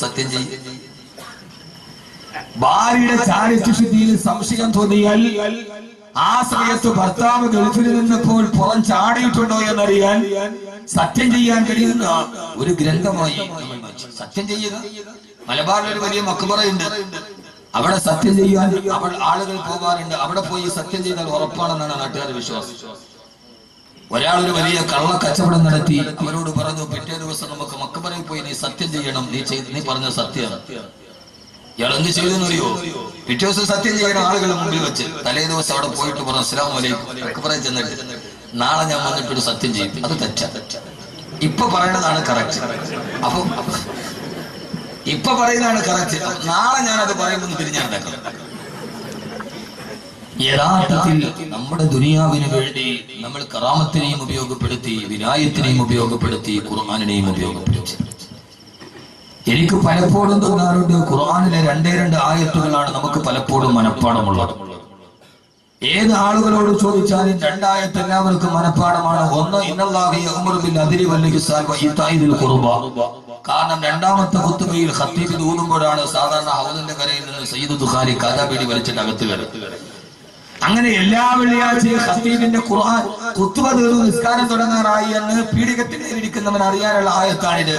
സത്യം ചെയ്യും. ഭാര്യയുടെ ചാരിത്രശുദ്ധിയിൽ സംശയം തോന്നിയാൽ ആ സമയത്ത് ഭർത്താവ് ഗൾഫിൽ നിന്നപ്പോൾ പുറം ചാടിയിട്ടുണ്ടോ എന്നറിയാൻ സത്യം ചെയ്യാൻ കഴിയുന്ന ഒരു ഗ്രന്ഥമായി സത്യം ചെയ്യുക. മലബാറിൽ ഒരു വലിയ മക്ബറയുണ്ട്, അവിടെ സത്യം ചെയ്യാൻ ആളുകൾ പോകാറുണ്ട്. അവിടെ പോയി സത്യം ചെയ്താൽ ഉറപ്പാണെന്നാണ് നാട്ടുകാരുടെ വിശ്വാസം. ഒരാളൊരു വലിയ കള്ള കച്ചവടം നടത്തി അവരോട് പറഞ്ഞു, പിറ്റേ ദിവസം നമുക്ക് മക്ബറയിൽ പോയി നീ സത്യം ചെയ്യണം, നീ പറഞ്ഞ സത്യമാണ്. ഇയാൾ എന്ത് ചെയ്തെന്നറിയോ? പിറ്റേ ദിവസം സത്യം ചെയ്യണം ആളുകളുടെ മുമ്പിൽ വെച്ച്. തലേ ദിവസം അവിടെ പോയിട്ട് പറഞ്ഞു അസ്സലാമു അലൈക്കും, മക്ബറയിൽ ചെന്നിട്ട് നാളെ ഞാൻ വന്നിട്ടൊരു സത്യം ചെയ്യും. അത് തെറ്റാ. ഇപ്പൊ പറയണതാണ് കറക്റ്റ്. അപ്പൊ ഇപ്പൊ പറയുന്നതാണ് കറക്റ്റ്. നാളെ ഞാനത് പറയുമെന്ന് തിരിഞ്ഞാണ്ടാക്കണം. യഥാർത്ഥത്തിൽ നമ്മുടെ ദുനിയാവിന് വേണ്ടി നമ്മൾ കറാമത്തിനെയും ഉപയോഗപ്പെടുത്തി, വിലായത്തിനെയും ഉപയോഗപ്പെടുത്തി, ഖുർആനിനെയും ഉപയോഗപ്പെടുത്തി. എനിക്ക് പലപ്പോഴും തോന്നാറുണ്ട്, ഖുർആനിലെ 2 ആയത്തുകളാണ് നമുക്ക് പലപ്പോഴും മനഃപ്പാടമുള്ളത്. ഏത് ആളുകളോട് ചോദിച്ചാലും 2 ആയത്ത് എല്ലാവർക്കും മനഃപ്പാടമാണ്. ഒന്ന് ഇന്നല്ലാഹു യഅ്മുറു ബിൽ അദ്ലി വൽ ഇഹ്സാൻ വ ഈതാഇ ദിൽ ഖുർബ. കാരണം 2ാമത്തെ ഖുത്ബയിൽ ഖത്തീബ് ഊതുമ്പോഴാണ് സാധാരണ ഹൗദിന്റെ കരയിൽ നിന്ന് സയ്യിദ് ബുഖാരി കാദാബിടി വലിച്ചിട്ട് അകത്ത് കയറുന്നത്. അങ്ങനെ എല്ലാ വെള്ളിയാഴ്ചയും ഖത്തീബിന്റെ ഖുർആൻ ഖുത്ബ തീർന്നു നിസ്കാരം തുടങ്ങാറായി എന്ന് പീഡികത്തിലിരിക്കുന്നവൻ അറിയാനുള്ള ആയത്താണിത്.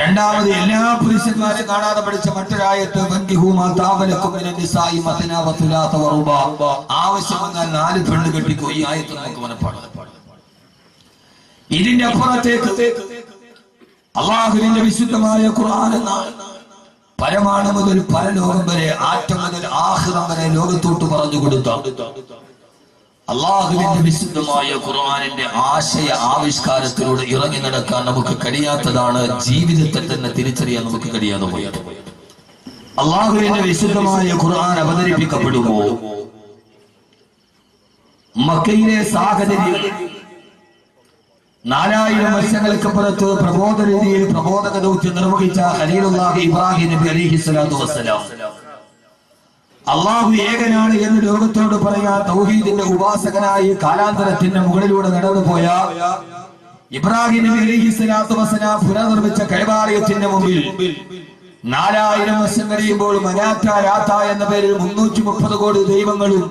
2ാമത് എല്ലാ പുരുഷന്മാരും കാണാതെ പഠിച്ച മറ്റൊരായത്ത് ആവശ്യം വന്നാൽ 4 പെണ്ണ് കെട്ടിക്കോ. ഈ ആയത്ത് നമുക്ക് മനഃപ്പാടം. ഇതിന്റെ അപ്പുറത്തേക്ക് അള്ളാഹുവിന്റെ വിശുദ്ധമായ ഖുർആൻ പരമാണു മുതൽ പരലോകം വരെ, ആറ്റം മുതൽ ആഖിറം വരെ ലോകത്തോട്ട് പറഞ്ഞു കൊടുത്ത അള്ളാഹുവിന്റെ വിശുദ്ധമായ ഖുർആനിന്റെ ആശയ ആവിഷ്കാരത്തിലൂടെ ഇറങ്ങി നടക്കാൻ നമുക്ക് കഴിയാത്തതാണ്. ജീവിതത്തെ തന്നെ തിരിച്ചറിയാൻ നമുക്ക് കഴിയാതെ പോയത്. അള്ളാഹുവിന്റെ വിശുദ്ധമായ ഖുർആൻ അവതരിപ്പിക്കപ്പെടുമോ മക്കയിലെ സാഹചര്യം 4000 വർഷങ്ങൾക്ക് പുറത്ത് പ്രബോധ രീതിയിൽ പ്രബോധക ദൗത്യം നിർവഹിച്ച ഖലീലുല്ലാഹി ഇബ്രാഹിം നബി അലൈഹിസ്സലാത്തു വസ്സലാം അള്ളാഹു ഏകനാണ് എന്ന് ലോകത്തോട് പറയാൻ തൗഹീദിന്റെ ഉപാസകനായി കാലാന്തരത്തിന്റെ മുകളിലൂടെ നടന്നുപോയ ഇബ്രാഹിം നബി അലൈഹിസ്സലാത്തു വസ്സലാം പുനർനിർമ്മിച്ച കഅബാലയത്തിന്റെ മുമ്പിൽ 4000 വർഷം കഴിയുമ്പോൾ മനാത്ത ലാത്ത എന്ന പേരിൽ 330 കോടി ദൈവങ്ങളും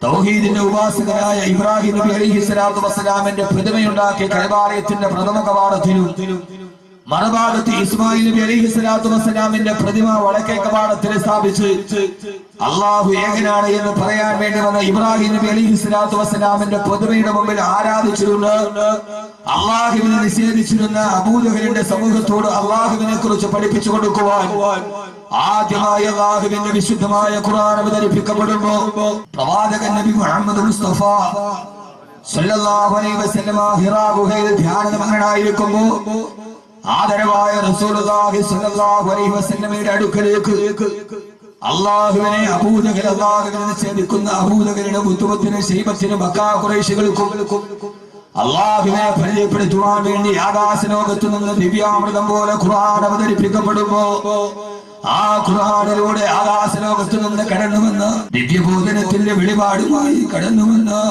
തൗഹീദിന്റെ ഉപാസകനായ ഇബ്രാഹിം നബി അലൈഹിസ്സലാത്തു വസ്സലാമിന്റെ പ്രതിമയുണ്ടാക്കിയ കഅബാലയത്തിന്റെ പ്രഥമ കവാടത്തിലും മറുഭാഗത്ത് ഇസ്മായിൽ നബി അലൈഹിസ്സലാത്തു വസ്സലാമിന്റെ പ്രതിമ വടക്കേ കവാടത്തിൽ സ്ഥാപിച്ച് അള്ളാഹു ഏകനാണ് എന്ന് പറയാൻ വേണ്ടി വന്ന ഇബ്രാഹിം നബി അലൈഹിസ്സലാത്തു വസ്സലാമിന്റെ പ്രതിമയുടെ മുമ്പിൽ ആരാധിച്ചിരുന്ന, അള്ളാഹുവിനെ നിഷേധിച്ചിരുന്ന അബൂജഹലിന്റെ സമൂഹത്തോട് അള്ളാഹുവിനെ കുറിച്ച് പഠിപ്പിച്ചു കൊടുക്കുവാൻ ആദ്യമായി അള്ളാഹുവിന്റെ വിശുദ്ധമായ ഖുർആൻ അവതരിപ്പിക്കപ്പെടുമ്പോ പ്രവാചകൻ നബി മുഹമ്മദ് മുസ്തഫ സല്ലല്ലാഹു അലൈഹി വസല്ലം ഹിറാ ഗുഹയിൽ ധ്യാനമഗ്നനായിരിക്കുമ്പോ ആദരവായ റസൂലുള്ളാഹി സ്വല്ലല്ലാഹു അലൈഹി വസല്ലമയുടെ അടുക്കലേക്ക് അള്ളാഹുവിനെ അബൂജഹലിനെ നിഷേധിക്കുന്ന അബൂജഹലിന്റെ ബുദ്ധിമുട്ടിന് ശൈബത്തിന് മക്കാ ഖുറൈശികൾക്കും അള്ളാഹുവിനെ പരിചയപ്പെടുത്തുവാൻ വേണ്ടി ആകാശലോകത്തു നിന്ന് ദിവ്യാമൃതം പോലെ ഖുർആൻ അവതരിപ്പിക്കപ്പെടുമ്പോ ആ ഖുർആനിലൂടെ ആകാശലോകത്തു നിന്ന് കടന്നുവന്ന് ദിവ്യബോധനത്തിന്റെ വെളിപാടുമായി കടന്നുവന്ന്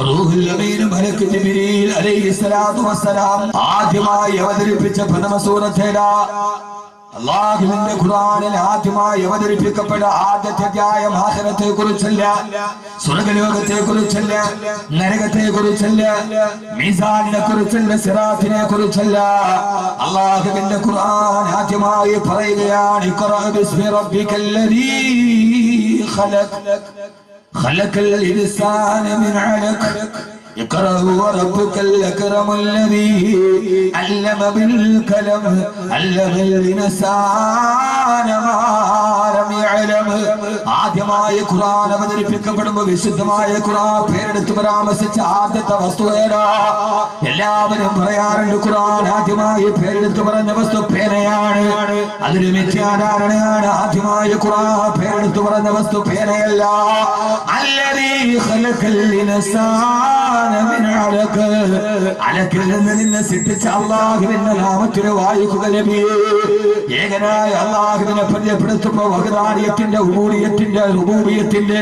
റൂഹുൽ അമീൻ മലക്ക് ജിബ്രീൽ അലൈഹിസ്സലാത്തു വസ്സലാം ആദ്യമായി അവതരിപ്പിച്ച പ്രഥമ സൂറത്തേതാ? അള്ളാഹുവിന്റെ ഖുർആനിൽ ആദ്യമായി അവതരിപ്പിക്കപ്പെട്ട ആദ്യത്തെ അധ്യായം ആഖിറത്തെ കുറിച്ചല്ല, സ്വർഗ്ഗലോകത്തെ കുറിച്ചല്ല, നരകത്തെ കുറിച്ചല്ല, മീസാനിനെ കുറിച്ചല്ല, സിറാത്തിനെ കുറിച്ചല്ല. അള്ളാഹുവിന്റെ ഖുർആൻ ആദ്യമായി പറയുകയാണ് ഇഖ്റാ ബിസ്മി റബ്ബിക്കല്ലദീ ഖലഖ് ഖലഖൽ ഇൻസാന മിൻ അലഖ് اقرأ وربك الأكرم الذي علم بالقلم علم الإنسان ما لم يعلم. ആദ്യമായി ഖുർആൻ അവതരിപ്പിക്കപ്പെടുമ്പോൾ വിശുദ്ധമായ ഖുർആൻ പേരെടുത്ത് പരാമർശിച്ച ആദ്യത്തെ വസ്തു ഏതാ? എല്ലാവരും പറയാറുണ്ട് ഖുർആൻ ആദ്യമായി പേരെടുത്ത് പറഞ്ഞ വസ്തു പേനയാണ്. അതൊരു മിഥ്യാധാരണയാണ്. ആദ്യമായി ഖുർആൻ പേരെടുത്ത് പറഞ്ഞ വസ്തു പേനയല്ല. അല്ലദീ ഖലഖൽ ഇൻസാന അലക്കിൽ നിന്ന് നിന്നെ സൃഷ്ടിച്ച അള്ളാഹുവിന്റെ നാമത്തിന് വായിക്കുക നബിയേ. ഏകനായ അള്ളാഹുവിനെ പരിചയപ്പെടുത്തുമ്പോ വഹദാനിയത്തിന്റെ ഉബൂദിയത്തിന്റെ റുബൂബിയത്തിന്റെ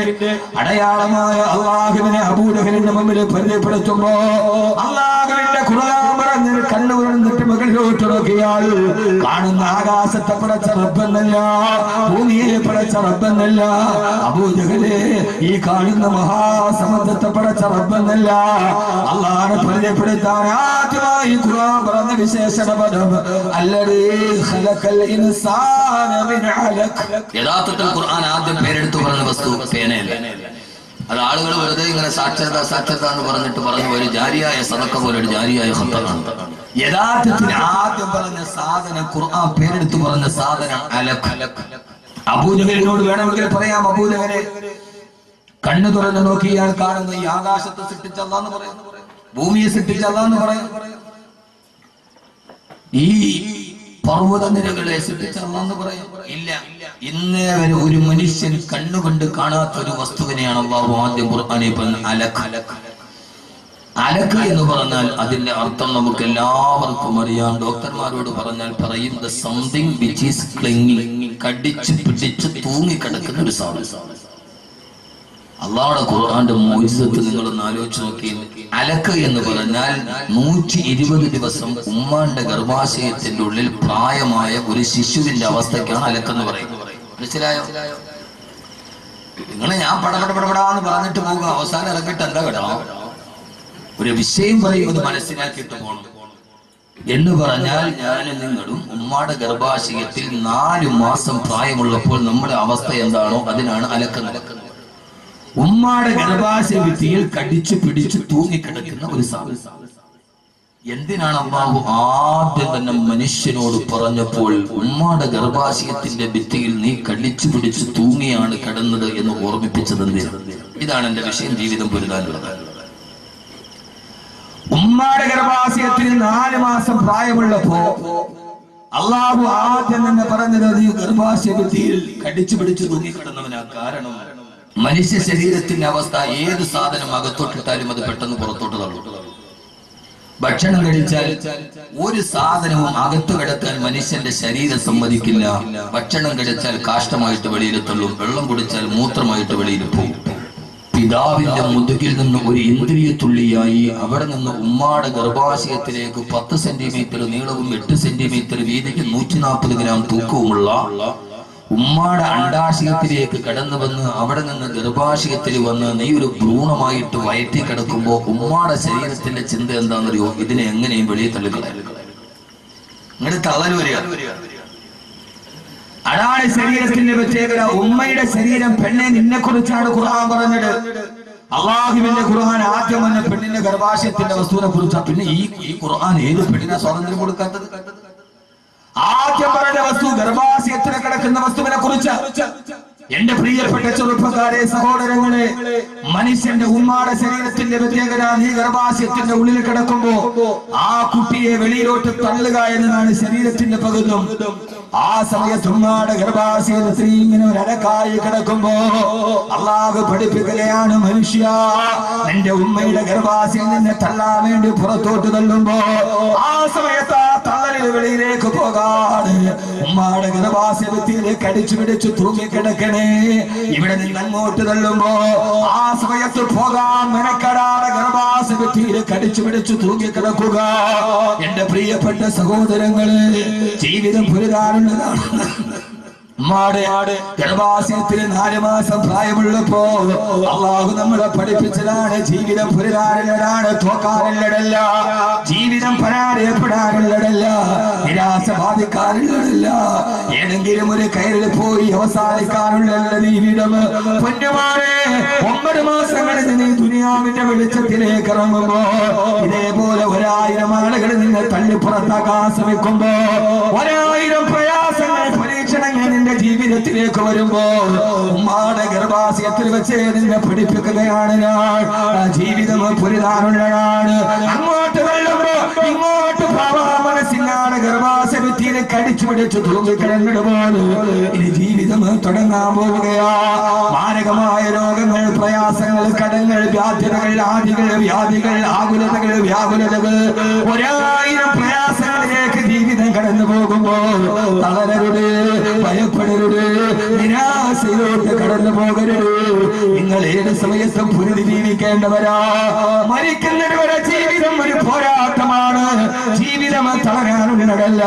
അടയാളമായ അള്ളാഹുവിനെ അബൂജഹലിന്റെ മുമ്പിൽ പരിചയപ്പെടുത്തുമ്പോ അള്ളാഹുവിന്റെ ഖുർആൻ പറഞ്ഞ കണ്ണുകൾ നിട്ട് മകൾ മേലോട്ട് നോക്കിയാൽ കാണുന്ന ആകാശത്തെ പടച്ച റബ്ബെന്നല്ല, ഭൂമിയെ പടച്ച റബ്ബെന്നല്ല, അബൂജഹലേ ഈ കാണുന്ന മഹാസമുദ്രത്തെ പടച്ച റബ്ബെന്നല്ല. അല്ലാഹുവിനെ പരിചയപ്പെടുത്താൻ ആദ്യമായി ഖുർആൻ പറഞ്ഞ വിശേഷണ പദം അല്ലദീ ഖലഖൽ ഇൻസാന മിൻ അലഖ്. യഥാർത്ഥത്തിൽ ഖുർആൻ ആദ്യം പേരെടുത്ത് പറഞ്ഞ വസ്തു പേനയല്ല. അത് ആളുകൾ വെറുതെ ഇങ്ങനെ സാക്ഷരത സാക്ഷരത എന്ന് പറഞ്ഞിട്ട് പറഞ്ഞു ഒരു ജാരിയായ സദഖ പോലെ ഒരു ജാരിയായ ഖത്തറാണ്. യഥാർത്ഥത്തിൽ ആദ്യം പറഞ്ഞ സാധനം ഖുർആൻ പേരെടുത്ത് പറഞ്ഞ സാധനം അലഖ്. അബൂജഹലിനോട് വേണമെങ്കിൽ പറയാം, അബൂജഹലെ കണ്ണു തുറന്ന് നോക്കിയാൽ കാണുന്ന ഈ ആകാശത്തെ സൃഷ്ടിച്ച അല്ലാഹ് എന്ന് പറയാം, ഭൂമിയെ സൃഷ്ടിച്ച അല്ലാഹ് എന്ന് പറയാം, ഈ പർവ്വതനിരകളെ സൃഷ്ടിച്ച അല്ലാഹ് എന്ന് പറയാം. ഇല്ല, ഇന്നേ വരെ ഒരു മനുഷ്യൻ കണ്ണുകൊണ്ട് കാണാത്ത ഒരു വസ്തുവിനെയാണ് അല്ലാഹു ആദ്യം ഖുർആനിൽ പറഞ്ഞ അലഖ്. അലഖ് എന്ന് പറഞ്ഞാൽ അതിന്റെ അർത്ഥം നമുക്ക് എല്ലാവർക്കും അറിയാം. ഡോക്ടർമാരോട് പറഞ്ഞാൽ പറയും ദ സംതിങ് വിച്ച് ഈസ് ക്ലിംഗിങ്, കടിച്ച് പിടിച്ച് തൂങ്ങിക്കിടക്കുന്ന ഒരു സാധനം. അള്ളാഹുടെ ഖുർആന്റെ മോചിതത്ത് നിങ്ങളൊന്ന് ആലോചിച്ച് നോക്കി. അലക്ക് എന്ന് പറഞ്ഞാൽ 120 ദിവസം ഉമ്മാന്റെ ഗർഭാശയത്തിന്റെ ഉള്ളിൽ പ്രായമായ ഒരു ശിശുവിന്റെ അവസ്ഥയ്ക്കാണ് അലക്കെന്ന് പറയുന്നത്. മനസ്സിലായോ? നിങ്ങളെ ഞാൻ പടപടപടപടാന്ന് പറഞ്ഞിട്ട് പോകുക, അവസാനം ഇറങ്ങിട്ട് എന്താ കേട്ടോ ഒരു വിഷയം പറയുന്നത് മനസ്സിലാക്കിയിട്ട് പോകണം. എന്ന് പറഞ്ഞാൽ ഞാനും നിങ്ങളും ഉമ്മാടെ ഗർഭാശയത്തിൽ 4 മാസം പ്രായമുള്ളപ്പോൾ നമ്മുടെ അവസ്ഥ എന്താണോ അതിനാണ് അലക്കുന്നത്. ഉമ്മാടെ ഗർഭാശയ ഭിത്തിയിൽ കടിച്ചു പിടിച്ചു തൂങ്ങിക്കിടക്കുന്ന ഒരു സാധനം. എന്തിനാണ് അല്ലാഹു ആദ്യം തന്നെ മനുഷ്യനോട് പറഞ്ഞപ്പോൾ ഉമ്മാടെ ഗർഭാശയത്തിന്റെ ഭിത്തിയിൽ നീ കടിച്ചു പിടിച്ചു തൂങ്ങിയാണ് കിടന്നത് എന്ന് ഓർമ്മിപ്പിച്ചത് എന്തിനാണ്? ഇതാണ് എന്റെ വിഷയം, ജീവിതം പൊരുതാനുള്ളത്. ഉമ്മാടെ ഗർഭാശയത്തിൽ 4 മാസം പ്രായമുള്ളപ്പോ അല്ലാഹു ആദ്യം തന്നെ പറഞ്ഞത് നീ ഗർഭാശയ ഭിത്തിയിൽ കടിച്ചു പിടിച്ചു തൂങ്ങിക്കിടന്നവനാ. കാരണം മനുഷ്യ ശരീരത്തിന്റെ അവസ്ഥ ഏത് സാധനം അകത്തോട്ടിട്ടാലും അത് പെട്ടെന്ന് പുറത്തോട്ട് തള്ളും. ഭക്ഷണം കഴിച്ചാൽ ഒരു സാധനവും അകത്തു കിടക്കാൻ മനുഷ്യന്റെ ശരീരം സമ്മതിക്കില്ല. ഭക്ഷണം കഴിച്ചാൽ കാഷ്ടമായിട്ട് വെളിയിൽ തള്ളും, വെള്ളം കുടിച്ചാൽ മൂത്രമായിട്ട് വെളിയിൽ പോകും. പിതാവിന്റെ മുതുകിൽ നിന്ന് ഒരു ഇന്ദ്രിയത്തുള്ളിയായി അവിടെ നിന്ന് ഉമ്മാടെ ഗർഭാശയത്തിലേക്ക് 10 സെന്റിമീറ്റർ നീളവും 8 സെന്റിമീറ്റർ വീതിക്ക് 140 ഗ്രാം തൂക്കവുമുള്ള ഉമ്മാടെ അണ്ടാശയത്തിലേക്ക് കടന്നു വന്ന് അവിടെ നിന്ന് ഗർഭാശയത്തിൽ വന്ന് നീ ഒരു ഭ്രൂണമായിട്ട് വയറ്റി കിടക്കുമ്പോ ഉമ്മാടെ ശരീരത്തിന്റെ ചിന്ത എന്താണെന്നറിയോ? ഇതിനെ എങ്ങനെയും വെളിയിൽ തള്ളിക്കളയാൻ. ഇങ്ങനെ തള്ളൽ വരിക. അതാണ് ശരീരത്തിന്റെ പ്രത്യേകത. ഉമ്മയുടെ ശരീരം പെണ്ണെ നിന്നെ കുറിച്ചാണ് ഖുർആൻ പറഞ്ഞത്. അള്ളാഹുവിന്റെ ഖുർആൻ ആദ്യം വന്ന പെണ്ണിന്റെ ഗർഭാശയത്തിന്റെ വസ്തുവിനെ കുറിച്ചാണ്. പിന്നെ ഈ ഖുർആൻ ഏത് പെണ്ണിനെ സ്വാതന്ത്ര്യം കൊടുക്കാത്തത്? ആദ്യം പറഞ്ഞ വസ്തു ഗർഭാശയത്തിൽ കിടക്കുന്ന വസ്തുവിനെ കുറിച്ച്. എന്റെ പ്രിയപ്പെട്ട ചെറുപ്പക്കാരെ, സഹോദരങ്ങളെ, മനുഷ്യന്റെ ഉമ്മാടെ ശരീരത്തിന്റെ പ്രത്യേകത നീ ഗർഭാശയത്തിന്റെ ഉള്ളിൽ കിടക്കുമ്പോ ആ കുട്ടിയെ വെളിയിലോട്ട് തള്ളുക എന്നതാണ് ശരീരത്തിന്റെ പകുതി. ആ സമയത്ത് ഉമ്മാടെ ഗർഭാശയത്തിൽ ഇങ്ങനെ ഒരു അടക്കായി കിടക്കുമ്പോ അള്ളാഹു പഠിപ്പിക്കുകയാണ്, മനുഷ്യ നിന്റെ ഉമ്മയുടെ ഗർഭാശയം നിന്നെ തള്ളാൻ വേണ്ടി പുറത്തോട്ട് തള്ളുമ്പോ ആ സമയത്ത് ആ തള്ളലിൽ വെളിയിലേക്ക് പോകാതെ ഉമ്മാടെ ഗർഭാശയത്തിലേക്ക് അടിച്ചു പിടിച്ചു തൂങ്ങിക്കിടക്കണേ. ഇവിടെ നിന്ന് അങ്ങോട്ട് തള്ളുമ്പോ ആ സമയത്ത് പോകാൻ മെനക്കെടാതെ ഗർഭാശയത്തിലേക്ക് അടിച്ചു പിടിച്ചു തൂങ്ങിക്കിടക്കുക. എന്റെ പ്രിയപ്പെട്ട സഹോദരങ്ങളെ, ജീവിതം പുരുതാനുള്ളതാണ്. ഗർഭാശയത്തിൽ 4 മാസം പ്രായമുള്ളപ്പോ അള്ളാഹു നമ്മളെ പഠിപ്പിച്ചതാണ് ജീവിതം പുരുതാനുള്ളതാണ്, തോക്കാനുള്ളതല്ല. ജീവിതം പരാജയപ്പെടാനുള്ളതല്ല, നിരാശ ബാധിക്കാനുള്ളതല്ല, ഏതെങ്കിലും ഒരു കയറിൽ പോയി അവസാനിക്കാനുള്ളതല്ല ജീവിതം. പൊന്നുമാരെ, 9 മാസങ്ങളിൽ നീ ദുനിയാവിന്റെ വെളിച്ചത്തിലേക്ക് ഇറങ്ങുമ്പോ ഇതേപോലെ 1000 ആളുകൾ നിന്നെ തള്ളി പുറത്താക്കാൻ ശ്രമിക്കുമ്പോ 1000 പ്രയാസങ്ങൾ പരീക്ഷണങ്ങൾ നിന്റെ ജീവിതത്തിലേക്ക് വരുമ്പോ ഉമ്മാടെ ഗർഭാശയത്തിൽ വെച്ച് നിന്നെ പഠിപ്പിക്കുകയാണ് ഞാൻ. ജീവിതം പുരുതാനുള്ളതാണ്. അങ്ങോട്ട് വെള്ളുമ്പോ ഇങ്ങോട്ട് മനസ്സിനാണ് ഗർഭാശയത്തിൽ കടിച്ചു പിടിച്ചു തൂങ്ങിക്കിടന്നിടുമ്പോൾ ഇനി ജീവിതം തുടങ്ങാൻ പോവുകയാ. മാരകമായ രോഗങ്ങൾ, പ്രയാസങ്ങൾ, കടങ്ങൾ, വ്യാധികൾ, വ്യാധികൾ, ആകുലതകൾ, വ്യാകുലതകൾ, 1000 പ്രയാസങ്ങളിലേക്ക് ജീവിതം കടന്നു പോകുമ്പോ തളരരുത്, ഭയപ്പെടരുത്, നിരാശയിലോട്ട് കടന്നു പോകരുത്. നിങ്ങൾ ഏത് സമയത്തും പൊരുതി ജീവിക്കേണ്ടവരാ. മരിക്കുന്നവരുടെ ജീവിതം ഒരു പോരാട്ടമാണ്. ജീവിതം തളരാനുള്ളതല്ല,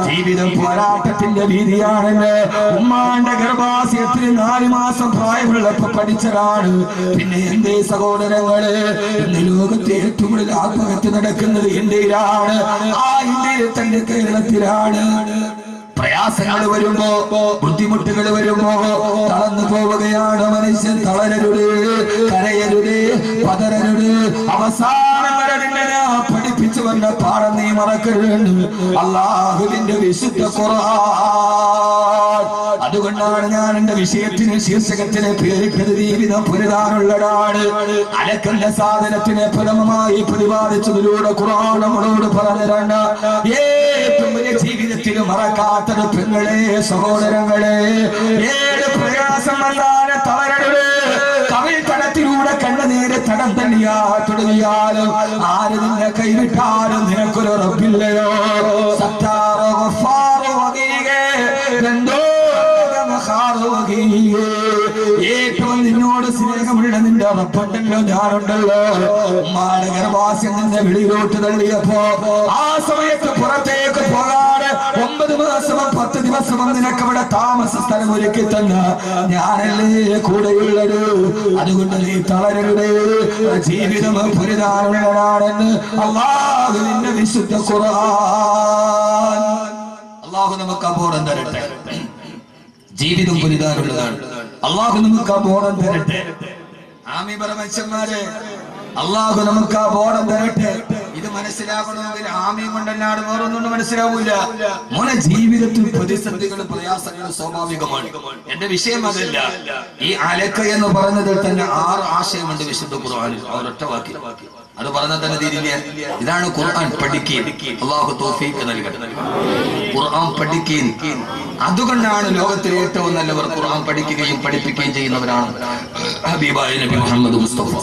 ജീവിതം പോരാട്ടത്തിന്റെ രീതിയാണെന്ന് ഉമ്മാന്റെ ഗർഭാശയത്തിൽ 4 മാസം പ്രായമുള്ളപ്പോ പഠിച്ചതാണ്. പിന്നെ എന്റെ സഹോദരങ്ങള്, ഇന്ന് ലോകത്തെ ഏറ്റവും കൂടുതൽ ആത്മഹത്യ നടക്കുന്നത് ഇന്ത്യയിലാണ്. ആ ഇന്ത്യയിൽ തന്നെ കേരളത്തിലാണ്. പ്രയാസങ്ങൾ വരുമ്പോ, ബുദ്ധിമുട്ടുകൾ വരുമ്പോ തളർന്നു പോവുകയാണ് മനുഷ്യൻ. തളരരുത്, കരയരുത്, പതരരുത്. അവസാനം വരെ നിന്നെ പഠിപ്പിച്ചു വന്ന പാഠം നീ മറക്കരുത്. അല്ലാഹുവിന്റെ വിശുദ്ധ ഖുർആൻ. അതുകൊണ്ടാണ് ഞാൻ എന്റെ വിഷയത്തിന് ശീർഷകത്തിന് പേരിട്ടത് ജീവിതം പുനരാനുള്ളതാണ്. അലക്കുന്ന സാധനത്തിനെ പ്രഥമമായി പ്രതിപാദിച്ചതിലൂടെ ഖുർആൻ നമ്മളോട് പറഞ്ഞിട്ടുണ്ട്. ഏറ്റവും വലിയ ജീവിതത്തിൽ മറക്കാത്ത പെങ്ങളെ, സഹോദരങ്ങളെ, ഏത് പ്രയാസം വന്നാലും തളരരുത്. കവിൾ തടത്തിലൂടെ കണ്ണുനീര് തടം തള്ളിയാ തുടങ്ങിയാലും ആര് നിന്നെ കൈവിട്ടാലും നിനക്കൊരു ഉറപ്പില്ലയോ. സത്താറോ ഗഫാറോ വഗീഗേ എന്തോ ഏറ്റവും നിന്നോട് സ്നേഹമുള്ള നിന്റെ ഉറപ്പുണ്ടല്ലോ, ഞാനുണ്ടല്ലോ. ഉമ്മാടെ ഗർഭാശയം നിന്നെ വെളിയിലോട്ട് തള്ളിയപ്പോ ആ സമയത്ത് പുറത്തേക്ക് പോകാതെ 9 മാസവും 10 ദിവസവും നിനക്ക് അവിടെ താമസ സ്ഥലം ഒരുക്കി തന്ന ഞാനല്ലേ കൂടെയുള്ളത്. അതുകൊണ്ട് നീ തളരരുത്. ജീവിതം പുരിതാനുള്ളതാണെന്ന് അല്ലാഹുവിന്റെ വിശുദ്ധ ഖുർആൻ. അല്ലാഹു നമുക്ക് അബോധം തരട്ടെ. ജീവിതം പുരിതാനുള്ളതാണ്. അല്ലാഹു നമുക്ക് ആ ബോധം തരട്ടെ. ആമീൻ പറ മനുഷ്യന്മാരെ. അല്ലാഹു നമുക്ക് ആ ബോധം തരട്ടെ. ഇത് മനസ്സിലാക്കണമെങ്കിൽ ആമീൻ കൊണ്ടല്ലാതെ വേറൊന്നും മനസ്സിലാവൂല. മോനെ, ജീവിതത്തിൽ പ്രതിസന്ധികളും പ്രയാസങ്ങളും സ്വാഭാവികമാണ്. എന്റെ വിഷയം അതല്ല. ഈ അലക്ക എന്ന് പറഞ്ഞതിൽ തന്നെ 6 ആശയമുണ്ട് വിശുദ്ധ ഖുർആനിൽ. ഒരൊറ്റ വാക്കി അത് പറഞ്ഞാൽ തന്നെ തീരില്ല. ഇതാണ് ഖുർആൻ പഠിക്കുകയും അല്ലാഹു തൗഫീഖ് നൽകട്ടെ. ഖുർആൻ പഠിക്കുകയും, അതുകൊണ്ടാണ് ലോകത്തിലെ ഏറ്റവും നല്ലവർ ഖുർആൻ പഠിക്കുകയും പഠിപ്പിക്കുകയും ചെയ്യുന്നവരാണ് ഹബീബായ നബി മുഹമ്മദ് മുസ്തഫ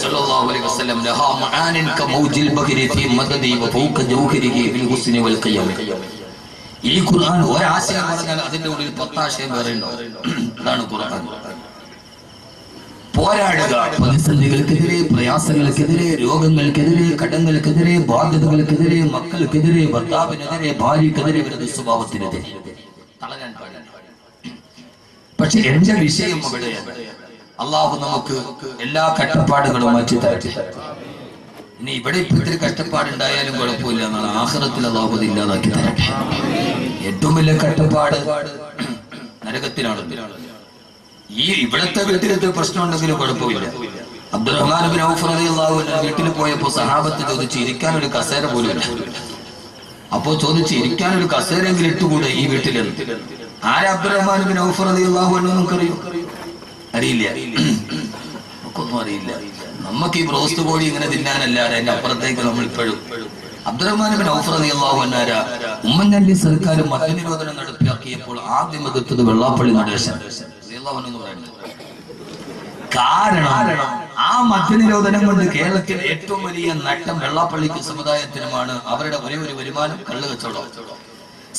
സല്ലല്ലാഹു അലൈഹി വസല്ലം. ലഹാ മആനിൻ കമൗജിൽ ബഹരി ഫീ മദദി വഫൗക ജൗഹരിഹി ഫിൽ ഹുസ്നി വൽ ഖിയാമ. ഈ ഖുർആൻ ഒരാശയം പറഞ്ഞാൽ അതിന്റെ ഉള്ളിൽ 10 ആശയം വേറെ ഉണ്ടാവും. അതാണ് ഖുർആൻ. പോരാടുക. പ്രതിസന്ധികൾക്കെതിരെ, പ്രയാസങ്ങൾക്കെതിരെ, രോഗങ്ങൾക്കെതിരെ, കടങ്ങൾക്കെതിരെ, ബാധ്യതകൾക്കെതിരെ, മക്കൾക്കെതിരെ, ഭർത്താവിനെതിരെ, ഭാര്യക്കെതിരെ, വിരുദ്ധ സ്വഭാവത്തിനെതിരെ തളരാൻ പാടില്ല. പക്ഷെ എന്റെ വിഷയം അവിടെയാണ്. അള്ളാഹു നമുക്ക് എല്ലാ കഷ്ടപ്പാടുകളും മാറ്റി തരട്ടെ. ഇനി ഇവിടെ ഇപ്പൊ ഇത്തിരി കഷ്ടപ്പാടുണ്ടായാലും കുഴപ്പമില്ല എന്നാണ്. ആഖിറത്തിൽ അള്ളാഹു അത് ഇല്ലാതാക്കി തരട്ടെ. ഏറ്റവും വലിയ കഷ്ടപ്പാട് നരകത്തിലാണ്. ഈ ഇവിടത്തെ വീട്ടിലത്തെ പ്രശ്നം ഉണ്ടെങ്കിലും കുഴപ്പമില്ല. അബ്ദുറഹ്മാൻ ബിൻ ഔഫ് റളിയല്ലാഹു അൻഹു വീട്ടിൽ പോയപ്പോ സഹാബത്ത് ചോദിച്ചു, ഇരിക്കാൻ ഒരു കസേര പോലും ഇല്ല. അപ്പോ ചോദിച്ചു, ഇരിക്കാൻ ഒരു കസേരയെങ്കിലും ഇട്ടുകൂടെ ഈ വീട്ടിലെന്ന്. ആരാ അബ്ദുറഹ്മാൻ ബിൻ ഔഫ് റളിയല്ലാഹു അൻഹു? നമുക്കറിയോ? അറിയില്ല. നമുക്കൊന്നും അറിയില്ല. നമുക്ക് ഈ ബ്രോസ്റ്റ് കോഴി ഇങ്ങനെ തിന്നാനല്ലാതെ അതിന്റെ അപ്പുറത്തേക്ക് നമ്മൾ ഇപ്പോഴും. അബ്ദുറഹ്മാൻ ബിൻ ഔഫ് റളിയല്ലാഹു അൻഹു ആരാ? ഉമ്മൻചാണ്ടി സർക്കാർ മദ്യനിരോധനം നടപ്പിലാക്കിയപ്പോൾ ആദ്യം എതിർത്തത് വെള്ളാപ്പള്ളി നടേശൻ എന്ന് പറയുന്നത്. കാരണം ആ മദ്യനിരോധനം കൊണ്ട് കേരളത്തിൽ ഏറ്റവും വലിയ നഷ്ടം വെള്ളാപ്പള്ളിക്ക് സമുദായത്തിനുമാണ്. അവരുടെ ഒരേ ഒരു വരുമാനം കള്ള് കച്ചവടം.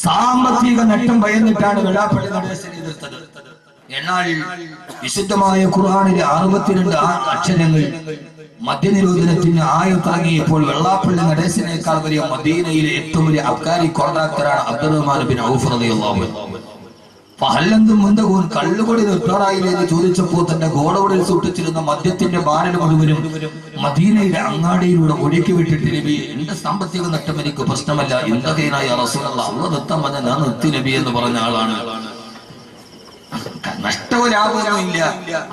സാമ്പത്തിക നഷ്ടം ഭയന്നിട്ടാണ് വെള്ളാപ്പള്ളി നടേശനെ എതിർത്തത്. എന്നാൽ വിശുദ്ധമായ ഖുർആനിലെ 62 അക്ഷരങ്ങൾ മദ്യനിരോധനത്തിന് ആയത്തിറങ്ങിയപ്പോൾ വെള്ളാപ്പള്ളി നടേശനേക്കാൾ വലിയ മദീനയിലെ ഏറ്റവും വലിയ അബ്കാരി കോൺട്രാക്ടറാണ് അബ്ദുറഹ്മാൻ ബിൻ ഔഫ് റളിയല്ലാഹു അൻഹു. കള്ളുകൊടി നിർത്താറായില്ലെന്ന് ചോദിച്ചപ്പോൾ തന്റെ ഗോഡൌണിൽ സൂക്ഷിച്ചിരുന്ന മദ്യത്തിന്റെ ബാരൽ മുഴുവനും മദീനയുടെ അങ്ങാടിയിലൂടെ ഒഴുക്കി വിട്ടിട്ട്, നബി, എന്റെ സാമ്പത്തിക നഷ്ടം എനിക്ക് പ്രശ്നമല്ല, എന്തൊക്കെയായ റസൂലുള്ളാഹി അല്ലാഹു നിർത്താൻ പറഞ്ഞ ഞാൻ നിർത്തി നബി എന്ന് പറഞ്ഞ ആളാണ്. നഷ്ടവും ലാഭമൊന്നും ഇല്ല,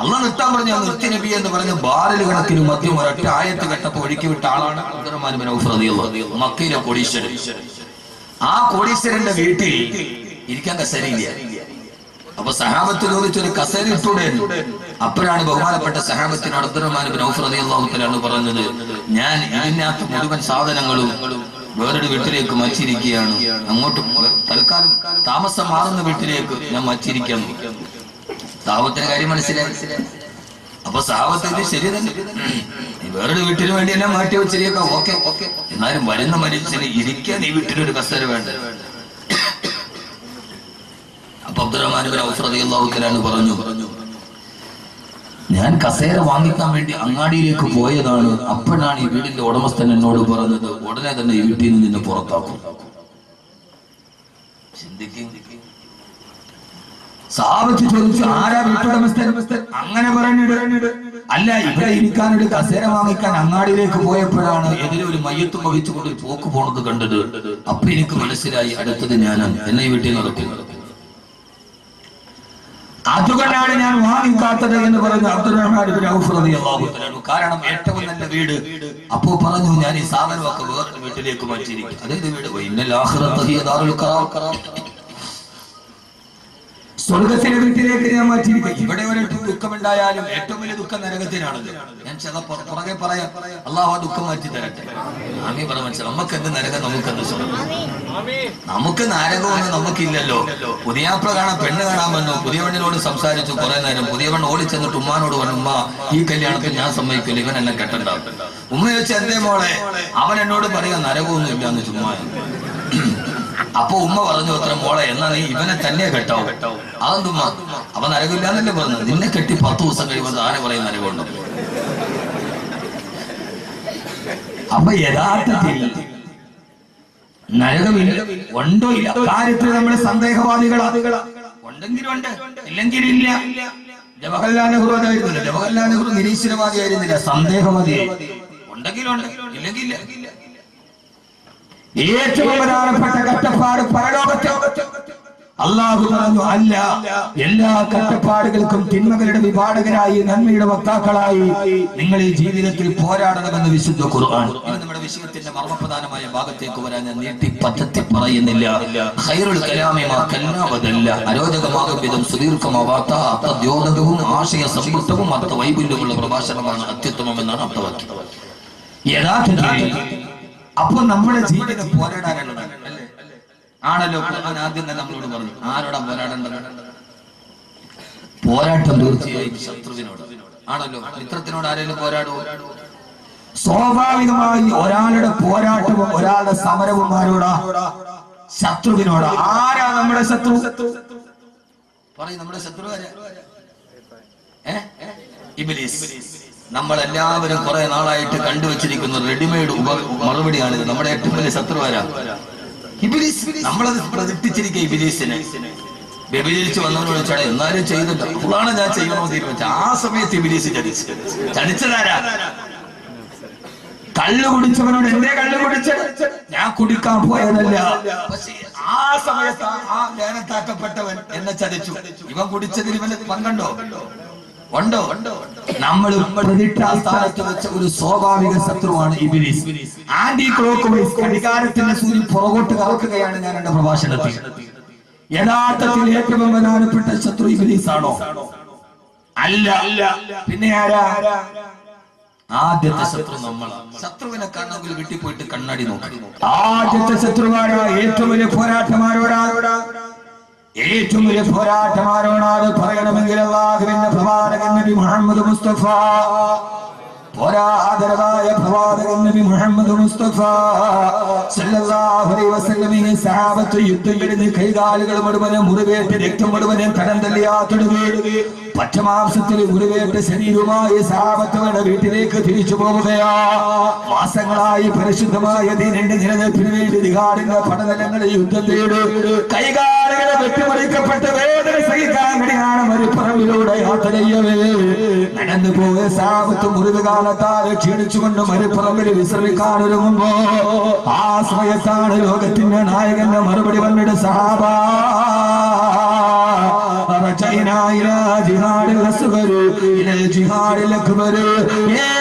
അല്ലാഹു നിർത്താൻ പറഞ്ഞ നിർത്തി നബി എന്ന് പറഞ്ഞ ബാരൽ കണക്കിന് മദ്യം ഒരൊറ്റ ആയത്ത് കേട്ടപ്പോ ഒഴുക്കി വിട്ട ആളാണ് അബ്ദുറഹ്മാൻ ബിൻ ഔഫ് റളിയല്ലാഹു അൻഹു, മക്കയിലെ കോടീശ്വരൻ. ആ കോടീശ്വരന്റെ വീട്ടിൽ ഇരിക്കാൻ കസേരയില്ല. അപ്പൊ സഹാബത്ത് ചോദിച്ചൊരു കസേര ഇട്ടൂടെ. അപ്പോഴാണ് ബഹുമാനപ്പെട്ട സഹാബത്തിന് അബ്ദുറഹ്മാൻ ബിൻ ഔഫ് റളിയല്ലാഹു അൻഹു പറഞ്ഞത്, ഞാൻ ഇതിനകത്ത് മുഴുവൻ സാധനങ്ങളും വേറൊരു വീട്ടിലേക്ക് മാറ്റിയിരിക്കുകയാണ്. അങ്ങോട്ട് തൽക്കാലം താമസം മാറുന്ന വീട്ടിലേക്ക് ഞാൻ മാറ്റിയിരിക്കാൻ. സഹാബത്തിന്റെ കാര്യം മനസ്സിലായി. അപ്പൊ സഹാബത്ത് ഇത് ശരി തന്നെ, വേറൊരു വീട്ടിന് വേണ്ടി എല്ലാം മാറ്റി വെച്ചിരിക്കാം, ഓക്കെ. എന്നാലും വരുന്ന മനുഷ്യന് ഇരിക്കാൻ ഈ വീട്ടിലൊരു കസേര വേണ്ട. അപ്പൊ അബ്ദുറഹ്മാൻ ഇബ്നു ഔഫ് റളിയല്ലാഹു തആല പറഞ്ഞു, ഞാൻ കസേര വാങ്ങിക്കാൻ വേണ്ടി അങ്ങാടിയിലേക്ക് പോയതാണ്. അപ്പോഴാണ് ഈ വീടിന്റെ ഉടമസ്ഥൻ എന്നോട് പറഞ്ഞത്, ഉടനെ തന്നെ ഈ വീട്ടിൽ നിന്ന് നിന്നെ പുറത്താക്കും. സാബത്ത് ചോദിച്ചു, ആരാ വീട്ടുടമസ്ഥൻ? അങ്ങനെ പറഞ്ഞിട്ട്, അല്ല, ഇവിടെ ഇരിക്കാനൊരു കസേര വാങ്ങിക്കാൻ അങ്ങാടിയിലേക്ക് പോയപ്പോഴാണ് എതിരെ മയ്യത്ത് വഹിച്ചുകൊണ്ട് ഒരു പോക്ക് പോണത് കണ്ടത്. അപ്പൊ എനിക്ക് മനസ്സിലായി അടുത്തത് ഞാനാണ്, എന്നെ ഈ വീട്ടിൽ നടക്കുന്നത്. അതുകൊണ്ടാണ് ഞാൻ വാങ്ങിക്കാത്തത് എന്ന് പറഞ്ഞു അബ്ദുറഹ്മാൻ ഇബ്നു ഔഫ് റളിയല്ലാഹു തആല. കാരണം ഏറ്റവും നല്ല വീട്. അപ്പോ പറഞ്ഞു, ഞാൻ ഈ സാധനമൊക്കെ വേറൊരു വീട്ടിലേക്ക് മാറ്റിയിരിക്കും. അതേത് വീട്? ഇന്നൽ ആഖിറത ഹിയ ദാറുൽ ഖറാർ. സ്വർഗത്തിലെ വീട്ടിലേക്ക് ഞാൻ മാറ്റിയിരിക്കും. ഇവിടെ ഒരു ദുഃഖമുണ്ടായാലും ഏറ്റവും വലിയ ദുഃഖം നരകത്തിനാണല്ലോ. ഞാൻ പുറകെ പറയാം, അള്ളാഹു ആ ദുഃഖം മാറ്റി തരട്ടെ. ആമീൻ പറ. മനസ്സിലായി? നമുക്കെന്ത് നരകം, നമുക്കെന്ത് സ്വർഗം? നമുക്ക് നരകമൊന്നും നമുക്കില്ലല്ലോ. പുതിയാപ്ല കാണാൻ പെണ്ണ് കാണാൻ വന്നു, പുതിയ പെണ്ണിനോട് സംസാരിച്ചു കുറെ നേരം. പുതിയ പെണ്ണ് ഓടിച്ചെന്നിട്ട് ഉമ്മാനോട് പറഞ്ഞു, ഉമ്മ ഈ കല്യാണത്തിൽ ഞാൻ സമ്മതിക്കില്ല, ഇവൻ എന്നെ കെട്ടണ്ടാവും. ഉമ്മ ചോദിച്ച, എന്തേ മോളെ? അവൻ എന്നോട് പറയാ നരകമൊന്നും ഇല്ലാന്ന് ചുമ്മാ. അപ്പൊ ഉമ്മ പറഞ്ഞു, അത്ര മോളെ, എന്നാ നീ ഇവനെ തന്നെ കെട്ടാവും. അതെന്തുമ്മ? അവൻ നരകമില്ലാന്നല്ലേ പറഞ്ഞത്? നിന്നെ കെട്ടി 10 ദിവസം കഴിയുമ്പോൾ ആരെ പറയും നരകമുണ്ടോ? അപ്പൊ യഥാർത്ഥത്തിൽ നരകമില്ല, ഉണ്ടോ ഇല്ല കാര്യത്തിൽ നമ്മൾ സന്ദേഹവാദികളാണ്. ഉണ്ടെങ്കിലും ഉണ്ട്, ഇല്ലെങ്കിലില്ല. ജവഹർലാൽ നെഹ്റു അതായിരുന്നില്ല. ജവഹർലാൽ നെഹ്റു നിരീശ്വരവാദിയായിരുന്നില്ല, സന്ദേഹവാദിയായി. ഉണ്ടെങ്കിലും ഉണ്ട്, ഇല്ലെങ്കില്ല. ഏറ്റവും പ്രധാനപ്പെട്ട കഷ്ടപ്പാട് പരലോകത്തെ. അള്ളാഹു പറഞ്ഞു, അല്ല, എല്ലാ കഷ്ടപ്പാടുകൾക്കും തിന്മകളുടെ വിഭാടകരായി നന്മയുടെ വക്താക്കളായി നിങ്ങൾ ഈ ജീവിതത്തിൽ പോരാടണമെന്ന് വിശുദ്ധ ഖുർആൻ. നമ്മുടെ വിഷയത്തിന്റെ മർമ്മപ്രധാനമായ ഭാഗത്തേക്ക് വരാൻ ഞാൻ നീട്ടി പദ്ധതി പറയുന്നില്ല. ഖൈറുൽ കലാമി മാ കല്ലാവതല്ല. അരോചകമാകും വിധം സുദീർഘമാവാത്ത അർത്ഥദ്യോതകവും ആശയ സമ്പുഷ്ടവും അർത്ഥ വൈപുല്യമുള്ള പ്രഭാഷണമാണ് അത്യുത്തമം എന്നാണ് അർത്ഥവാക്യം. യഥാർത്ഥത്തിൽ അപ്പൊ നമ്മുടെ ജീവിതം പോരാടാനുള്ളതാണ് അല്ലേ? ആണല്ലോ. ഖുർആൻ ആദ്യം തന്നെ നമ്മളോട് പറഞ്ഞു, ആരോടാ പോരാടേണ്ടത്? പോരാട്ടം തീർച്ചയായും ശത്രുവിനോട് ആണല്ലോ. മിത്രത്തിനോട് ആരെങ്കിലും പോരാടുമോ? സ്വാഭാവികമായി ഒരാളുടെ പോരാട്ടവും ഒരാളുടെ സമരവും ആരോടാ? ശത്രുവിനോട്. ആരാ നമ്മുടെ ശത്രു? പറയും, നമ്മുടെ ശത്രു ആരാ? ഇബ്ലീസ്. നമ്മളെല്ലാവരും കുറെ നാളായിട്ട് കണ്ടുവച്ചിരിക്കുന്ന റെഡിമെയ്ഡ് മറുപടിയാണിത്. നമ്മുടെ ഏറ്റവും വലിയ ശത്രു ആരാ? ഇബ്ലീസ്. നമ്മളത് പ്രതിഷ്ഠിച്ചിരിക്കുക ഇബ്ലീസിനെ. വ്യഭിചരിച്ച് വന്നവനോട് ചോദിച്ചാൽ എന്നാലും ചെയ്തിട്ട് അതാണ് ഞാൻ ചെയ്യണമെന്ന് തീരുമാനിച്ചു. ആ സമയത്ത് ഇബ്ലീസ് ചതിച്ചതാരാ? കള്ളു കുടിച്ചവനോട് എന്തേ കള്ളു കുടിച്ചത്? ഞാൻ കുടിക്കാൻ പോയതല്ല. പക്ഷേ ആ സമയത്ത് ആ ലേനത്താക്കപ്പെട്ടവൻ എന്നെ ചതിച്ചു. ഇവൻ കുടിച്ചതിൽ ഇവന് പങ്കുണ്ടോ? ഉണ്ടോ? നമ്മൾ പ്രതിഷ്ഠാസ്ഥാനത്ത് വെച്ച ഒരു സ്വാഭാവിക ശത്രുവാണ് ഇബ്ലീസ്. ആന്റി ക്ലോക്ക് വൈസ് ഘടികാരത്തിന്റെ സൂര്യൻ പുറകോട്ട് കറക്കുകയാണ് ഞാൻ എന്റെ പ്രഭാഷണത്തിൽ. യഥാർത്ഥത്തിൽ ഏറ്റവും പ്രധാനപ്പെട്ട ശത്രു ഇബ്ലീസ് ആണോ? അല്ല. പിന്നെ ആരാ? ആദ്യത്തെ ശത്രു നമ്മളാണ്. ശത്രുവിനെ കാണണമെങ്കിൽ വീട്ടിൽ പോയിട്ട് കണ്ണാടി നോക്കി. ആദ്യത്തെ ശത്രുവാരാ? ഏറ്റവും വലിയ പോരാട്ടമാരോടാ? ഏറ്റവും വലിയ പോരാട്ടമാരോടാണ് പറയണമെങ്കിൽ അല്ലാഹുവിന്റെ പ്രവാചകൻ നബി മുഹമ്മദ് മുസ്തഫ, പോരാതരവായ പ്രവാചകൻ നബി മുഹമ്മദ് മുസ്തഫ സല്ലല്ലാഹു അലൈഹി വസല്ലമയെ സഹാബത്ത് യുദ്ധം കഴിഞ്ഞ് കൈകാലുകൾ മുഴുവനും മുറിവേറ്റ് രക്തം മുഴുവനും തടം തല്ലിയാത്തൊടുകി പച്ചമാംസത്തിൽ മുറിവേറ്റ് ശരീരവുമായി സഹാബത്തുകളുടെ വീട്ടിലേക്ക് തിരിച്ചു പോവുകയാ. മാസങ്ങളായി പരിശുദ്ധമായ ദീനിന്റെ നിലനിൽപ്പിന് വേണ്ടി ജിഹാദിന്റെ പടനിലങ്ങളിൽ യുദ്ധം ചെയ്ത് കൈകാലുകളെ വെട്ടിമറിക്കപ്പെട്ട് വേദന സഹിക്കാൻ കഴിയാണ് മരുപ്പറമ്പിലൂടെ യാത്ര ചെയ്യവേ നടന്നു പോയ സഹാബത്ത് മുറിവ് കാലത്താൽ ക്ഷീണിച്ചുകൊണ്ട് മരുപ്പറമ്പിൽ വിശ്രമിക്കാനൊരുങ്ങുമ്പോ ആ സമയത്താണ് ലോകത്തിന്റെ നായകന്റെ മറുപടി വന്നിട്ട് സഹാബ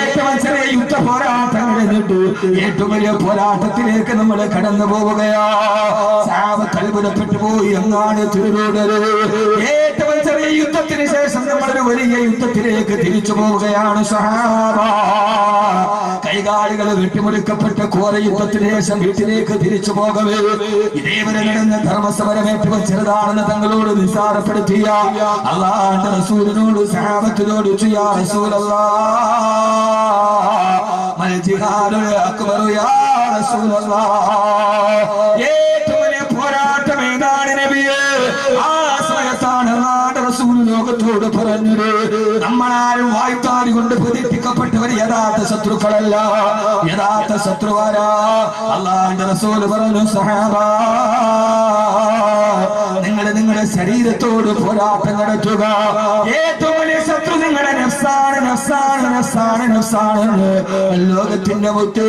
ഏറ്റവും ചെറിയ യുദ്ധ പോരാട്ടം കഴിഞ്ഞിട്ട് ഏറ്റവും വലിയ പോരാട്ടത്തിലേക്ക് നമ്മൾ കടന്നു പോവുകയാ. സാബത്ത് അത്ഭുതപ്പെട്ടു പോയി. അങ്ങാണ് തിരുവൂടല്. ഏറ്റവും ചെറിയ യുദ്ധത്തിന് ശേഷം നമ്മളൊരു വലിയ യുദ്ധത്തിലേക്ക് തിരിച്ചു പോവുകയാണ് സഹാബ. കൈകാലുകൾ വെട്ടിമുറിക്കപ്പെട്ട ഘോര യുദ്ധത്തിന് ശേഷം വീട്ടിലേക്ക് തിരിച്ചു പോകവേ ഇതേവരെ നടന്ന ധർമ്മസമരം ഏറ്റവും ചെറുതാണെന്ന് തങ്ങളോട് നിസ്സാരപ്പെടുത്തിയ അല്ലാഹുവിന്റെ റസൂലിനോട് സഹാബത്തിനോട് യാ റസൂലല്ലാഹ് വൽ ജിഹാദുൽ അക്ബറു യാ റസൂലല്ലാഹ്. ഏറ്റവും വലിയ പോരാട്ടം ഏതാണ് നബിയേ? ആ സമയത്താണ് റസൂൽ ലോകത്തോട് പറഞ്ഞത്, നമ്മളാരും വായ്ത്താരി കൊണ്ട് പ്രതിഷ്ഠിക്കപ്പെട്ടവർ യഥാർത്ഥ ശത്രുക്കളല്ല. യഥാർത്ഥ ശത്രുവാരാ? അല്ലാഹുവിന്റെ റസൂൽ പറഞ്ഞു, സഹാബാ നിങ്ങളുടെ ശരീരത്തോട് പോരാട്ടം നടത്തുക. ഏറ്റവും വലിയ ശത്രു നിങ്ങളുടെ നഫ്സാണ്, നഫ്സാണ്, നഫ്സാണ്, നഫ്സാണ്. ലോകത്തിന്റെ മുത്ത്,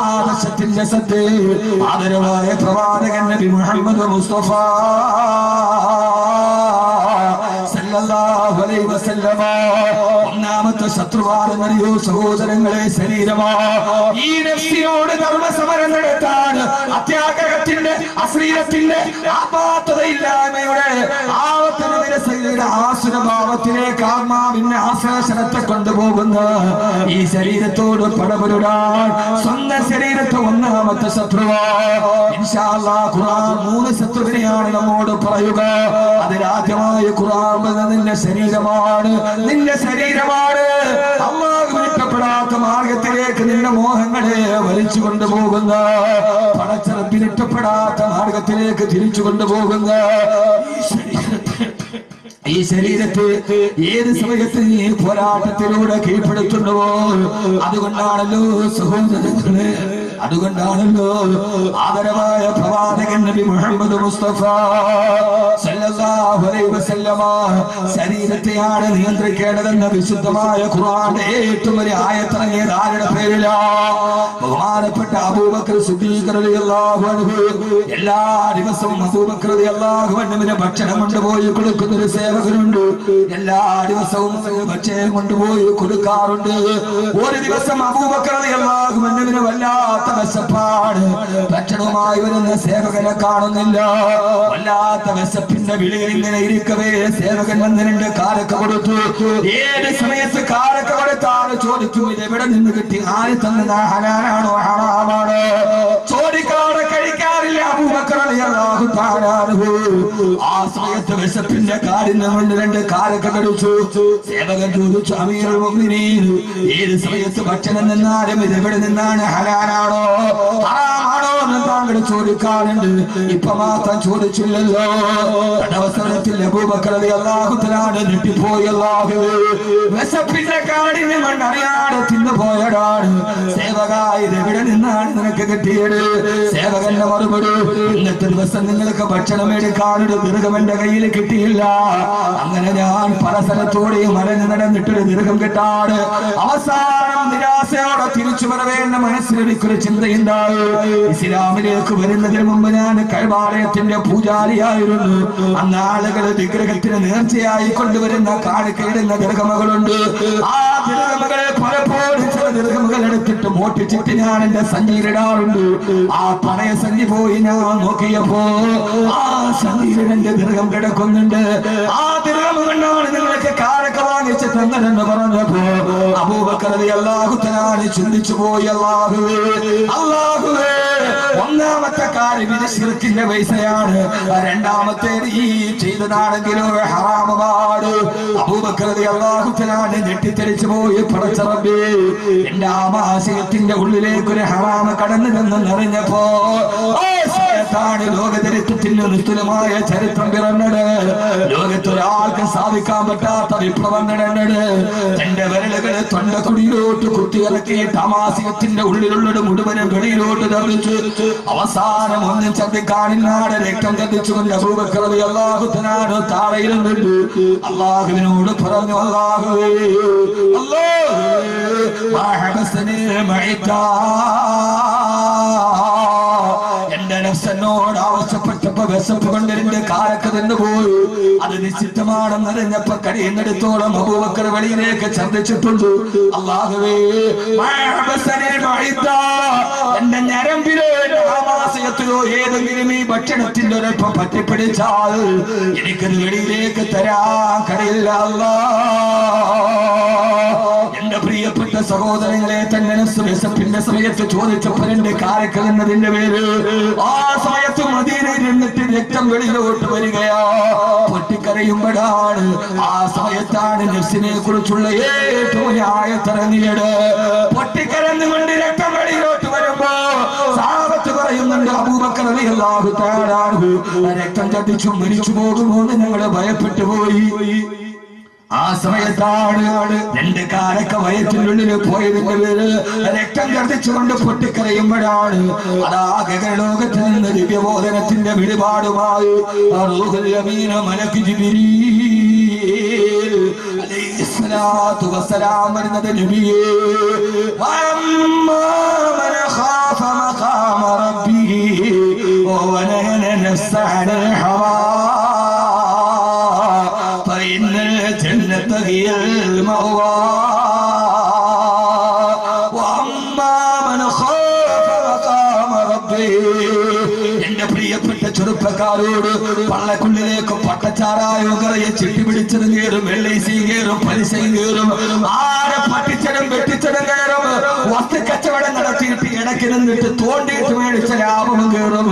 ആദർശത്തിന്റെ സത്ത്, ആദരവായ പ്രവാചകൻ നബി മുഹമ്മദ് മുസ്തഫ സല്ലല്ലാഹു അലൈഹി വസല്ലമ. ഒന്നാമത്തെ ശത്രുവാണെന്നറിയോ സഹോദരങ്ങളെ? ശരീരമാ. ഈ നഫ്സിനോട് ധർമ്മസമരം നടത്താൻ, അത്യാഗ്രഹത്തിന്റെ, അശ്ലീലത്തിന്റെ, ആത്മാർത്ഥതയില്ലായ്മയുടെ, ആവത്തനയുടെ ആസുരഭാവത്തിലേക്ക് ആത്മാവിന്റെ ആശ്ലേഷണത്തെ കൊണ്ടുപോകുന്ന ഈ ശരീരത്തോട് പടപൊരുടാൻ സ്വന്തം ശരീരത്തെ ഒന്നാമത്തെ ശത്രുവാ. ഇൻഷാ അല്ലാഹ് ഖുർആൻ 3 ശത്രുവിനെയാണ് നമ്മോട് പറയുക. അതിലാദ്യമായി ഖുർആൻ നിന്റെ ശരീരമാണ്, നിന്റെ ശരീരമാണ്. അല്ലാഹു ഇഷ്ടപ്പെടാത്ത മാർഗത്തിലേക്ക് നിന്റെ മോഹങ്ങളെ വലിച്ചു കൊണ്ടുപോകുന്ന, പടച്ചറപ്പിൽ ഇഷ്ടപ്പെടാത്ത മാർഗത്തിലേക്ക് തിരിച്ചു കൊണ്ടുപോകുന്ന ഈ ശരീരത്തെ ഏത് സമയത്ത് നീ പോരാട്ടത്തിലൂടെ കീഴ്പ്പെടുത്തുന്നുവോ, അതുകൊണ്ടാണല്ലോ സഹോദരങ്ങളെ, അതുകൊണ്ടാണല്ലോ ആദരവായ പ്രവാചകൻ നബി മുഹമ്മദ് മുസ്തഫ സല്ലല്ലാഹു അലൈഹി വസല്ലമ ശരീരത്തെയാണ് നിയന്ത്രിക്കേണ്ടതെന്ന വിശുദ്ധമായ ഖുർആന്റെ ഏറ്റവും വലിയ ആയത്തിറങ്ങിയത് ആരുടെ പേരിലാ? ബഹുമാനപ്പെട്ട അബൂബക്കർ സിദ്ദീഖ് റളിയല്ലാഹു അൻഹു. എല്ലാ ദിവസവും അബൂബക്കർ റളിയല്ലാഹു അൻഹുവിന് ഭക്ഷണം കൊണ്ടുപോയി കൊടുക്കുന്ന ഒരു സേവകനുണ്ട്. എല്ലാ ദിവസവും ഭക്ഷണം കൊണ്ടുപോയി കൊടുക്കാറുണ്ട്. ഒരു ദിവസം അബൂബക്കർ റളിയല്ലാഹു അൻഹുവിന് വല്ലാത്ത വിശപ്പാണ്. ഭക്ഷണവുമായി വരുന്ന സേവകനെ കാണുന്നില്ല. വല്ലാത്ത വിശപ്പിന്റെ വിളിയിൽ ഇങ്ങനെ ഇരിക്കവേ സേവകൻ വന്ന് 2 കാരക്ക കൊടുത്തു. ഏത് സമയത്ത് കാരക്ക കൊടുത്താണ് ചോദിക്കും, ഇത് എവിടെ നിന്ന് കിട്ടി, ആര് തന്നത്, ഹലാലാണോ ഹറാമാണോ? ചോദിക്കാതെ കഴിക്കാറില്ല അബൂബക്കർ റളിയല്ലാഹു തആല അൻഹു. ആ സമയത്ത് വിശപ്പിന്റെ കാഠിന്യം കൊണ്ട് 2 കാരക്ക കടിച്ചു. സേവകൻ ചോദിച്ചു, അമീറുൽ മുഅ്മിനീൻ, ഏത് സമയത്ത് ഭക്ഷണം നിന്നാലും ഇത് എവിടെ നിന്നാണ്, ഹലാലാണോ ഹറാമാണോ എന്ന് താങ്കൾ ചോദിക്കാറുണ്ട്. ഇപ്പൊ മാത്രം ചോദിച്ചില്ലല്ലോ. അവസരത്തിൽ അബൂബക്കർ റളിയല്ലാഹു തആല ഞെട്ടിപ്പോയി. അല്ലാഹുവേ, വിശപ്പിന്റെ കാഠിന്യം കൊണ്ട് അറിയാതെ തിന്നുപോയതാണ്. സേവകായി എവിടെ നിന്നാണ് നിനക്ക് കിട്ടിയത്? സേവകന്റെ മറുപടി, ഇന്നത്തെ ദിവസം നിങ്ങൾക്ക് ഭക്ഷണം എടുക്കാനൊരു ദീർഘം എന്റെ കയ്യിൽ കിട്ടിയില്ല. അങ്ങനെ ഞാൻ പല സ്ഥലത്തോടെയും മലഞ്ഞു നടന്നിട്ടൊരു ദീർഘം കിട്ടാണ്. അവസാനം നിരാശയോടെ തിരിച്ചു വരവേണ്ട മനസ്സിലെനിക്കൊരു ചിന്തയുണ്ടായി. ഇസ്ലാമിലേക്ക് വരുന്നതിന് മുമ്പ് ഞാൻ കഅബാലയത്തിന്റെ പൂജാരിയായിരുന്നു. അന്ന് ആളുകൾ വിഗ്രഹത്തിന് നേർച്ചയായി കൊണ്ടുവരുന്ന കാണിക്കയിടുന്ന ദീർഘമകളുണ്ട്. ആ ദീർഘമകളെ പലപ്പോഴും ചില ദീർഘമകൾ എടുത്തിട്ട് മോട്ടിച്ചിട്ട് ഞാൻ എന്റെ സഞ്ചിയിലിടാറുണ്ട്. ആ പണയ സഞ്ചി പോയി ഞാൻ നോക്കിയപ്പോ ആ സഞ്ചിയിൽ എന്റെ ദീർഘം കിടക്കുന്നുണ്ട്. ആ ദീർഘം കൊണ്ടാണ് നിങ്ങൾക്ക് കാരക്ക വാങ്ങിച്ച് തന്നതെന്ന് പറഞ്ഞപ്പോ അബൂബക്കർ റളിയല്ലാഹു തആല ചിന്തിച്ചു പോയി. അല്ലാഹുവേ, അല്ലാഹുവേ, ഒന്നാമത്തെ കാര്യം ഇത് ശിർക്കിന്റെ പൈസയാണ്. രണ്ടാമത്തേത് ഈ ചെയ്തതാണെങ്കിലോ ഹറാമാണ്. അബൂബക്കർ റളിയല്ലാഹു തആല ഞെട്ടിത്തെറിച്ചു പോയി. പടച്ച റബ്ബേ, എന്റെ ആമാശയത്തിന്റെ ഉള്ളിലേക്ക് ഒരു ഹറാമ് കടന്നു എന്നറിഞ്ഞപ്പോ ലോകചരിത്രത്തിന്റെ നിസ്തുലമായ ചരിത്രം പിറന്നത്. ലോകത്തൊരാൾക്ക് സാധിക്കാൻ പറ്റാത്ത വിപ്ലവം നടന്നത്. തന്റെ വിരലുകളെ തൊണ്ടക്കുടിയിലോട്ട് കുത്തിയിറക്കിയിട്ട് ആമാശയത്തിന്റെ ഉള്ളിലുള്ളത് മുഴുവനും വെളിയിലോട്ട് തള്ളിച്ചു. അവസാനം ഒന്നും ചന്തിക്കാണില്ലാതെ രക്തം കത്തിച്ചുകൊണ്ട് അബൂബക്കർ റളിയല്ലാഹു തആല താഴെയിരുന്നുണ്ട്. അല്ലാഹുവിനോട് പറഞ്ഞു, അല്ലാഹുവേ, എന്റെ നഫ്സനോട് ആവശ്യപ്പെട്ടപ്പോ വിശപ്പ് കൊണ്ട് 2 കാരക്ക തിന്നുപോയി. അത് നിശ്ചിതമാണെന്നറിഞ്ഞപ്പോ കഴിയുന്നിടത്തോളം അബൂബക്കർ വെളിയിലേക്ക് ഛർദ്ദിച്ചിട്ടുണ്ട്. അല്ലാഹുവേ, എന്റെ ഞരമ്പിലോ ആമാശയത്തിലോ ഏതെങ്കിലും ഈ ഭക്ഷണത്തിന്റെ ഒരൽപ്പം പറ്റിപ്പിടിച്ചാൽ എനിക്കത് വെളിയിലേക്ക് തരാൻ കഴിയില്ല. അല്ലാഹ്, എന്റെ പ്രിയപ്പെട്ട പ്രിയപ്പെട്ട സഹോദരങ്ങളെ, തന്നെ വിശപ്പിന്റെ സമയത്ത് ചോദിച്ചപ്പോൾ എന്റെ കാരക്കൽ എന്നതിന്റെ പേര് ആ സമയത്ത് മദീനയിൽ നിന്നിട്ട് രക്തം വെളിയിലോട്ട് വരികയാ. പൊട്ടിക്കരയുമ്പോഴാണ് ആ സമയത്താണ് നഫ്സിനെ കുറിച്ചുള്ള ഏറ്റവും ന്യായത്തിറങ്ങിയത്. പൊട്ടിക്കരന്നുകൊണ്ട് രക്തം വെളിയിലോട്ട് വരുമ്പോ സഹാബത്ത് പറയുന്നുണ്ട്, അബൂബക്കർ റളിയല്ലാഹു തആല അൻഹു രക്തം ചതിച്ചു മരിച്ചു പോകുമോ എന്ന് ഞങ്ങൾ ഭയപ്പെട്ടു പോയി. ആ സമയത്താണ് രണ്ട് കാലൊക്കെ വയറ്റിനുള്ളിൽ പോയതിന്റെ പേര് രക്തം ഛർദ്ദിച്ചുകൊണ്ട് പൊട്ടിക്കരയുമ്പോഴാണ് അതാ ഗഗനലോകത്ത് നിന്ന് ദിവ്യബോധനത്തിന്റെ വെളിപാടുമായി റൂഹുൽ അമീൻ മലക്ക് ജിബ്രീൽ അലൈഹിസ്സലാത്തു വസ്സലാം വരുന്നത് നബിയേ. വഅമ്മാ മൻ ഖാഫ മഖാമ റബ്ബിഹി വനഹന നഫ്സ അനിൽ ഹവാ فإن الجنة هي المأوى وأما من خاف مقام ربه. എന്റെ പ്രിയപ്പെട്ട ചെറുപ്പക്കാരോട് പള്ളക്കുള്ളിലേക്ക് പട്ടച്ചാറായോ കറയെ ചിട്ടിപിടിച്ചത് കയറും, വെള്ളൈസി കയറും, പലിശയും കയറും, ആരെ പറ്റിച്ചതും വെട്ടിച്ചതും കയറും, വസ്തു കച്ചവടം നടത്തിയിട്ട് ഇടയ്ക്ക് നിന്നിട്ട് തോണ്ടിയിട്ട് മേടിച്ച ലാഭം കയറും.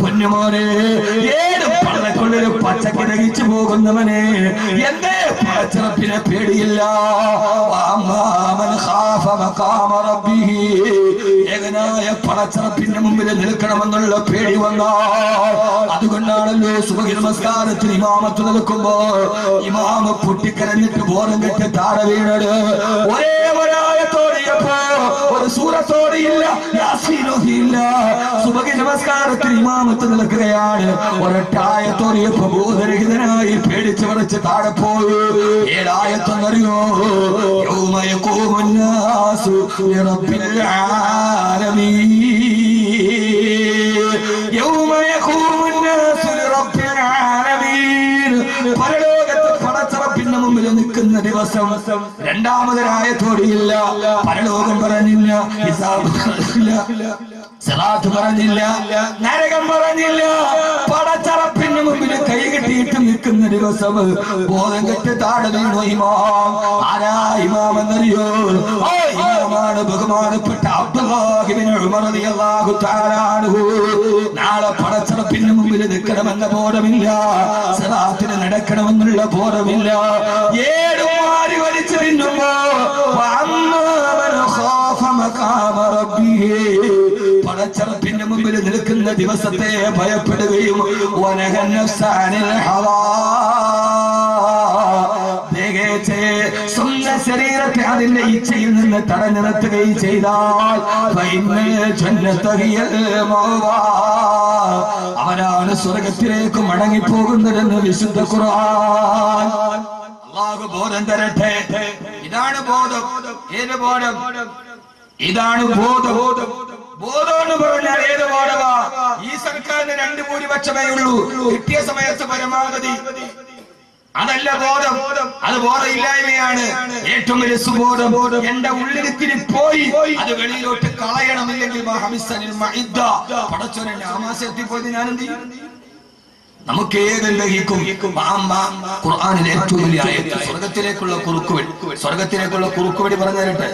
പൊന്നുമോനെ, ഏത് പള്ളക്കുള്ളിൽ പച്ചക്ക് ദഹിച്ചു പോകുന്നവനെ എന്തേ പടച്ചിറപ്പിനെ പേടിയില്ല. ഏകനായ പടച്ചിറപ്പിന്റെ മുമ്പിൽ നിൽക്കണമെന്നുള്ള പേടി വന്നാൽ അതുകൊണ്ടാണല്ലോ സുബഹി നമസ്കാരത്തിന് ഇമാമത്ത് നിൽക്കുമ്പോ ഇമാമ പൊട്ടിക്കരഞ്ഞിട്ട് ബോധം കെട്ടി താഴെ വീണത്. ഒരേ ഒരായത്തോടിയപ്പോ ഒരു സൂറത്തോടിയില്ല, യാസീനോഹിയില്ല. സുബഹി നമസ്കാരത്തിന് ഇമാമത്ത് നിൽക്കുകയാണ്, ഒരൊറ്റായത്തോടിയപ്പോ ബോധരഹിതനായി പേടിച്ച് വിറച്ച് താഴെ പോയി. ഏഴായത്തെന്നറിയോ? യൗമ യഖൂമുൻ നാസു ലിറബ്ബിൽ ആലമീൻ. യൗമ യഖൂമുൻ നാസു ലിറബ്ബിൽ ആലമീൻ. പരലോകത്ത് പടച്ചറപ്പിന്റെ മുമ്പിൽ നിൽക്കുന്ന ദിവസം. രണ്ടാമതൊരായത്തോടിയില്ല, പരലോകം പറഞ്ഞില്ല, ഹിസാബ് പറഞ്ഞില്ല, സിറാത്ത് പറഞ്ഞില്ല, നരകം പറഞ്ഞില്ല. പടച്ചറപ്പിന്റെ മുമ്പിൽ കൈ കെട്ടിയിട്ട് നിൽക്കുന്ന ദിവസം ബോധം കെട്ട് താഴെ വീണു ഇമാം. ആരാ ഇമാം എന്നറിയോ? ആ ഇമാമാണ് ബഹുമാനപ്പെട്ട അബ്ദുല്ലാഹി ഇബ്നു ഉമർ റളിയല്ലാഹു തആല അൻഹു. നാളെ പടച്ചറപ്പിന്റെ മുമ്പിൽ നിൽക്കണമെന്ന ബോധമില്ല, സിറാത്തിന് നടക്കണമെന്നുള്ള ബോധമില്ല. ഏഴും മാറി വലിച്ചു തിന്നുമ്പോ പടച്ചറപ്പിന്റെ മുമ്പിൽ നിൽക്കുന്ന ദിവസത്തെ ഭയപ്പെടുകയും സ്വന്തം ശരീരത്തെ അതിന്റെ ഇച്ഛയിൽ നിന്ന് തടഞ്ഞു നിർത്തുകയും ചെയ്താൽ അവനാണ് സ്വർഗത്തിലേക്ക് മടങ്ങിപ്പോകുന്നതെന്ന് വിശുദ്ധ ഖുർആൻ. അല്ലാഹു ബോധം തരട്ടെ. ഇതാണ് ബോധം. ഏത് ബോധം? ഇതാണ് ബോധം. ബോധം എന്ന് പറഞ്ഞാൽ ഏത് ബോധമാ? ഈ സർക്കാരിന് 2 ഭൂരിപക്ഷമേ ഉള്ളൂ, കിട്ടിയ സമയത്ത് പരമാവധി. അതല്ല ബോധം, അത് ബോധമില്ലായ്മയാണ്. ഏറ്റവും വലിയ സുബോധം എന്റെ ഉള്ളിലിത്തിരി പോയി അത് വെളിയിലോട്ട് കളയണമില്ലെങ്കിൽ പടച്ചോനെ ആമാശയത്തിപ്പോയി ഞാൻ എന്ത് ചെയ്യും? നമുക്ക് ഏത് ലഹിക്കും? ഖുർആനിലെ ഏറ്റവും വലിയ ആയത്ത് സ്വർഗത്തിലേക്കുള്ള കുറുക്കുവഴി. സ്വർഗത്തിലേക്കുള്ള കുറുക്കുവഴി പറഞ്ഞു തരട്ടെ.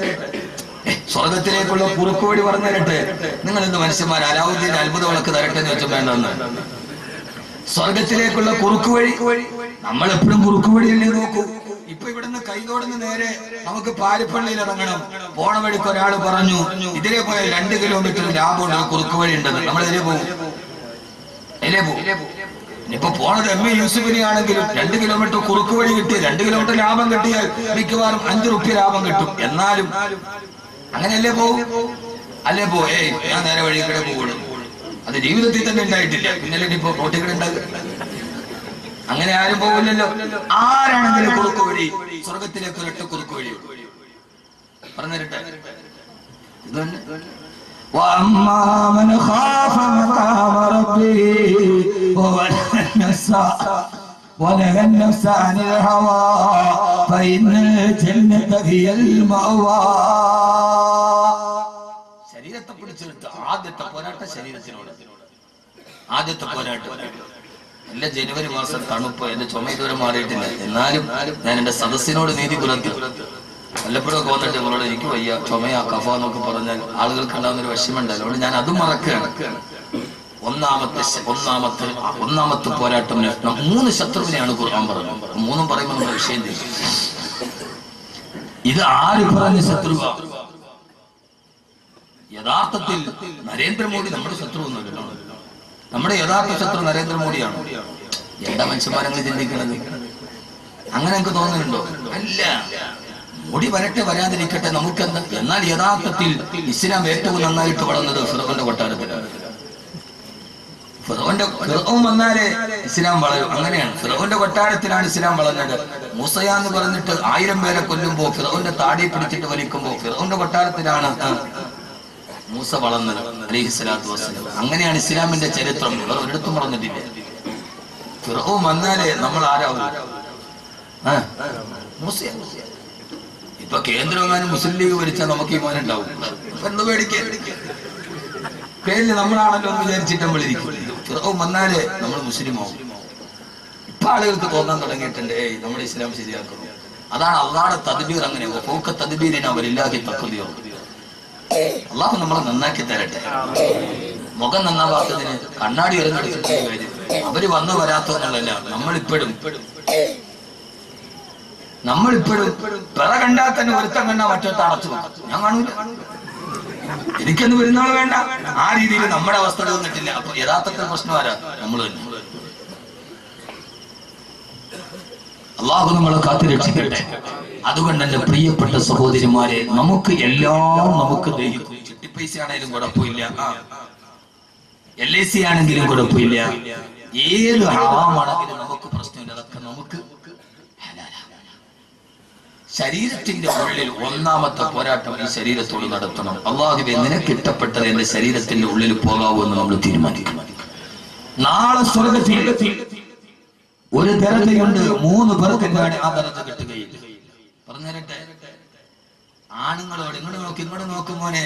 സ്വർഗത്തിലേക്കുള്ള കുറുക്കുവഴി പറഞ്ഞു തരട്ടെ. നിങ്ങൾ ഇന്ന് മനുഷ്യന്മാർ അലാവുദ്ദീൻ അത്ഭുത വിളക്ക് തരട്ടെ എന്ന് വെച്ചാൽ വേണ്ടെന്ന്. സ്വർഗത്തിലേക്കുള്ള കുറുക്കുവഴി നമ്മൾ എപ്പോഴും കുറുക്കുവഴിയല്ലേ നോക്കൂ. ഇപ്പൊ ഇവിടുന്ന് കൈതോടുന്ന് നേരെ നമുക്ക് പാരിപ്പള്ളിയിൽ ഇറങ്ങണം. പോണ വഴിക്ക് ഒരാൾ പറഞ്ഞു ഇതിലേ പോയാൽ 2 കിലോമീറ്റർ ലാഭമുള്ള കുറുക്കുവഴി ഉണ്ടെന്ന്. നമ്മൾ ഇതിലേ പോകും. ഇപ്പൊ പോണത് എം എ യൂസുഫിനെ ആണെങ്കിലും 2 കിലോമീറ്റർ കുറുക്ക് വഴി കിട്ടി 2 കിലോമീറ്റർ ലാഭം കിട്ടിയാൽ മിക്കവാറും 5 റുപ്യ ലാഭം കിട്ടും. എന്നാലും അങ്ങനെയല്ലേ പോകും? അല്ലേ ഞാൻ നേരെ വഴി കൂടെ പോകുള്ളൂ. അത് ജീവിതത്തിൽ തന്നെ ഉണ്ടായിട്ടില്ല, പിന്നല്ലേ ഇപ്പൊ റോട്ടിൽ കൂടെ ഉണ്ടാകുക. അങ്ങനെ ആരും പോകില്ലല്ലോ. ആരാണെങ്കിലും കുറുക്ക് വഴി, സ്വർഗത്തിലേക്ക് ഒരൊറ്റ കുറുക്ക് വഴി പറഞ്ഞിരട്ടെ. وأما من خاف مقام ربه ونهى النفس عن الهوى فإن الجنة هي المأوى. ശരീരത്തെ പിടിച്ചെടുത്ത് ആദ്യത്തെ പോരാട്ടം ശരീരത്തിനോട്. ആദ്യത്തെ പോരാട്ടം എല്ലാ ജനുവരി മാസം തണുപ്പ്, എന്റെ ചുമ ഇതുവരെ മാറിയിട്ടില്ല. എന്നാലും ഞാൻ എന്റെ സദസ്സിനോട് നീതി പുലർത്തി. വല്ലപ്പോഴൊക്കെ വന്നിട്ട് നമ്മളോട് എനിക്ക് വയ്യ, ചുമയാ, കഫ എന്നൊക്കെ പറഞ്ഞാൽ ആളുകൾക്ക് ഉണ്ടാകുന്നൊരു വിഷമമുണ്ടല്ലോ. അതുകൊണ്ട് ഞാൻ അതും മറക്കുകയാണ്. ഒന്നാമത്തെ പോരാട്ടം 3 ശത്രുവിനെയാണ് ഖുർആൻ പറഞ്ഞത്. 3 പറയുമ്പോൾ നമ്മുടെ വിഷയം തീരും. ഇത് ആര് പറഞ്ഞ ശത്രുവ? യഥാർത്ഥത്തിൽ നരേന്ദ്രമോദി നമ്മുടെ ശത്രു എന്ന് കേട്ടോ. നമ്മുടെ യഥാർത്ഥ ശത്രു നരേന്ദ്രമോദിയാണ്. എന്താ മനുഷ്യന്മാരങ്ങൾ ചിന്തിക്കുന്നത്? അങ്ങനെ എനിക്ക് തോന്നുന്നുണ്ടോ? അല്ല, മോഡി വരട്ടെ വരാതിരിക്കട്ടെ, നമുക്കെന്താ. എന്നാൽ യഥാർത്ഥത്തിൽ ഇസ്ലാം ഏറ്റവും നന്നായിട്ട് വളർന്നത് ഫിറഔന്റെ കൊട്ടാരത്തിലാണ്. ഫിറഔൻ വന്നാലേ ഇസ്ലാം വളരും. അങ്ങനെയാണ്. ഫിറഔന്റെ കൊട്ടാരത്തിലാണ് ഇസ്ലാം വളർന്നത്. മൂസയാന്ന് പറഞ്ഞിട്ട് 1000 പേരെ കൊല്ലുമ്പോ ഫിറഔന്റെ താടി പിടിച്ചിട്ട് വലിക്കുമ്പോ ഫിറഔന്റെ കൊട്ടാരത്തിലാണ് മൂസ വളർന്നത് അലൈഹിസ്സലാത്തു വസ്സലാം. അങ്ങനെയാണ് ഇസ്ലാമിന്റെ ചരിത്രം. ഒരിടത്തും വളർന്നിട്ടില്ല. ഫിറഔൻ വന്നാലേ നമ്മൾ ആരാവും? മൂസയാണ്. ഇപ്പൊ കേന്ദ്രമെങ്ങാനും മുസ്ലിം ലീഗ് ഭരിച്ചാൽ നമുക്ക് ഈമാൻ ഉണ്ടാവും. എന്ന് പേടിക്കാൻ പേരിൽ നമ്മളാണല്ലോ എന്ന് വിചാരിച്ചിട്ട് നമ്മൾ ഇരിക്കും. ഫിറഔൻ വന്നാലേ നമ്മൾ മുസ്ലിം ആവും. ഇപ്പൊ ആളുകൾക്ക് തോന്നാൻ തുടങ്ങിയിട്ടുണ്ട്, നമ്മുടെ ഇസ്ലാം ശരിയാക്കുന്നു. അതാണ് അള്ളാഹുടെ തദ്ബീർ. അങ്ങനെ തദ്ബീരിന് അവരില്ലാഹി തഖ്ദിർ. അള്ളാഹു നമ്മളെ നന്നാക്കി തരട്ടെ. മുഖം നന്നാവാത്തതിന് കണ്ണാടി എറിഞ്ഞെടുത്തിട്ട് കാര്യം. അവര് വന്നു വരാത്തതെന്നുള്ളതല്ല, നമ്മളിപ്പോഴും പിറ കണ്ടാൽ തന്നെ ഒരുത്തം കണ്ടാൽ മറ്റൊരു അടച്ചു വെക്കാം. ഞാൻ കാണൂല, എനിക്കൊന്നും വരുന്നാൾ വേണ്ട. ആ രീതിയിൽ നമ്മുടെ അവസ്ഥ വന്നിട്ടില്ല. അപ്പൊ യഥാർത്ഥത്തിൽ പ്രശ്നം ആരാ? നമ്മൾ തന്നെ. അള്ളാഹു നമ്മളെ കാത്തുരക്ഷിക്കട്ടെ. അതുകൊണ്ട് എന്റെ പ്രിയപ്പെട്ട സഹോദരിമാരെ, നമുക്ക് എല്ലാം നമുക്ക് ദഹിക്കും. ചിട്ടിപ്പൈസ ആണെങ്കിലും കുഴപ്പമില്ല, LIC ആണെങ്കിലും കുഴപ്പമില്ല, ഏത് ഹറാമാണെങ്കിലും നമുക്ക് പ്രശ്നമില്ല. അതൊക്കെ നമുക്ക് ശരീരത്തിന്റെ ഉള്ളിൽ ഒന്നാമത്തെ പോരാട്ടം ഈ ശരീരത്തോട് നടത്തണം. അള്ളാഹുവേ, നിനക്ക് ഇഷ്ടപ്പെട്ടത് എന്റെ ശരീരത്തിന്റെ ഉള്ളിൽ പോകാവൂ എന്ന് നമ്മൾ തീരുമാനിക്കണം. നാളെ സ്വർഗത്തിൽ ഒരു ദരജയുണ്ട്. 3 പേർക്ക് ആ ദരജ കിട്ടുകയില്ല. പറഞ്ഞു തരട്ടെ ആണുങ്ങളോട്? ഇങ്ങോട്ട് നോക്കും മോനെ.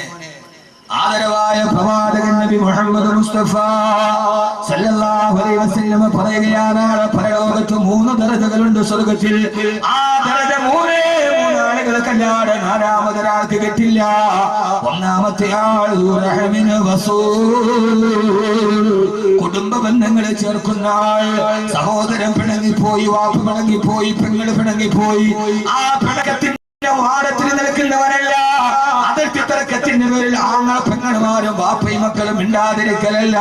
ആദരവായ പ്രവാചകൻ നബി മുഹമ്മദ് മുസ്തഫ സല്ലല്ലാഹു അലൈഹി വസല്ലം പറയുകയാണ്, പരലോകത്ത് 3 ദരജകളുണ്ട് സ്വർഗത്തിൽ. ആ ദരജ 3 ആളുകൾക്കല്ലാതെ 4-മതൊരാൾക്ക് കിട്ടില്ല. ഒന്നാമത്തെ ആൾ റഹ്മിന് വസൂൽ, കുടുംബ ബന്ധങ്ങളെ ചേർക്കുന്ന ആൾ. സഹോദരൻ പിണങ്ങിപ്പോയി, വാപ്പ് പിണങ്ങിപ്പോയി, പെങ്ങൾ പിണങ്ങിപ്പോയി, ആ പിണക്കത്തിന്റെ വാരത്തിൽ നിൽക്കുന്നവരല്ല. അതിർത്തി തർക്കത്തിന്റെ പേരിൽ ആങ്ങൾ പെങ്ങന്മാരും വാപ്പയും മക്കളും മിണ്ടാതിരിക്കലല്ല.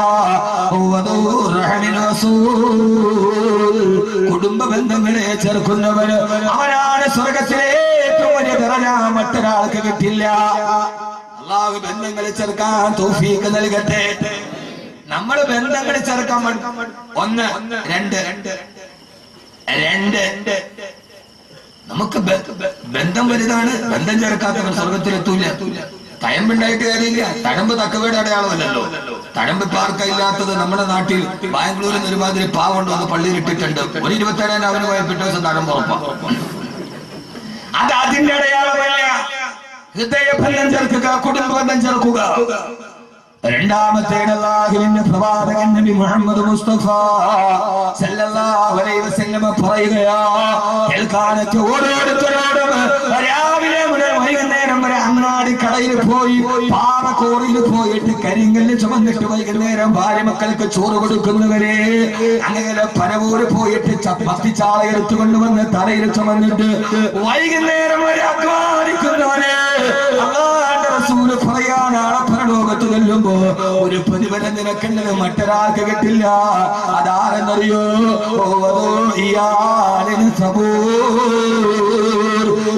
കുടുംബ ബന്ധങ്ങളെ ചേർക്കുന്നവര് അവനാണ് സ്വർഗത്തിലെ ഏറ്റവും വലിയ ദറജ. മറ്റൊരാൾക്ക് കിട്ടില്ല. അല്ലാഹു ബന്ധങ്ങളെ ചേർക്കാൻ തൗഫീഖ് നൽകട്ടെ. നമ്മൾ ബന്ധങ്ങളെ ചേർക്കാൻ 1 2 നമുക്ക് ബന്ധം വലുതാണ്. ബന്ധം ചേർക്കാത്തവർ സ്വർഗത്തിലെത്തൂല. തഴമ്പുണ്ടായിട്ട് കാര്യമില്ല. തഴമ്പ് തക്കവയുടെ അടയാളമല്ലല്ലോ. തഴമ്പ് പാർക്കില്ലാത്തത് നമ്മുടെ നാട്ടിൽ ബാംഗ്ലൂരിൽ നിന്ന് ഒരുമാതിരി പാവുണ്ടോ എന്ന് പള്ളിയിൽ ഇട്ടിട്ടുണ്ട്. ഒരു 27 അവന് പോയ പിറ്റേ ദിവസം തഴമ്പ് ഉറപ്പാണ്. അത് അതിന്റെ അടയാളമല്ല. ഹൃദയബന്ധം ചേർക്കുക, കുടുംബ ബന്ധം ചേർക്കുക. രണ്ടാമത്തെ അല്ലാഹുവിന്റെ പ്രവാചകൻ നബി മുഹമ്മദ് മുസ്തഫ സല്ലല്ലാഹു അലൈഹി വസല്ലം പറയുകയാ, കേൾക്കാനൊക്കെ ഓരോരുത്തരോടും രാവിലെ മുതൽ വൈകുന്നേരം വരെ അങ്ങാടി കടയിൽ പോയി പാറക്കോറിൽ പോയിട്ട് കരിങ്കല്ല് ചുമന്നിട്ട് വൈകുന്നേരം ഭാര്യ മക്കൾക്ക് ചോറ് കൊടുക്കുന്നവരെ, അങ്ങനെ പനവൂര് പോയിട്ട് ചപ്പത്തിച്ചാള എടുത്തുകൊണ്ടുവന്ന് തലയിൽ ചുമന്നിട്ട് വൈകുന്നേരം വരെ അധ്വാനിക്കുന്നവരെ അല്ലാഹുവിന്റെ റസൂൽ പറയാനാണ്, പരലോകത്ത് ചെല്ലുമ്പോ ഒരു പ്രതിഫലം നിനക്കുള്ളത് മറ്റൊരാൾക്ക് കിട്ടില്ല. അതാരെന്നറിയോ?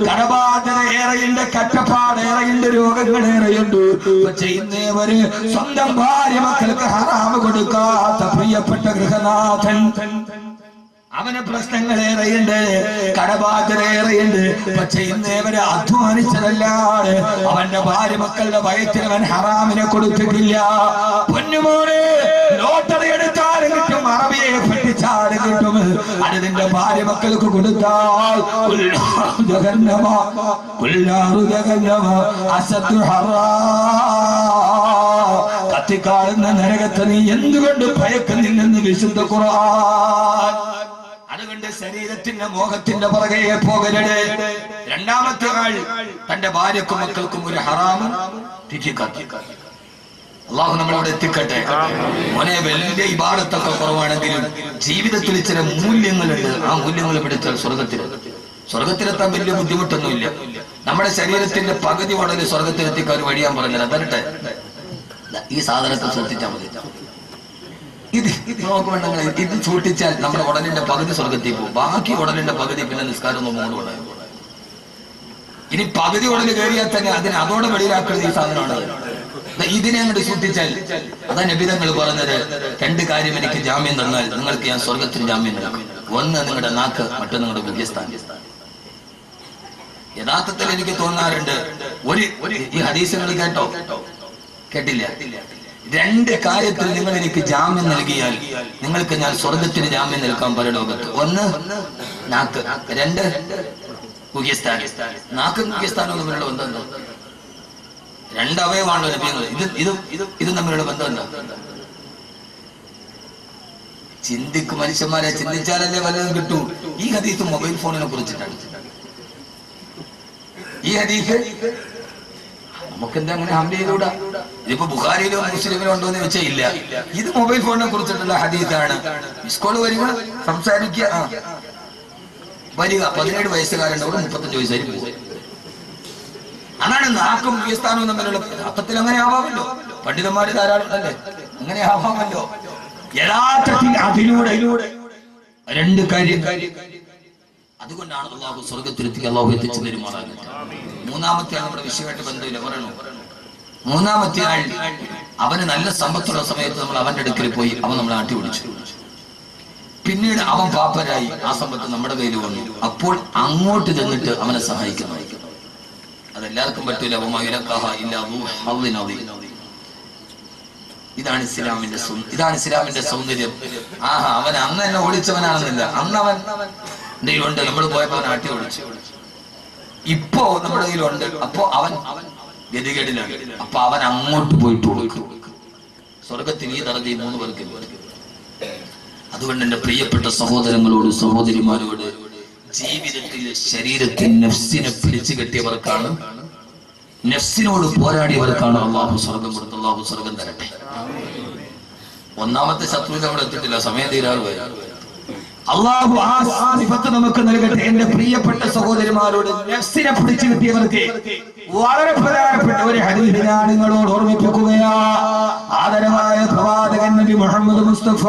കടബാധ്യത ഏറെയുണ്ട്, കഷ്ടപ്പാട് ഏറെയുണ്ട്, രോഗങ്ങൾ ഏറെയുണ്ട്. പക്ഷെ ഇന്നേവര് സ്വന്തം ഭാര്യ മക്കൾക്ക് ഹറാമ് കൊടുക്കാത്ത പ്രിയപ്പെട്ട ഗൃഹനാഥൻ, അവന് പ്രശ്നങ്ങളേറെയുണ്ട്, കടബാധ്യതയേറെയുണ്ട്. പക്ഷെ ഇന്നേവരെ അധ്വാനിച്ചതല്ലാതെ അവന്റെ ഭാര്യ മക്കളുടെ വയറ്റിനവൻ ഹറാമിനെ കൊടുത്തിട്ടില്ല. പൊന്നുമോനെ, ലോട്ടറി എടുത്താലും കിട്ടും, അറബിയെ പഠിച്ചാലും കിട്ടും. അത് നിന്റെ ഭാര്യ മക്കൾക്ക് കൊടുത്താൽ കത്തിക്കാളുന്ന നരകത്തെ നീ എന്തുകൊണ്ട് ഭയക്കുന്നില്ലെന്ന് വിശുദ്ധ ഖുർആൻ. അതുകൊണ്ട് തന്റെ ശരീരത്തിന്റെ മോഹത്തിന്റെ പുറകെ പോകരുത്. രണ്ടാമത്തെ ആൾ തന്റെ ഭാര്യക്കും മക്കൾക്കും ഒരു ഹറാമും അള്ളാഹു നമ്മളോട് എത്തിക്കട്ടെ. മോനെ വലിയ ഇബാദത്തൊക്കെ കുറവാണെങ്കിലും ജീവിതത്തിൽ ചില മൂല്യങ്ങളുണ്ട്. ആ മൂല്യങ്ങൾ പിടിച്ചാൽ സ്വർഗത്തിലെത്താൻ വലിയ ബുദ്ധിമുട്ടൊന്നുമില്ല. നമ്മുടെ ശരീരത്തിന്റെ പകുതി ഉടനെ സ്വർഗത്തിലെത്തിക്കാൻ ഒരു വഴിയാൻ പറഞ്ഞത് അതരട്ടെ. ഈ സാധനത്തെ സൂക്ഷിച്ചാൽ മതി. ഇത് നോക്കുമ്പോണ്ടെങ്കിൽ ഇത് സൂക്ഷിച്ചാൽ നമ്മുടെ ഉടലിന്റെ പകുതി സ്വർഗത്തിൽ പോകും. ബാക്കി ഉടലിന്റെ പകുതി പിന്നെ നിസ്കാരം മുമ്പോട്ട് കൊണ്ടുപോകും. ഇനി പകുതി ഉടൽ കയറിയാൽ തന്നെ അതോടെ വെളിയിലാക്കുന്നത് ഈ സാധനമാണ്. ഇതിനെ അങ്ങോട്ട് സൂക്ഷിച്ചാൽ അതാ നബിതങ്ങൾ പറഞ്ഞത്, രണ്ട് കാര്യം എനിക്ക് ജാമ്യം തന്നാൽ നിങ്ങൾക്ക് ഞാൻ സ്വർഗത്തിന് ജാമ്യം നൽകും. ഒന്ന് നിങ്ങളുടെ നാക്ക്, മറ്റൊന്ന് നിങ്ങളുടെ മുഖ്യസ്ഥാനം. യഥാർത്ഥത്തിൽ എനിക്ക് തോന്നാറുണ്ട് ഈ ഹദീസുകൾ കേട്ടില്ല, രണ്ട് കാര്യത്തിൽ നിങ്ങൾ എനിക്ക് ജാമ്യം നൽകിയാൽ നിങ്ങൾക്ക് ഞാൻ സ്വർഗത്തിന് ജാമ്യം നൽകാൻ പരലോകത്ത്. ഒന്ന് നാക്ക്, രണ്ട് മുഖ്യസ്ഥാനം. നാക്ക് മുഖ്യസ്ഥാനം തമ്മിലുള്ള ബന്ധം എന്താ? രണ്ടവയവാണല്ലോ ലഭ്യങ്ങൾ. ഇത് തമ്മിലുള്ള ബന്ധം എന്താ? മനുഷ്യന്മാരെ ചിന്തിച്ചാലല്ലേ വല്ലതും കിട്ടൂ. ഈ ഹദീസ് മൊബൈൽ ഫോണിനെ കുറിച്ചിട്ടാണ്. ഈ ഹദീസ് നമുക്കെന്താ അങ്ങനെ ഹംല ചെയ്തുകൂടാ? ഇതിപ്പോ ബുഖാരിയിലോ മുസ്ലിമിലോ ഉണ്ടോ എന്ന് വെച്ചാൽ ഇല്ല. ഇത് മൊബൈൽ ഫോണിനെ കുറിച്ചിട്ടുള്ള ഹദീസാണ്. മിസ്കോള് വരിക, സംസാരിക്കുക, വരിക. 17 വയസ്സുകാരുണ്ടാവും, 35 വയസ്സായി പോകും. അതാണ് നാക്കും മുഖ്യസ്ഥാനവും തമ്മിലുള്ള അർത്ഥത്തിൽ. അങ്ങനെ ആവാമല്ലോ, പണ്ഡിതന്മാര് ധാരാളം അല്ലേ, അങ്ങനെ ആവാമല്ലോ. യഥാർത്ഥത്തിൽ അതിലൂടെ രണ്ട് കാര്യം. അതുകൊണ്ടാണ് അള്ളാഹു സ്വർഗത്തിലെത്തി അള്ളാഹു എത്തിച്ചു തരുമാറാകുന്നത്. മൂന്നാമത്തെ ആൾ നമ്മുടെ വിഷയമായിട്ട് ബന്ധമില്ല, പറയണു. മൂന്നാമത്തെ ആൾ അവന് നല്ല സമ്പത്തുള്ള സമയത്ത് നമ്മൾ അവന്റെ അടുക്കൽ പോയി അവൻ നമ്മളെ ആട്ടി ഓടിച്ചു. പിന്നീട് അവൻ പാപ്പരായി, ആ സമ്പത്ത് നമ്മുടെ കയ്യിൽ വന്നു. അപ്പോൾ അങ്ങോട്ട് ചെന്നിട്ട് അവനെ സഹായിക്കുന്നു. അതെല്ലാവർക്കും പറ്റൂല. ഇതാണ് ഇസ്ലാമിന്റെ സൗന്ദര്യം. അവൻ അന്ന് എന്നെ ഓടിച്ചവനാണെന്നില്ല, അന്ന് അവൻ ഉണ്ട്, നമ്മൾ പോയപ്പോ അവൻ ആട്ടി ഓടിച്ചു. ഇപ്പോ നമ്മുടെ കയ്യിലുണ്ട്, അപ്പോ അവൻ ഗതികേടിലാണ്. അപ്പൊ അവൻ അങ്ങോട്ട് പോയിട്ട് കൊടുക്കും. സ്വർഗത്തിൽ ഈ ദർജ 3 പേർക്ക്. അതുകൊണ്ട് എന്റെ പ്രിയപ്പെട്ട സഹോദരങ്ങളോട് സഹോദരിമാരോട്, ജീവിതത്തിൽ ശരീരത്തിൽ നഫ്സിനെ പിടിച്ചു കെട്ടിയവർക്കാണ്, നഫ്സിനോട് പോരാടിയവർക്കാണ് അള്ളാഹു സ്വർഗം കൊടുത്ത്. അള്ളാഹു സ്വർഗം തരട്ടെ. ഒന്നാമത്തെ ശത്രു നമ്മൾ എത്തിയിട്ടില്ല, സമയം തീരാറ്. അള്ളാഹു ആ സിഫത്ത് നമുക്ക് നൽകട്ടെ. എന്റെ പ്രിയപ്പെട്ട സഹോദരിമാരോട്, നഫ്സിനെ പിടിച്ചു കിട്ടിയവർക്ക് വളരെ പ്രധാനപ്പെട്ട ഒരു ഹദീസ് ഞാൻ നിങ്ങളോട് ഓർമ്മിപ്പിക്കുകയാ. ആദരവായ പ്രവാചകൻ നബി മുഹമ്മദ് മുസ്തഫ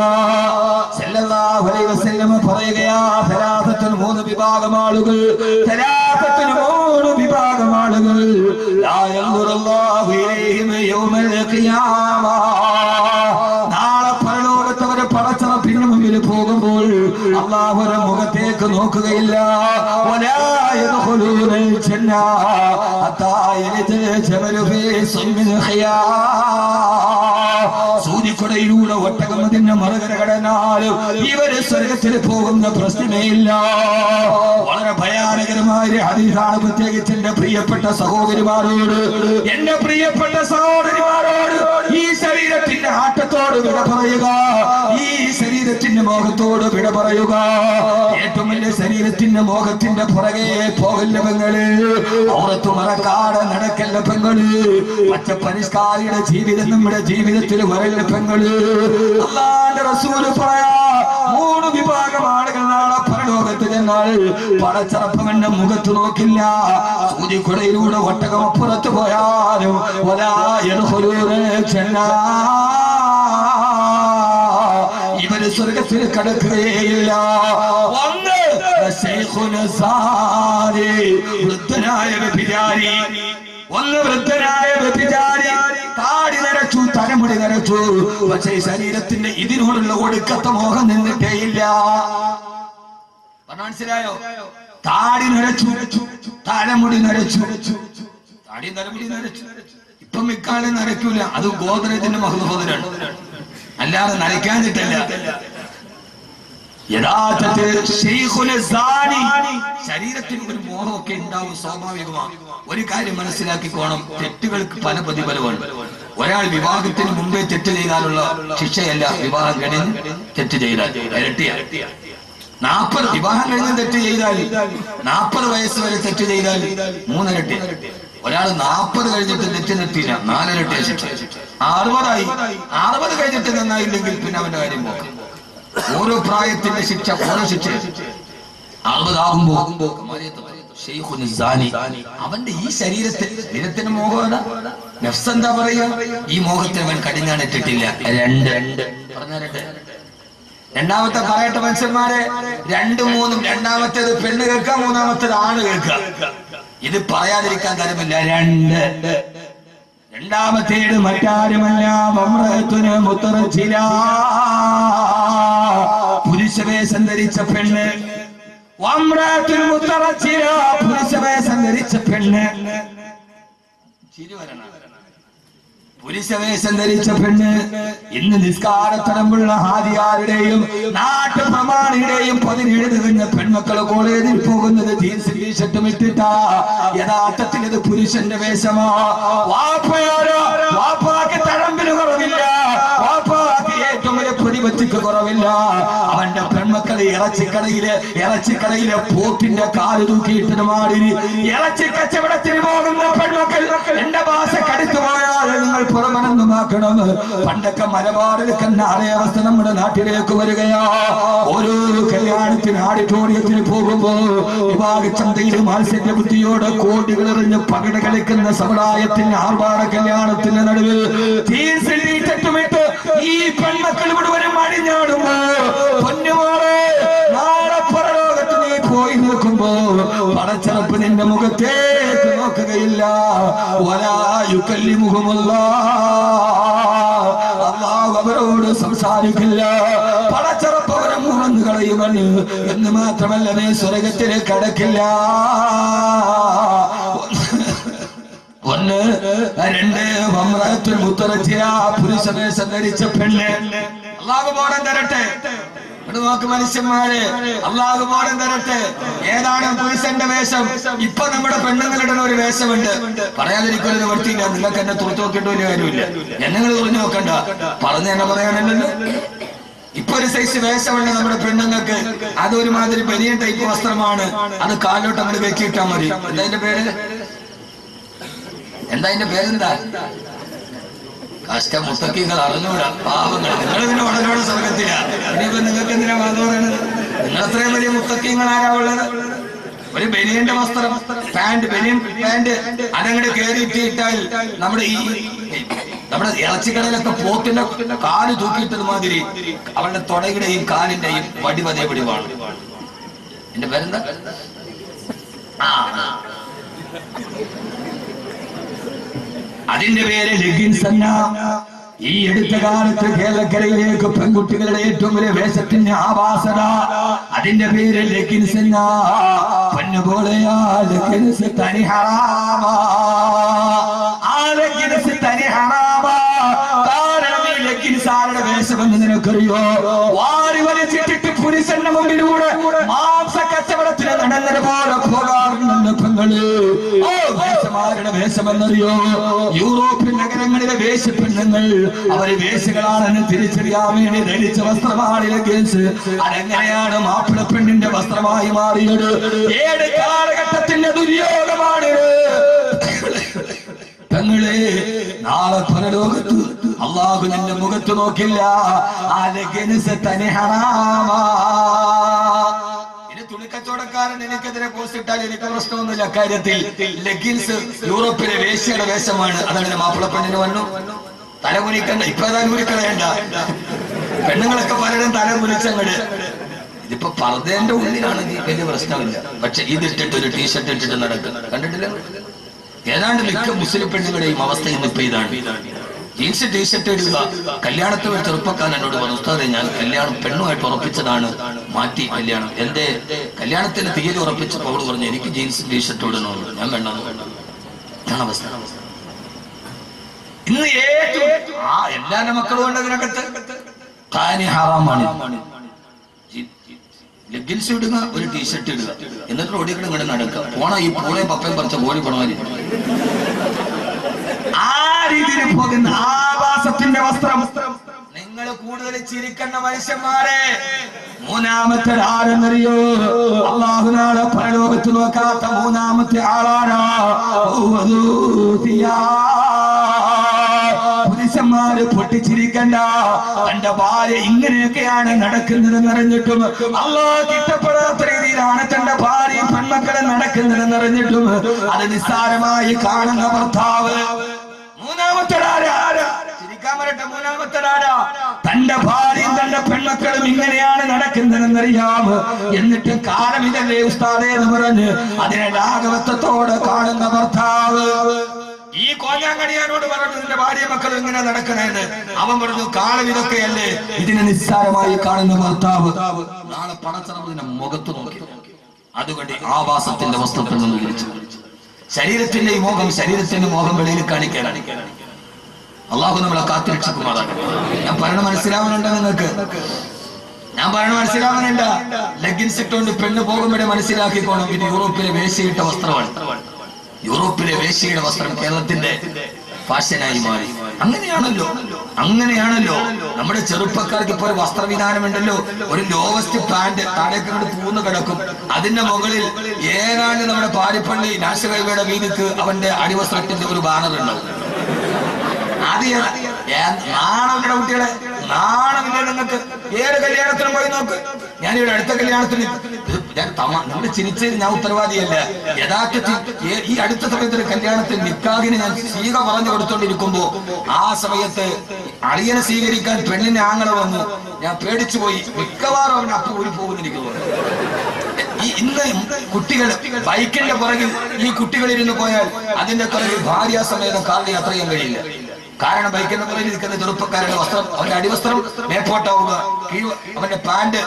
സല്ലല്ലാഹു അലൈഹി വസല്ലം പറയുകയാ, സലാസത്തുൽ 3 വിഭാഗം ആളുകൾ, സലാസത്തുൽ 3 വിഭാഗം ആളുകൾ ലാ യൻദുറുല്ലാഹു ഇലൈഹിം യൗമൽ ഖിയാമ. നാളെ പരലോകത്ത് അവർ പടച്ചറപ്പിന് മുമ്പിൽ പോകുമ്പോൾ അല്ലാഹുവിന്റെ മുഖത്തേക്ക് നോക്കുകയില്ല. വലാ യദ്ഖുലൂനൽ ജന്ന ഹത്താ യലിജൽ ജമലു ഫീ സമ്മിൽ ഖിയാം. സൂര്യക്കൊടയിലൂടെ ഒട്ടകം അതിന്റെ മറുകര കടന്നാലും ഇവര് സ്വർഗത്തിൽ പോകുന്ന പ്രശ്നമേ ഇല്ല. വളരെ ഭയാനകരമായ ഹദീസാണ്. പ്രത്യേകിച്ച് എന്റെ പ്രിയപ്പെട്ട സഹോദരിമാരോട്, എന്റെ പ്രിയപ്പെട്ട സഹോദരിമാരോട്, ഈ ശരീരത്തിന്റെ ആട്ടത്തോട് വിട പറയുക, ഈ ശരീരത്തിന്റെ മോഹത്തോട് വിട പറയുക. ഏറ്റവും വലിയ ശരീരത്തിന്റെ മോഹത്തിന്റെ പുറകെ പോകല്ല പെങ്ങള്, ഔറത്ത് മറക്കാതെ നടക്കല്ല പെങ്ങള്. പച്ച പരിഷ്കാരിയുടെ ജീവിതം നമ്മുടെ ജീവിതത്തിൽ വരല്ല പെങ്ങള്. അല്ലാഹുവിന്റെ റസൂല് പറയാ, 3 വിഭാഗം ആളുകൾ നാളെ പരലോകത്ത് ചെന്നാൽ പടച്ചറപ്പവന്റെ മുഖത്ത് നോക്കില്ല. സൂര്യക്കുടയിലൂടെ ഒട്ടകം അപ്പുറത്ത് പോയാലും ഇവര് സ്വർഗത്തിൽ കടക്കുകയില്ല. വൃദ്ധനായ വ്യഭിചാരി, വൃദ്ധനായ വ്യഭിചാരി താടി നരച്ചു, തലമുടി നരച്ചു, പക്ഷേ ശരീരത്തിന്റെ ഇതിനോടുള്ള ഒടുക്കത്ത മോഹം നിന്നിട്ടേയില്ല. മനസ്സിലായോ? താടി നരച്ചു, തലമുടി നരച്ചു, താടി തലമുടി നരച്ചു. ഇപ്പം മിക്കാലും നരയ്ക്കൂല, അത് ഗോദ്രേജിന്റെ മഹത്വനാണ്, അല്ലാതെ നരയ്ക്കാനിട്ടല്ല. യഥാർത്ഥത്തിൽ ശരീരത്തിന് ഒരു മോഹമൊക്കെ ഉണ്ടാവും, സ്വാഭാവികമാണ്. ഒരു കാര്യം മനസ്സിലാക്കിക്കോണം, തെറ്റുകൾക്ക് പല പ്രതിഫലമാണ്. ഒരാൾ വിവാഹത്തിന് മുമ്പേ തെറ്റ് ചെയ്താലുള്ള ശിക്ഷയല്ല വിവാഹം കഴിഞ്ഞ് തെറ്റ് ചെയ്താൽ ഇരട്ടിയ. 40 വിവാഹം കഴിഞ്ഞ് തെറ്റ് ചെയ്താൽ 40 വയസ്സ് വരെ തെറ്റ് ചെയ്താൽ 3 ഇരട്ടി. ഒരാൾ 40 കഴിഞ്ഞിട്ട് തെറ്റ് നിർത്തിയില്ല 4 ഇരട്ടി ശിക്ഷ. 60 കഴിഞ്ഞിട്ട് നന്നായില്ലെങ്കിൽ പിന്നെ അവന്റെ കാര്യം പോകാം. ഓരോ പ്രായത്തിന്റെ ശിക്ഷ ഓരോ ശിക്ഷ. 60 ആകുമ്പോ അവന്റെ ഈ ശരീരത്തിന് മോഹമാണ്. നഫ്സ് എന്താ പറയാ? ഈ മോഹത്തിന് അവൻ കടിഞ്ഞാണിട്ടിട്ടില്ല. രണ്ടാമത്തെ പറയട്ടെ മനുഷ്യന്മാരെ, 2, 3. രണ്ടാമത്തേത് പെണ്ണ് കേൾക്കുക, മൂന്നാമത്തേത് ആണ് കേൾക്കുക. ഇത് പറയാതിരിക്കാൻ കാര്യമില്ല. രണ്ടാമത്തേത് മറ്റാരുമല്ല, പുരുഷവേഷം ധരിച്ച പെണ്ണ്. പുരുഷവേഷം ധരിച്ച പെണ്ണ്. പുരുഷവേഷം ധരിച്ച പെണ്ണ് ഇന്ന് നിസ്കാരത്തടമ്പുള്ള ഹാദിയാരുടെയും നാട്ടുപ്രമാണിയുടെയും 17 തികഞ്ഞ പെൺമക്കള് കോളേജിൽ പോകുന്നത് ജീൻസ് ടീഷർട്ടും ഇട്ടിട്ടാ. യഥാർത്ഥത്തിൽ ഇത് പുരുഷന്റെ വേഷമാ. വാപ്പാക്ക് തഴമ്പിന് കുറവില്ല, വാപ്പാക്ക് ഏറ്റവും വലിയ പ്രതിപത്തിക്ക് കുറവില്ല. അവന്റെ പെൺമക്കള് ഇറച്ചിക്കടയിലെ പോത്തിന്റെ കാല് തൂക്കിയിട്ടത് മാതിരി ഇറച്ചി കച്ചവടത്തിന് പോകുന്ന പെൺമക്കൾ എന്റെ ഭാഷ കടുത്തു പോയാൽ നിങ്ങൾ പുറമനൊന്നുമാക്കണം. പണ്ടൊക്കെ മലബാറിൽ കണ്ണാറേ അവസ്ഥ നമ്മുടെ നാട്ടിലേക്ക് വരികയാ. ഓരോ കല്യാണത്തിന് ഓഡിറ്റോറിയത്തിന് പോകുമ്പോ വിവാഹച്ചന്തയിൽ മത്സ്യ ബുദ്ധിയോടെ കോടികൾ എറിഞ്ഞ് പകിട കളിക്കുന്ന സമുദായത്തിന് ആർഭാട കല്യാണത്തിന്റെ നടുവിൽ തീർച്ചയായിട്ടുമിട്ട് ഈ പെൺമക്കൾ മുഴുവനും അടിഞ്ഞാടുമ്പോ പൊന്നുമോളെ നാളെ പരലോകത്ത് നീ പോയി നിൽക്കുമ്പോ പടച്ചറപ്പ് നിന്റെ മുഖത്തേക്ക് നോക്കുകയില്ല. അല്ലാഹു അവരോട് സംസാരിക്കില്ല. പടച്ചറപ്പ് അവരെ മുറന്നു കളയുമെന്ന്. എന്ന് മാത്രമല്ല, നീ സ്വർഗത്തിലേക്ക് കടക്കില്ല. 1, 2 പുരുഷവേഷം ധരിച്ച പെണ്ണ്. അല്ലാഹു ബോധം തരട്ടെ. നോക്ക് മനുഷ്യന്മാരെ, അല്ലാഹു ബോധം തരട്ടെ. ഏതാണ് പുരുഷന്റെ വേഷം? ഇപ്പൊ നമ്മുടെ പെണ്ണുങ്ങളിടുന്ന ഒരു വേഷമുണ്ട്. പറയാതിരിക്കൊരു നിവർത്തിയില്ല. നിങ്ങൾക്ക് എന്നെ തുറച്ചു നോക്കേണ്ട ഒരു കാര്യമില്ല. എന്നെ തുറഞ്ഞു നോക്കണ്ട. പറഞ്ഞു തന്നെ പറയാനല്ലോ. ഇപ്പൊ ഒരു സൈസ് വേഷമുണ്ട് നമ്മുടെ പെണ്ണുങ്ങൾക്ക്. അതൊരുമാതിരി വലിയ ടൈപ്പ് വസ്ത്രമാണ്. അത് കാലോട്ട് അങ്ങോട്ട് വെക്കിയിട്ടാ മതി. എന്താ അതിന്റെ പേര്? പേരെന്താ? കഷ്ടം മുത്തക്കിങ്ങൾ അറിഞ്ഞൂടാ, പാവങ്ങൾ. നിങ്ങൾ ഇതിന് ഉടനോട് സ്വർഗത്തില്ല. ഇനിയിപ്പോ നിങ്ങൾക്ക് എന്തിനാ വാദം പറയുന്നത്? നിങ്ങൾ അത്രയും വലിയ മുത്തക്കിങ്ങൾ ആരാ ഉള്ളത്? ഒരു ബനിയന്റെ വസ്ത്രം, ബനിയൻ പാന്റ് അതങ്ങോട്ട് കയറിയിട്ടിട്ടാൽ നമ്മുടെ ഇറച്ചിക്കടയിലൊക്കെ പോത്തിന്റെ കാല് തൂക്കിയിട്ടത് മാതിരി അവളുടെ തൊടയുടെയും കാലിന്റെയും വടിവതേ പിടിവാണ്. എന്റെ പേരെന്താ? അതിന്റെ പേര് ലെഗിൻസ് അല്ല. ഈ അടുത്ത കാലത്ത് കേരളക്കരയിലേക്ക് പെൺകുട്ടികളുടെ ഏറ്റവും വലിയ വേഷത്തിന്റെ ആവാസന. അതിന്റെ പേര് ലെഗിൻസ് അല്ല. പൊന്നുപോലെയാ ലെഗിൻസ് തനി ഹറാമാ. ആ ലെഗിൻസ് തനി ഹറാമാ. കാരണം ഈ ലെഗിൻസ് ആരുടെ വേഷമെന്ന് നിനക്കറിയോ? വാരി വലിച്ചിട്ടിട്ട് പുരുഷന്റെ മുമ്പിലൂടെ മാംസ കച്ചവടത്തിന് നടന്നത് പോലെ പോകാറുണ്ട് പെങ്ങള്. ഓ, വേഷമാരുടെ വേഷമെന്നറിയോ? യൂറോപ്യൻ നഗരങ്ങളിലെ വേഷപ്പെണ്ണുങ്ങൾ അവര് വേഷങ്ങളാണെന്ന് തിരിച്ചറിയാൻ വേണ്ടി ധരിച്ച വസ്ത്രമാണ് ലെഗിൻസ്. അതെങ്ങനെയാണ് മാപ്പിള പെണ്ണിന്റെ വസ്ത്രമായി മാറിയത്? ഏത് കാലഘട്ടത്തിന്റെ ദുര്യോഗമാണ് പെങ്ങളെ? നാളെ പരലോകത്ത് അല്ലാഹു നിന്റെ മുഖത്ത് നോക്കില്ല. ആ ലെഗിൻസ് തനി ഹറാമാ. തുണിക്കച്ചവടക്കാരൻ എനിക്കെതിരെ പോസ്റ്റ് ഇട്ടാൽ എനിക്ക് പ്രശ്നമൊന്നുമില്ല. കാര്യത്തിൽ ലെഗിൻസ് യൂറോപ്പിലെ വേശ്യയുടെ വേഷമാണ്. അതങ്ങനെ മാപ്പിള പെണ്ണിന് വന്നു. തലകുനിക്കണ്ട. ഇപ്പൊ ഏതായാലും കുനിക്കളയണ്ട. പെണ്ണുങ്ങളൊക്കെ പലരും തല കുനിച്ചങ്ങട്. ഇതിപ്പോ പർദ്ദന്റെ ഉള്ളിലാണെങ്കിൽ വലിയ പ്രശ്നമില്ല. പക്ഷെ ഇതിട്ടിട്ട് ഒരു ടീഷർട്ട് ഇട്ടിട്ട് നടക്കുക കണ്ടിട്ടില്ല? ഏതാണ്ട് മിക്ക മുസ്ലിം പെണ്ണുങ്ങളുടെയും അവസ്ഥ ഇന്നിപ്പോ ഇതാണ്. ജീൻസ് ടീഷർട്ട് ഇടുക. കല്യാണത്തിൽ ഒരു ചെറുപ്പക്കാരൻ എന്നോട് പറഞ്ഞു, ഉസ്താദേ ഞാൻ കല്യാണം പെണ്ണുമായിട്ട് ഉറപ്പിച്ചതാണ്, മാറ്റി കല്യാണം. എന്റെ കല്യാണത്തിന് തീയതി ഉറപ്പിച്ചപ്പോൾ അവള് പറഞ്ഞു എനിക്ക് ജീൻസ് ടീഷർട്ട് ഇടണമെന്ന്. ഞാൻ വേണ്ട അവസ്ഥ. ഇന്ന് എല്ലാ മക്കളും ഉണ്ട് ഇതിനകത്ത്. താനി ഹറാമാണ്. ലെഗിൻസ് ഇടുക, ഒരു ടീഷർട്ട് ഇടുക, എന്നിട്ട് റോഡിൽ ഇങ്ങനെ നടക്കുക. പോണ ഈ പൂളെ പപ്പയും പറിച്ച കോഴി പണമാരി ആ രീതിയിൽ പോകുന്ന ആവാസത്തിന്റെ വസ്ത്രം. നിങ്ങൾ കൂടുതൽ ചിരിക്കുന്ന മനുഷ്യന്മാരെ. മൂന്നാമത്തെ ആരെന്നറിയോ? അല്ലാഹു നാളെ പരലോകത്ത് നോക്കാത്ത മൂന്നാമത്തെ ആളാണ് പുരുഷന്മാര് പൊട്ടിച്ചിരിക്കണ്ട. തന്റെ ഭാര്യ ഇങ്ങനെയൊക്കെയാണ് നടക്കുന്നതെന്ന് അറിഞ്ഞിട്ടും, അല്ലാഹ് ഇഷ്ടപ്പെടാത്ത രീതിയിലാണ് തന്റെ ഭാര്യ പെൺമക്കളെ നടക്കുന്നതെന്ന് അറിഞ്ഞിട്ടും അത് നിസ്സാരമായി കാണുന്ന ഭർത്താവ്. മൂന്നാമത്തെ തന്റെ ഭാര്യയും തന്റെ പെൺമക്കളും ഇങ്ങനെയാണ് നടക്കുന്നതെന്നറിയാം. എന്നിട്ട് കാലം ഇതല്ലേ ഉസ്താദേ എന്ന് പറഞ്ഞ് അതിനെ ലാഘവത്വത്തോടെ കാണുന്ന ഭർത്താവ്. ഈ കോഞ്ഞാങ്കടിയാനോട് പറഞ്ഞു നിന്റെ ഭാര്യ മക്കൾ ഇങ്ങനെ നടക്കണേന്ന്. അവൻ പറഞ്ഞു കാലം ഇതൊക്കെയല്ലേ. ഇതിനെ നിസ്സാരമായി കാണുന്ന ഭർത്താവ് നാളെ പടച്ചറപ്പിന്റെ മുഖത്ത് നോക്കി. അതുകൊണ്ട് ആവാസത്തിന്റെ വസ്ത്രത്തിൽ നിന്ന് വിളിച്ചു. ശരീരത്തിന്റെ ഈ മോഹം, ശരീരത്തിന്റെ മോഹം വെളിയിൽ കാണിക്കാനാണ്. അള്ളാഹു നമ്മളെ കാത്തിരക്ഷിക്കുമാറാണ്. ഞാൻ പറയണ മനസ്സിലാവുന്നുണ്ടോ നിങ്ങൾക്ക്? ഞാൻ പറയണ മനസ്സിലാവുന്നുണ്ട്. ലെഗിൻസ് ഇട്ടുകൊണ്ട് പെണ്ണ് പോകുമ്പോഴേ മനസ്സിലാക്കിക്കോണം ഇത് യൂറോപ്പിലെ വേശ്യയിട്ട വസ്ത്രമാണ്. യൂറോപ്പിലെ വേശ്യയുടെ വസ്ത്രം കേരളത്തിന്റെ ഫാഷനായി മാറി. അങ്ങനെയാണല്ലോ നമ്മുടെ ചെറുപ്പക്കാർക്ക് ഇപ്പോൾ ഒരു വസ്ത്രവിധാനമുണ്ടല്ലോ. ഒരു ലോവസ്റ്റ് പാന്റ് താഴേക്ക് കൊണ്ട് പൂന്ന് കിടക്കും. അതിന്റെ മുകളിൽ ഏതാണ്ട് നമ്മുടെ പാരിപ്പള്ളി നാഷണൽ ഹൈവേയുടെ വീതിക്ക് അവന്റെ അടിവസ്ത്രത്തിന്റെ ഒരു ബാനർ ഉണ്ടാവും. നാണമില്ല കുട്ടികളെ, നാണമില്ല നിങ്ങൾക്ക്. ഏത് കല്യാണത്തിനും പോയി നോക്ക്. ഞാനിവിടെ അടുത്ത കല്യാണത്തിന് നിങ്ങൾ ചിരിച്ചത് ഞാൻ ഉത്തരവാദിയല്ല. യഥാർത്ഥത്തിൽ ഈ അടുത്ത സമയത്ത് കല്യാണത്തിന് നിക്കാഹിന് ഞാൻ സ്വീക പറഞ്ഞു കൊടുത്തോണ്ടിരിക്കുമ്പോ ആ സമയത്ത് അളിയനെ സ്വീകരിക്കാൻ പെണ്ണിന്റെ ആങ്ങളെ വന്നു. ഞാൻ പേടിച്ചു പോയി. മിക്കവാറും അവൻ അപ്പ് കൂടി പോകുന്നിരിക്കുന്നു. ഇന്ന് കുട്ടികൾ ബൈക്കിന്റെ പുറകിൽ ഈ കുട്ടികളിരുന്ന് പോയാൽ അതിന്റെ പുറകിൽ ഭാര്യാസമേതം കാറിൽ യാത്ര ചെയ്യാൻ കഴിയില്ല. കാരണം ബൈക്കിന്റെ പുറകിൽ നിൽക്കുന്ന ചെറുപ്പക്കാരുടെ വസ്ത്രം, അവന്റെ അടിവസ്ത്രം മേപ്പോട്ടാവുക, അവന്റെ പാന്റ്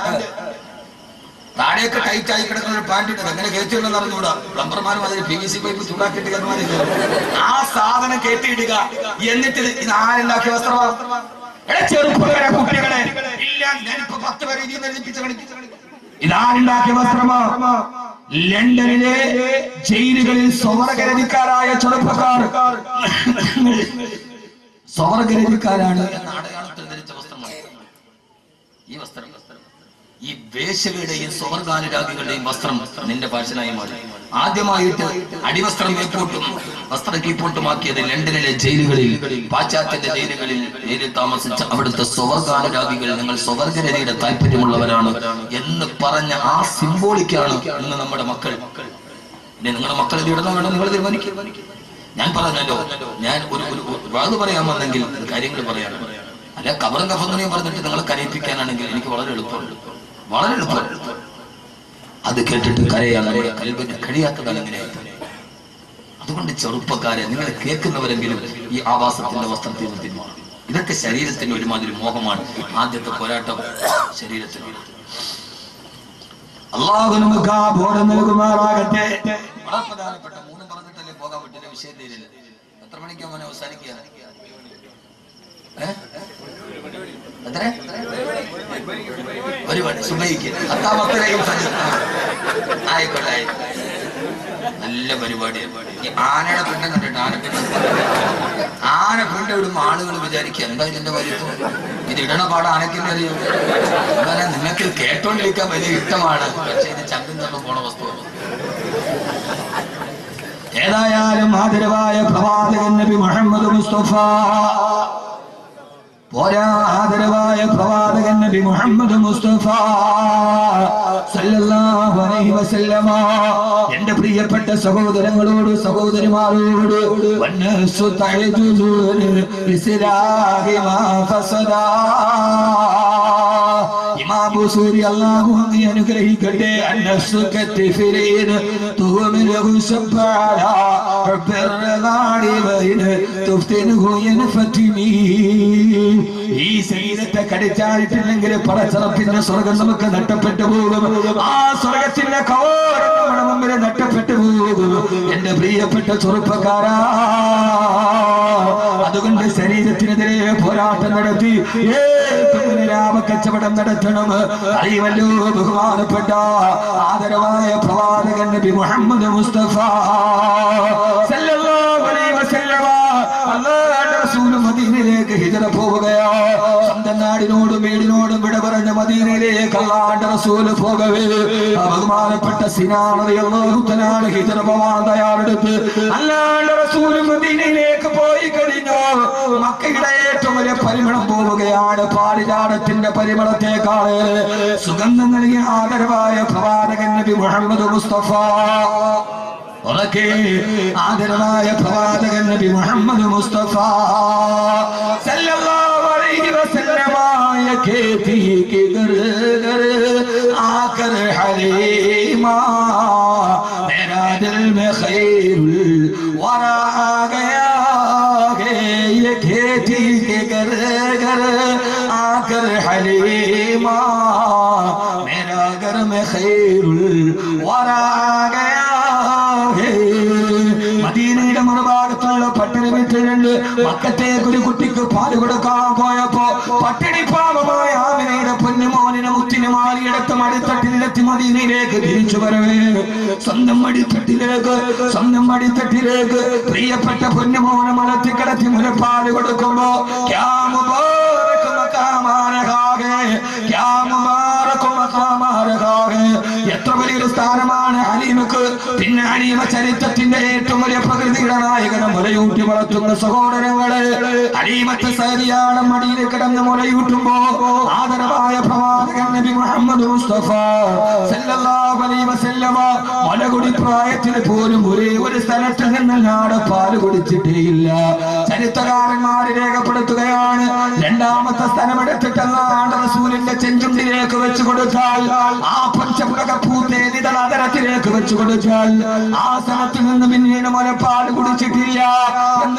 താഴെയൊക്കെ ടൈറ്റ് ആയി കിടക്കുന്ന ഒരു പാന്റ് ഇട്ടത് എങ്ങനെ കയറ്റിയിടുന്ന അറിഞ്ഞുകൂടാ. പ്ലംബർമാരും അതിന് PVC പൈപ്പ് ചൂടാക്കിയിട്ട് കയറുമാനില്ല. ആ സാധനം കയറ്റിയിടുക. എന്നിട്ട് ഇത് ആരുണ്ടാക്കിയ വസ്ത്രമാണ്? ചെറുപ്പക്കാരെ കുട്ടികളെ ഇല്ല, ഞാനിപ്പോ 10 പേരെ ഇതിൽ നിന്ന് ഇതാരുണ്ടാക്കിയ വസ്ത്രമാ? ലണ്ടനിലെ ജയിലുകളിൽ സ്വർഗരതിക്കാരായ ചെറുപ്പക്കാർ സ്വർഗരതിക്കാരാണ് എന്ന അടയാളത്തിൽ ധരിച്ച വസ്ത്രമാണ് ഈ വസ്ത്രം. ഈ വേശ്യകളുടെയും സ്വർഗാനുരാഗികളുടെയും വസ്ത്രം നിന്റെ ഫാഷനായി മാറി. ആദ്യമായിട്ട് അടിവസ്ത്രം മേപ്പോട്ടും വസ്ത്ര കീപ്പോട്ടുമാക്കിയത് ലണ്ടനിലെ ജയിലുകളിൽ, പാശ്ചാത്യന്റെ ജയിലിൽ താമസിച്ച അവിടുത്തെ സ്വർഗാനുരാഗികൾ നിങ്ങൾ സ്വർഗരതിയുടെ താല്പര്യമുള്ളവരാണ് എന്ന് പറഞ്ഞ ആ സിംബോളിക്കാണ് ഇന്ന് നമ്മുടെ മക്കൾ. നിങ്ങളുടെ മക്കൾ ഇത് ഇടണോ വേണോ നിങ്ങൾ തീരുമാനിക്കും. ഞാൻ പറഞ്ഞല്ലോ, ഞാൻ ഒരു വാത് പറയാൻ വന്നെങ്കിൽ കാര്യങ്ങൾ പറയാനാണ്. അല്ല കബറും കഫങ്ങനെയും പറഞ്ഞിട്ട് നിങ്ങളെ കരയിപ്പിക്കാനാണെങ്കിൽ എനിക്ക് വളരെ എളുപ്പമുണ്ട്. അത് കേട്ടിട്ട് കരയാൻ നമ്മുടെ കൽബിന് കഴിയാത്തതാണ് എങ്ങനെയായിട്ട്. അതുകൊണ്ട് ചെറുപ്പക്കാരെ, നിങ്ങൾ കേൾക്കുന്നവരെങ്കിലും ഈ ആവാസത്തിന്റെ വസ്ത്രത്തിൽ നിന്ന് പിന്മാറും. ഇതൊക്കെ ശരീരത്തിന്റെ ഒരുമാതിരി മോഹമാണ്. ആദ്യത്തെ പോരാട്ടം ശരീരത്തിനോട്. അല്ലാഹു നമുക്ക് ആ ബോധം നൽകുമാറാകട്ടെ. വളരെ പ്രധാനപ്പെട്ട 3 പറഞ്ഞിട്ടല്ലേ പോകാൻ പറ്റില്ല. വിഷയം തീരില്ല. എത്ര മണിക്കാ മോനെ അവസാനിക്കുക? എത്ര? 1 മണി സുബഹിക്ക്. 10:10 ആയിക്കോട്ടെ. നല്ല പരിപാടിയാണ്. ഈ ആനയുടെ പിണ്ടം കണ്ടിട്ട് ആന പിണ്ട ഇടുമ്പോ ആളുകൾ വിചാരിക്കുക എന്താ ഇതിന്റെ വലിപ്പം, ഇത് ഇടണ പാട് ആനയ്ക്കെന്നെ അറിയും. എന്നാലും നിങ്ങൾക്ക് കേട്ടോണ്ടിരിക്കാൻ വലിയ ഇഷ്ടമാണ്. പക്ഷെ ഇത് ചങ്കും തമ്മിൽ പോണ വസ്തുവാണ്. ഏതായാലും ആദരവായ പ്രവാചകൻ നബി മുഹമ്മദ് മുസ്തഫ പോരാ, ആദരവായ പ്രവാചകൻ നബി മുഹമ്മദ് മുസ്തഫ സല്ലല്ലാഹു അലൈഹി വസല്ലമ എന്റെ പ്രിയപ്പെട്ട സഹോദരങ്ങളോട് സഹോദരിമാരോട് വന്നസു തഅജുദുൻ ബിസിലാഹി മാ ഫസദാ. ഇമാം ബുസൂരി അല്ലാഹു അനുഗ്രഹിക്കട്ടെ. അന്നസു കത്തിഫിരീൻ തുമിലഹു സബ്ബാല റബ്ബിർദാനി വൈന തുഫ്തിനുഹു യൻഫതിമി. ഈ ശരീരത്തെ കടിച്ചായിട്ടില്ലെങ്കിൽ പടച്ചറപ്പിന്റെ സ്വർഗം നമുക്ക് നഷ്ടപ്പെട്ടു പോകും. ആ സ്വർഗത്തിന്റെ കവാടം നമ്മുടെ മുമ്പിൽ നഷ്ടപ്പെട്ടു പോകും. എന്റെ പ്രിയപ്പെട്ട ചെറുപ്പക്കാരാ, അതുകൊണ്ട് ശരീരത്തിനെതിരെ പോരാട്ടം നടത്തി കച്ചവടം നടത്തണം. അറിവല്ലോ ബഹുമാനപ്പെട്ട ആദരവായ പ്രവാചകൻ നബി മുഹമ്മദ് മുസ്തഫ സല്ലല്ലാഹു അലൈഹി വസല്ലമ അല്ലാഹുവിന്റെ റസൂൽ മദീനയിലേക്ക് ഹിജ്റ പോവുകയാ. സ്വന്തം നാടിനോട് റസൂല് പോകവേ ബഹുമാനപ്പെട്ട സിനാൻ റളിയല്ലാഹു തആല ഹിജ്റ പോവാൻ തയ്യാറെടുത്ത് അല്ലാഹുവിന്റെ റസൂൽ മദീനയിലേക്ക് പോയി കഴിഞ്ഞു. മക്കയുടെ ഏറ്റവും വലിയ പരിമളം പോവുകയാണ്. പാരിജാതത്തിന്റെ പരിമളത്തെക്കാൾ സുഗന്ധം നൽകിയ ആദരവായ പ്രവാചകൻ നബി മുഹമ്മദ് മുസ്തഫ. ആദരവായ പ്രവാചകൻ നബി മുഹമ്മദ് മുസ്തഫ സല്ലല്ലാഹു अलैहि वसल्लम ये खेती के घर घर आकर हलीमा मेरा दिल में खैरुल वरा आ गया है ये खेती के घर घर आकर हलीमा मेरा घर में खैरुल वरा आ गया है. മദീനയുടെ മറുഭാഗത്തുള്ള പട്ടിണി വീട്ടിലുണ്ട്. മക്കത്തേക്ക് ഒരു കുട്ടിക്ക് പാല് കൊടുക്കാൻ പോയപ്പോ പട്ടിണി പാപമായ ആമിനയുടെ പൊന്നുമോനിനെ മുത്തിനെ മാറിയെടുത്ത് മടിത്തട്ടിലെത്തി മദീനയിലേക്ക് തിരിച്ചു വരവേ സ്വന്തം മടിത്തട്ടിലേക്ക് പ്രിയപ്പെട്ട പൊന്നുമോനെ മലത്തിക്കിടത്തി മുലപ്പാല് കൊടുക്കുമ്പോ എത്ര വലിയൊരു സ്ഥാനമാണ് ഹലീമക്ക്. പിന്നെ ഹലീമ ചരിത്രത്തിന്റെ ഏറ്റവും വലിയ പ്രകൃതിയുടെ നായകനെ മുലയൂട്ടി വളർത്തുന്ന സഹോദരങ്ങളെ ഹലീമത്തെ സരിയാണ് മടിയിൽ കിടന്ന് മുലയൂട്ടുമ്പോ ആദരവായ പ്രവാചകൻ നബി മുഹമ്മദ് മുസ്തഫ സല്ലല്ലാഹു അലൈഹി വസല്ലമ മുലകുടി പ്രായത്തിൽ പോലും ഒരേ ഒരു സ്ഥലത്ത് നിന്നല്ലാതെ പാല് കുടിച്ചിട്ടേയില്ല. ചരിത്രകാരന്മാർ രേഖപ്പെടുത്തുകയാണ്. രണ്ടാമത്തെ സ്ഥലമെടുത്തിട്ട് അല്ലാഹുവിന്റെ റസൂലിന്റെ ചെഞ്ചുണ്ടിലേക്ക് വെച്ച് കൊടുത്താൽ ആ പഞ്ചപുടക പൂത്തേനിതൾ അതരത്തിലേക്ക് വെച്ച് കൊടുത്താൽ ആ സ്ഥലത്തിൽ നിന്ന് പിന്നീട് മുലപ്പാൽ കുടിച്ചിട്ടില്ല.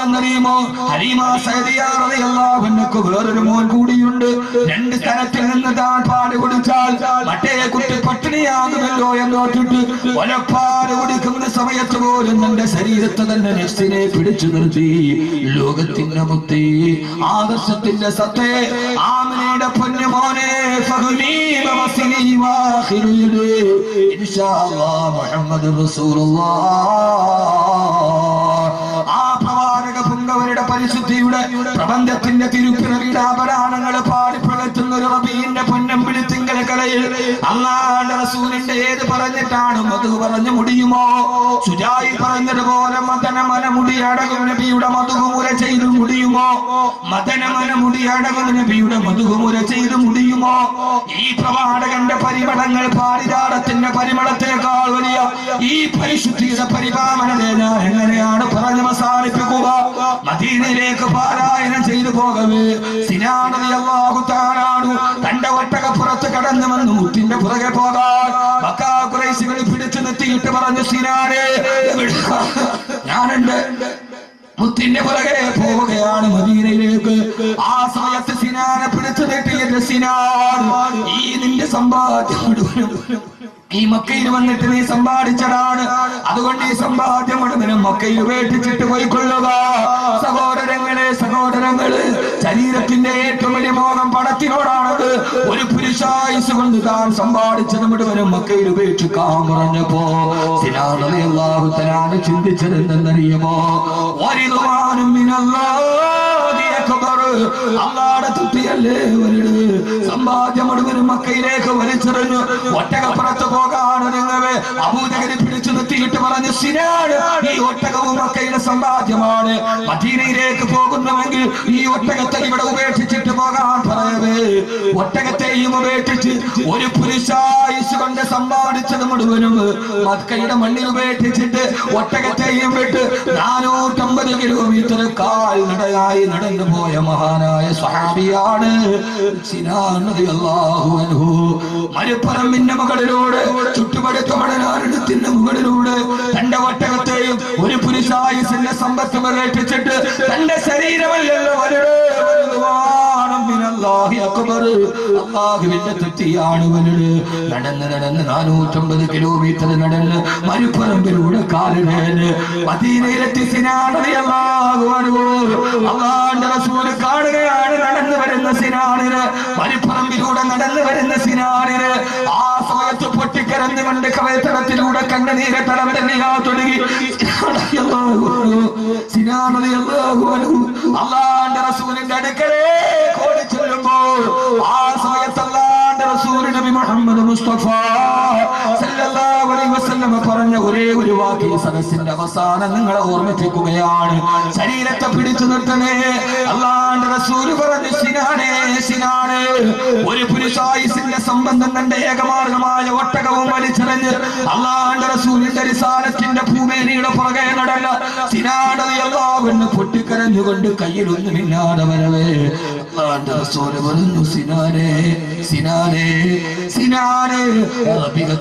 എന്നറിയുമോ ഹലീമ സഅദിയ റളിയല്ലാഹു അൻഹു വേറൊരു മോൻ കൂടിയുണ്ട്. രണ്ട് സ്ഥലത്തിൽ നിന്ന് താൻ പാല് കുടിച്ചാൽ മറ്റേ കുട്ടി പട്ടിണിയാകുമല്ലോ എന്നോർത്തിട്ട് മുലപ്പാൽ കുടിക്കുന്ന സമയത്ത് പോലും തന്റെ ശരീരത്തെ തന്നെ നെഫ്സിനെ പിടിച്ചു നിർത്തി ലോകത്തിന്റെ മുത്തി ആദർശത്തിന്റെ സത്തേ ആമിനയുടെ പൊന്നുമോനെ ഫഹ്മീ വസിനി വാഖിറുദി ഇൻഷാ അല്ലാഹ് മുഹമ്മദ് റസൂലുള്ളാഹ്. ആ പ്രവാചക പുങ്കവരുടെ പരിശുദ്ധിയുടെ പ്രബന്ധത്തിന്റെ തിരുപ്പിറവിയുടെ ആഭരണങ്ങൾ പാടി പ്രകറ്റുന്ന ഒരു റബീന്റെ പൊന്നം പിടിത്തിങ്കൽ കലയിൽ അല്ലാഹുവിന്റെ റസൂലിന്റെ ഏത് പറഞ്ഞിട്ടാണ് മധു പറഞ്ഞു മുടിയുമോ? സുജായി പറഞ്ഞതുപോലെ മദനമന മുടി അടകും നബിയുടെ മധുകുമുര ചെയ്തു മുടിയുമോ? മദനമന മുടി അടകും നബിയുടെ മധുകുമുര ചെയ്തു മുടിയുമോ? ഈ പ്രവാചകന്റെ പരിമളങ്ങൾ പാരിജാതത്തിന്റെ പരിമളത്തെക്കാൾ വലിയ ഈ പരിശുദ്ധിയുടെ പരിപാലനത്തെ ഞാൻ എങ്ങനെയാണ് പറഞ്ഞു അവസാനിപ്പിക്കുക? മദീനയിലേക്ക് പാരായണം ചെയ്തു പോകവേ സിനാൻ റളിയല്ലാഹു തആല തന്റെ ഒട്ടകപ്പുറത്ത് കടന്നു വന്ന് മുത്തിന്റെ പുറകെ പോകാൻ മക്കാ ഖുറൈശികൾ പിടിച്ചു നിർത്തിയിട്ട് പറഞ്ഞു, സിനാനെ ഞാനുണ്ട്. മുത്തിന്റെ പുറകെ പോവുകയാണ് മദീനയിലേക്ക്. ആ സമയത്ത് സിനാനെ പിടിച്ചു നിർത്തിയിട്ട് സിനാൻ ഈ നിന്റെ സമ്പാദ്യം മുഴുവനും ഈ മക്കയിൽ വന്നിട്ട് നീ സമ്പാദിച്ചതാണ്. അതുകൊണ്ട് ഈ സമ്പാദ്യം മുഴുവനും മക്കയിൽ ഉപേക്ഷിച്ചിട്ട് പോയിക്കൊള്ളുക. സഹോദരങ്ങളെ ശരീരത്തിന്റെ ഏറ്റവും വലിയ മോഹം പണത്തിനോടാണത്. ഒരു പുരുഷായുസ് കൊണ്ട് താൻ സമ്പാദിച്ചത് മുഴുവനും മക്കയിൽ ഉപേക്ഷിക്കാൻ പറഞ്ഞപ്പോ സിനാൻ റളിയല്ലാഹു തആല ചിന്തിച്ചത് എന്തെന്നറിയുമോ? വരിദുവാനും മിനല്ലാഹി അക്ബർ. അല്ലാഹുവിന്റെ തൃപ്തിയല്ലേ വലുത്. സമ്പാദ്യം മുഴുവനും മക്കയിലേക്ക് വലിച്ചെറിഞ്ഞു. ഒട്ടകപ്പുറത്ത് പോകാനൊരുങ്ങവേ അബൂജഹൽ പിടിച്ചു നിർത്തിയിട്ട് പറഞ്ഞു, സിനാൻ ഈ ഒട്ടകവും മക്കയുടെ സമ്പാദ്യമാണ്. മദീനയിലേക്ക് പോകുന്നുവെങ്കിൽ ഈ ഒട്ടകത്തെ ഇവിടെ ഉപേക്ഷിച്ചിട്ട് പോകാൻ പറയവേ ഒട്ടകത്തെയും ഉപേക്ഷിച്ച് ഒരു പുരുഷായുസ് കൊണ്ട് സമ്പാദിച്ചത് മുഴുവനും മക്കയുടെ മണ്ണിൽ ഉപേക്ഷിച്ചിട്ട് ഒട്ടകത്തെയും വിട്ട് 450 കിലോമീറ്റർ കാൽനടയായി നടന്നു പോയ മഹാനായ സ്വഹാബിയാണ് സിനാൻ റളിയല്ലാഹു അൻഹു. മരുപ്പറമ്പിന്റെ മുകളിലൂടെ ചുറ്റുപടുത്ത മണലാരണ്യത്തിന്റെ മുകളിലൂടെ തന്റെ ഒട്ടകത്തെയും ഒരു പുരുഷായുസിന്റെ സമ്പത്ത് ഉപേക്ഷിച്ചിട്ട് തന്റെ ശരീരമല്ലല്ലോ അല്ലാഹുവിന്റെ തൃപ്തിയാണ് വലുത്. നടന്ന് 450 കിലോമീറ്റർ നടന്ന് മരുപ്പറമ്പിലൂടെ കാലിടേന് മദീനയിലെത്തി സിനാൻ റളിയല്ലാഹു അൻഹു. അല്ലാഹുവിന്റെ റസൂൽ കാണുകയാണ് നടന്നു വരുന്ന സിനാനിന്, മരുപ്പറമ്പിലൂടെ നടന്നു വരുന്ന സിനാനിന്. ആ സമയത്ത് പൊട്ടിക്കരഞ്ഞുകൊണ്ട് കവയത്തടത്തിലൂടെ കണ്ണുനീരെ തടവരണിയാ തുടങ്ങി സിനാൻ റളിയല്ലാഹു അൻഹു അല്ലാഹുവിന്റെ റസൂലിന്റെ അടുക്കലേക്ക് ഓടി ചെല്ലുമ്പോൾ ആ സമയത്ത് അല്ലാഹുവിന്റെ അല്ലാഹുവിന്റെ റസൂൽ നബി മുഹമ്മദ് മുസ്തഫ സല്ലല്ലാഹു അലൈഹി വസല്ലം പറഞ്ഞ ഒരേ ഒരു വാക്ക് ഈ സദസ്സിന്റെ അവസാനം നിങ്ങളെ ഓർമ്മിപ്പിക്കുകയാണ്. ശരീരത്തെ പിടിച്ചു നിർത്തണേ. അല്ലാഹുവിന്റെ റസൂൽ പറഞ്ഞു, സിനാനെ സിനാനെ, ഒരു പുരുഷായുസിന്റെ സംബന്ധം തന്റെ ഏകമാർഗമായ ഒട്ടകവും വലിച്ചെറിഞ്ഞ് അല്ലാഹുവിന്റെ റസൂലിന്റെ റിസാലത്തിന്റെ ഭൂമേനിയുടെ പുറകെ നടന്ന സിനാൻ റളിയല്ലാഹു അൻഹു പൊട്ടിക്കരഞ്ഞുകൊണ്ട് കയ്യിലൊന്നുമില്ലാതെ വരവേ അല്ലാഹുവിന്റെ റസൂൽ പറഞ്ഞു, സിനാനെ സിനാനെ സിനാനെ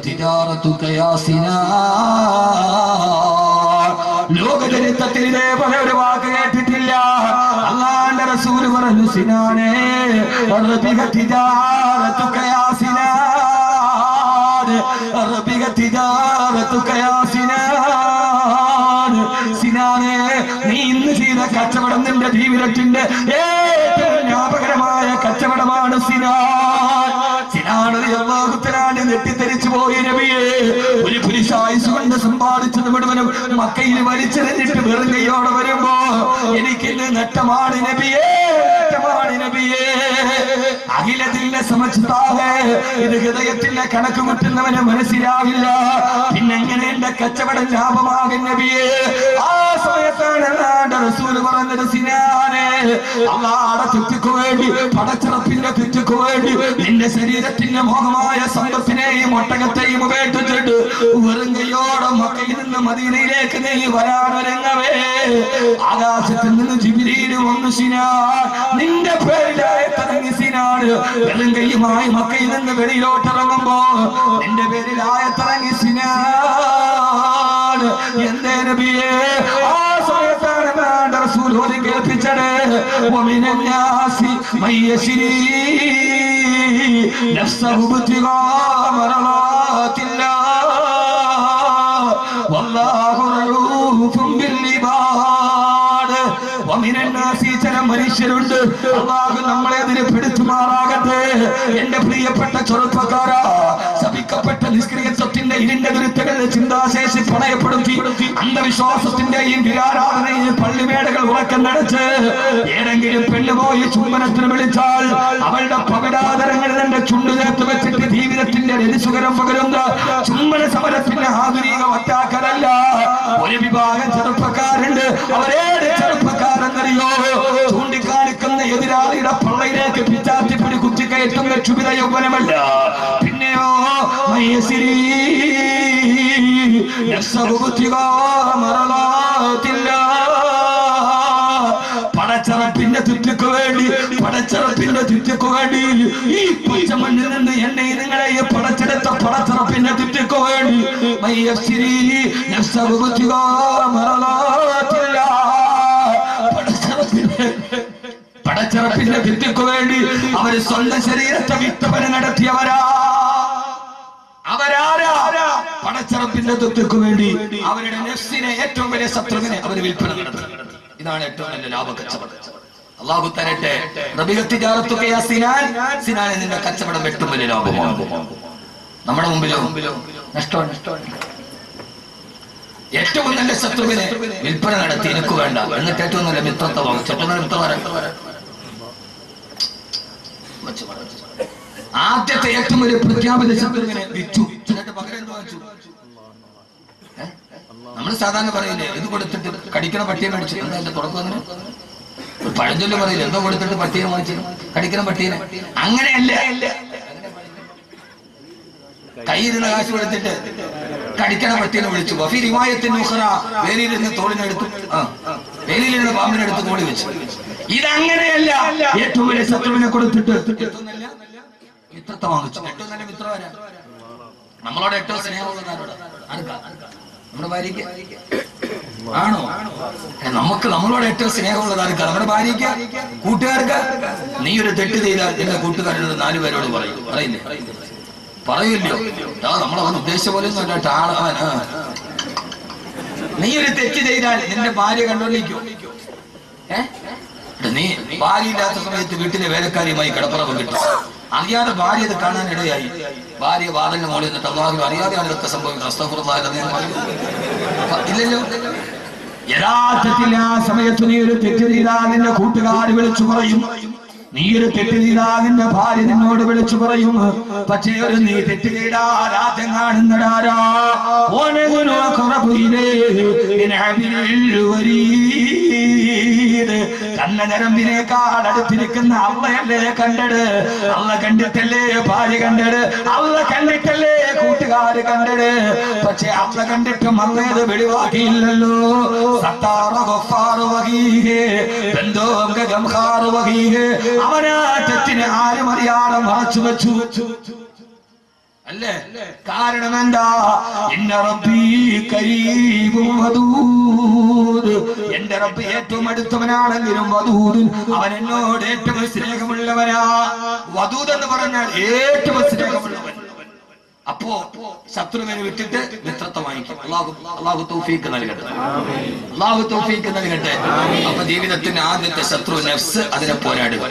തിജാറതുക യാ സിനാൻ. ലോകചരിത്രത്തിൽ ഇതേപോലെ ഒരു വാക്ക് കേട്ടിട്ടില്ല. അല്ലാഹുവിന്റെ റസൂൽ പറഞ്ഞു, സിനാനെ തിജാറതുക യാ സിനാൻ, തിജാറതുക യാ സിനാൻ. സിനാനെ, നീ ഇന്ന് ചെയ്ത കച്ചവടം നിന്റെ ജീവിതത്തിന്റെ ഏറ്റവും ലാഭകരമായ കച്ചവടമാണ് സിനാൻ. സിനാൻ റളിയല്ലാഹു തആല നെട്ടിത്തെറിച്ചു പോയി നബിയെ. ഒരു പുരുഷായുസ് കൊണ്ട് സമ്പാദിച്ചത് മുഴുവനും മക്കയിൽ വലിച്ചെറിഞ്ഞിട്ട് വെറും കൈയോടെ വരുമ്പോ എനിക്കിന്ന് നഷ്ടമാണ് നബിയെ, നഷ്ടമാണ് നബിയെ. അഖിലത്തിന്റെ സമസ്താവേ, ഇത് ഹൃദയത്തിന്റെ കണക്ക് മുട്ടുന്നവന് മനസ്സിലാവില്ല. പിന്നെങ്ങനെ എന്റെ കച്ചവടം ലാഭമാകും നബിയെ? ആ സമയത്താണ് അല്ലാഹുവിന്റെ റസൂൽ പറഞ്ഞത്, സിനാനെ, അല്ലാഹുവിന്റെ തൃപ്തിക്ക് വേണ്ടി, പടച്ചിറപ്പിന്റെ തൃപ്തിക്ക് വേണ്ടി നിന്റെ ശരീരത്തിന്റെ മോഹമായ സമ്പത്തിനെയും ഒട്ടകത്തെയും ഉപേക്ഷിച്ചിട്ട് വെറും കൈയോടെ മക്കയിൽ നിന്ന് മദീനയിലേക്ക് നീ വരാനൊരുങ്ങവേ ആകാശത്തിൽ നിന്ന് ജിബ്രീൽ വന്നു, സിനാൻ നിന്റെ പേരിലായി തുടങ്ങി സിനാൻ വെറും കൈയുമായി മക്കയിൽ നിന്ന് വെളിയിലോട്ടിറങ്ങുമ്പോ നിന്റെ പേരിലായി തുടങ്ങി സിനാൻ. എന്തേ നബിയേ? ആ സമയത്താണ് അല്ലാഹുവിന്റെ റസൂൽ ഓതി കേൾപ്പിച്ചത്, വമിനൻ നാസി മയ്യശ്രീ നഫ്സഹു ബിത്തിഗാ മർളാത്തില്ലാഹ് വല്ലാഹു റഊഫും ബിൽ ഇബാദ്. വമിനൻ നാസി, ചില മനുഷ്യരുണ്ട്, അല്ലാഹു നമ്മളെ അതിന് പെടുത്തുമാറാകട്ടെ. എന്റെ പ്രിയപ്പെട്ട ചെറുപ്പക്കാരാ, ശപിക്കപ്പെട്ട നിഷ്ക്രിയത്വത്തിന്റെ ഇരുണ്ട ദുരിതങ്ങളുടെ ചിന്താശേഷി പണയപ്പെടുത്തി അന്ധവിശ്വാസത്തിന്റെയും വിരാരാധനയും പള്ളിമേടകൾ ഉറക്കം നടച്ച് ഏതെങ്കിലും പെണ്ണുപോയി ചുംബനത്തിന് വിളിച്ചാൽ അവളുടെ പവിടാതരങ്ങളിൽ എന്റെ ചുണ്ടു ചേർത്ത് വെച്ചിട്ട് ജീവിതത്തിന്റെ രതിസുകരം പകരുന്ന ചുംബന സമരത്തിന്റെ ആധുനിക വറ്റാക്കലല്ല. ഒരു വിഭാഗം ചെറുപ്പക്കാരുണ്ട്, അവരേത് ചെറുപ്പക്കാരെന്നറിയോ? ചൂണ്ടിക്കാണിക്കുന്ന എതിരാളിയുടെ പള്ളയിലേക്ക് പിച്ചാത്തിപ്പിടി കുത്തിക്കയറ്റുന്ന ക്ഷുഭിത യൗവനമല്ല, പിന്നെയോ പടച്ചറപ്പിന്റെ ചുറ്റക്ക് വേണ്ടി, പടച്ചറപ്പിന്റെ ചുറ്റക്ക് വേണ്ടി ഈ പച്ചമണ്ണിൽ നിന്ന് എന്നെ നിങ്ങളെ പടച്ചെടുത്ത പടച്ചറപ്പിന്റെ ചുറ്റക്ക് വേണ്ടി പടച്ചറപ്പിന്റെ ചുറ്റക്ക് വേണ്ടി അവര് സ്വന്തം ശരീരത്തെ വിത്തപന നടത്തിയവരാ. അവരാരാ? പടച്ചറപ്പിന്റെ തൊത്തിക്ക് വേണ്ടി അവരുടെ നഫ്സിനെ, ഏറ്റവും വലിയ ശത്രുവിനെ അവർ വിൽപ്പന നടത്തി. ഇതാണ് ഏറ്റവും വലിയ ലാഭ കച്ചവടം. അല്ലാഹു തരട്ടെ. റബീഅത്തുക യാ സിനാൻ, സിനാനെ നിന്റെ കച്ചവടം ഏറ്റവും വലിയ ലാഭമാകും. നമ്മുടെ മുമ്പിലോ നഷ്ടമാണ്. ഏറ്റവും നല്ല ശത്രുവിനെ വിൽപ്പന നടത്തി എനിക്ക് വേണ്ട, എന്നിട്ട് ഏറ്റവും നല്ല മിത്രത്തെ വാങ്ങിച്ചു. ഏറ്റവും നല്ല മിത്രമാരാ? ആദ്യത്തെ ഏറ്റവും വലിയ പ്രഖ്യാപിത ശത്രുവിനെ വിറ്റു, എന്നിട്ട് പകരം എന്ത് വാങ്ങിച്ചു? നമ്മൾ സാധാരണ പറയില്ലേ, ഇത് കൊടുത്തിട്ട് കടിക്കണ പട്ടിയെ മേടിച്ചു. എന്താ എന്റെ തുടക്കം? ഒരു പഴഞ്ചൊല്ല് പറയില്ല, എന്തോ കൊടുത്തിട്ട് പട്ടിയെ വാങ്ങിച്ചു, കടിക്കണ പട്ടീനെ. അങ്ങനെയല്ല. കയ്യിരുന്ന കാശ് കൊടുത്തിട്ട് കടിക്കണ പട്ടീനെ വിളിച്ചു. വഫീ റിവായത്തിൻ ഉഖ്റ, വേലിയിലിരുന്ന് തോളിനെടുത്തു, വേലിയിലിരുന്ന് പാമ്പിനെടുത്ത് തോളി വെച്ചു. ഇതങ്ങനെയല്ല. ഏറ്റവും വലിയ ശത്രുവിനെ കൊടുത്തിട്ട് ഏറ്റവും നല്ല മിത്രത്തെ വാങ്ങിച്ചു. ഏറ്റവും നല്ല മിത്രമാരാ? നമ്മളോട് ഏറ്റവും സ്നേഹമുള്ളതാരോട്? നമ്മുടെ ഭാര്യയ്ക്ക് ആണോ? നമുക്ക് നമ്മളോട് ഏറ്റവും സ്നേഹമുള്ളത് ആർക്കാ? നമ്മുടെ ഭാര്യയ്ക്ക്, കൂട്ടുകാർക്ക്. നീ ഒരു തെറ്റ് ചെയ്താൽ എന്റെ കൂട്ടുകാരോട് 4 പേരോട് പറയില്ലേ? പറയില്ലോ. നമ്മളവൻ ഉദ്ദേശിച്ച പോലെ നീ ഒരു തെറ്റ് ചെയ്താൽ നിന്റെ ഭാര്യ കണ്ടോണ്ടിരിക്കോ? നീ ഭാര്യ ഇല്ലാത്ത സമയത്ത് വീട്ടിലെ വേലക്കാരിയുമായി കിടപ്പുറം കിട്ടും. അറിയാതെ ഭാര്യ ഇത് കാണാൻ ഇടയായി. ഭാര്യ വാതിലിന് മോളിൽ നിന്നിട്ട് അല്ലാഹു അറിയാതെയാണ് ഇതൊക്കെ സംഭവിക്കുന്നത്. ഇല്ലല്ലോ. യഥാർത്ഥത്തിൽ ആ സമയത്ത് നീ ഒരു തെറ്റ് ചെയ്താൽ നിന്റെ കൂട്ടുകാർ വിളിച്ചു പറയും, നീ ഒരു തെറ്റ് ചെയ്താൽ നിന്റെ ഭാര്യ നിന്നോട് വിളിച്ചു പറയും, പക്ഷേ ഒരു നീ തെറ്റ് ചെയ്താൽ ആദ്യം കാണുന്നടാരാ? കണ്ണനരമ്പിനേക്കാൾ അടുത്തിരിക്കുന്ന അള്ളയല്ലേ കണ്ടത്? അള്ള കണ്ടിട്ടല്ലേ ഭാര്യ കണ്ടത്? അള്ള കണ്ടിട്ടല്ലേ കൂട്ടുകാര് കണ്ടത്? പക്ഷെ അള്ള കണ്ടിട്ടും അള്ളയത് വെളിവാക്കിയില്ലല്ലോ. അവനാ തെറ്റിനെ ആരും അറിയാതെ മറച്ചു വെച്ചു. അല്ലേ? കാരണം എന്താ? ഇന്ന റബ്ബീ കരീബും വദൂദ്. എന്റെ റബ്ബ് ഏറ്റവും അടുത്തവനാണെങ്കിലും വദൂദ്, അവൻ എന്നോട് ഏറ്റവും സ്നേഹമുള്ളവനാ. വദൂദ് എന്ന് പറഞ്ഞാൽ ഏറ്റവും സ്നേഹമുള്ളവൻ. അപ്പോ ശത്രുവിനെ വിട്ടിട്ട് മിത്രത്വം വാങ്ങിക്കും. അള്ളാഹു തൗഫീഖ് നൽകട്ടെ, അള്ളാഹു തൗഫീഖ് നൽകട്ടെ. അപ്പൊ ജീവിതത്തിന്റെ ആദ്യത്തെ ശത്രു നഫ്സ്, അതിനെ പോരാടുക.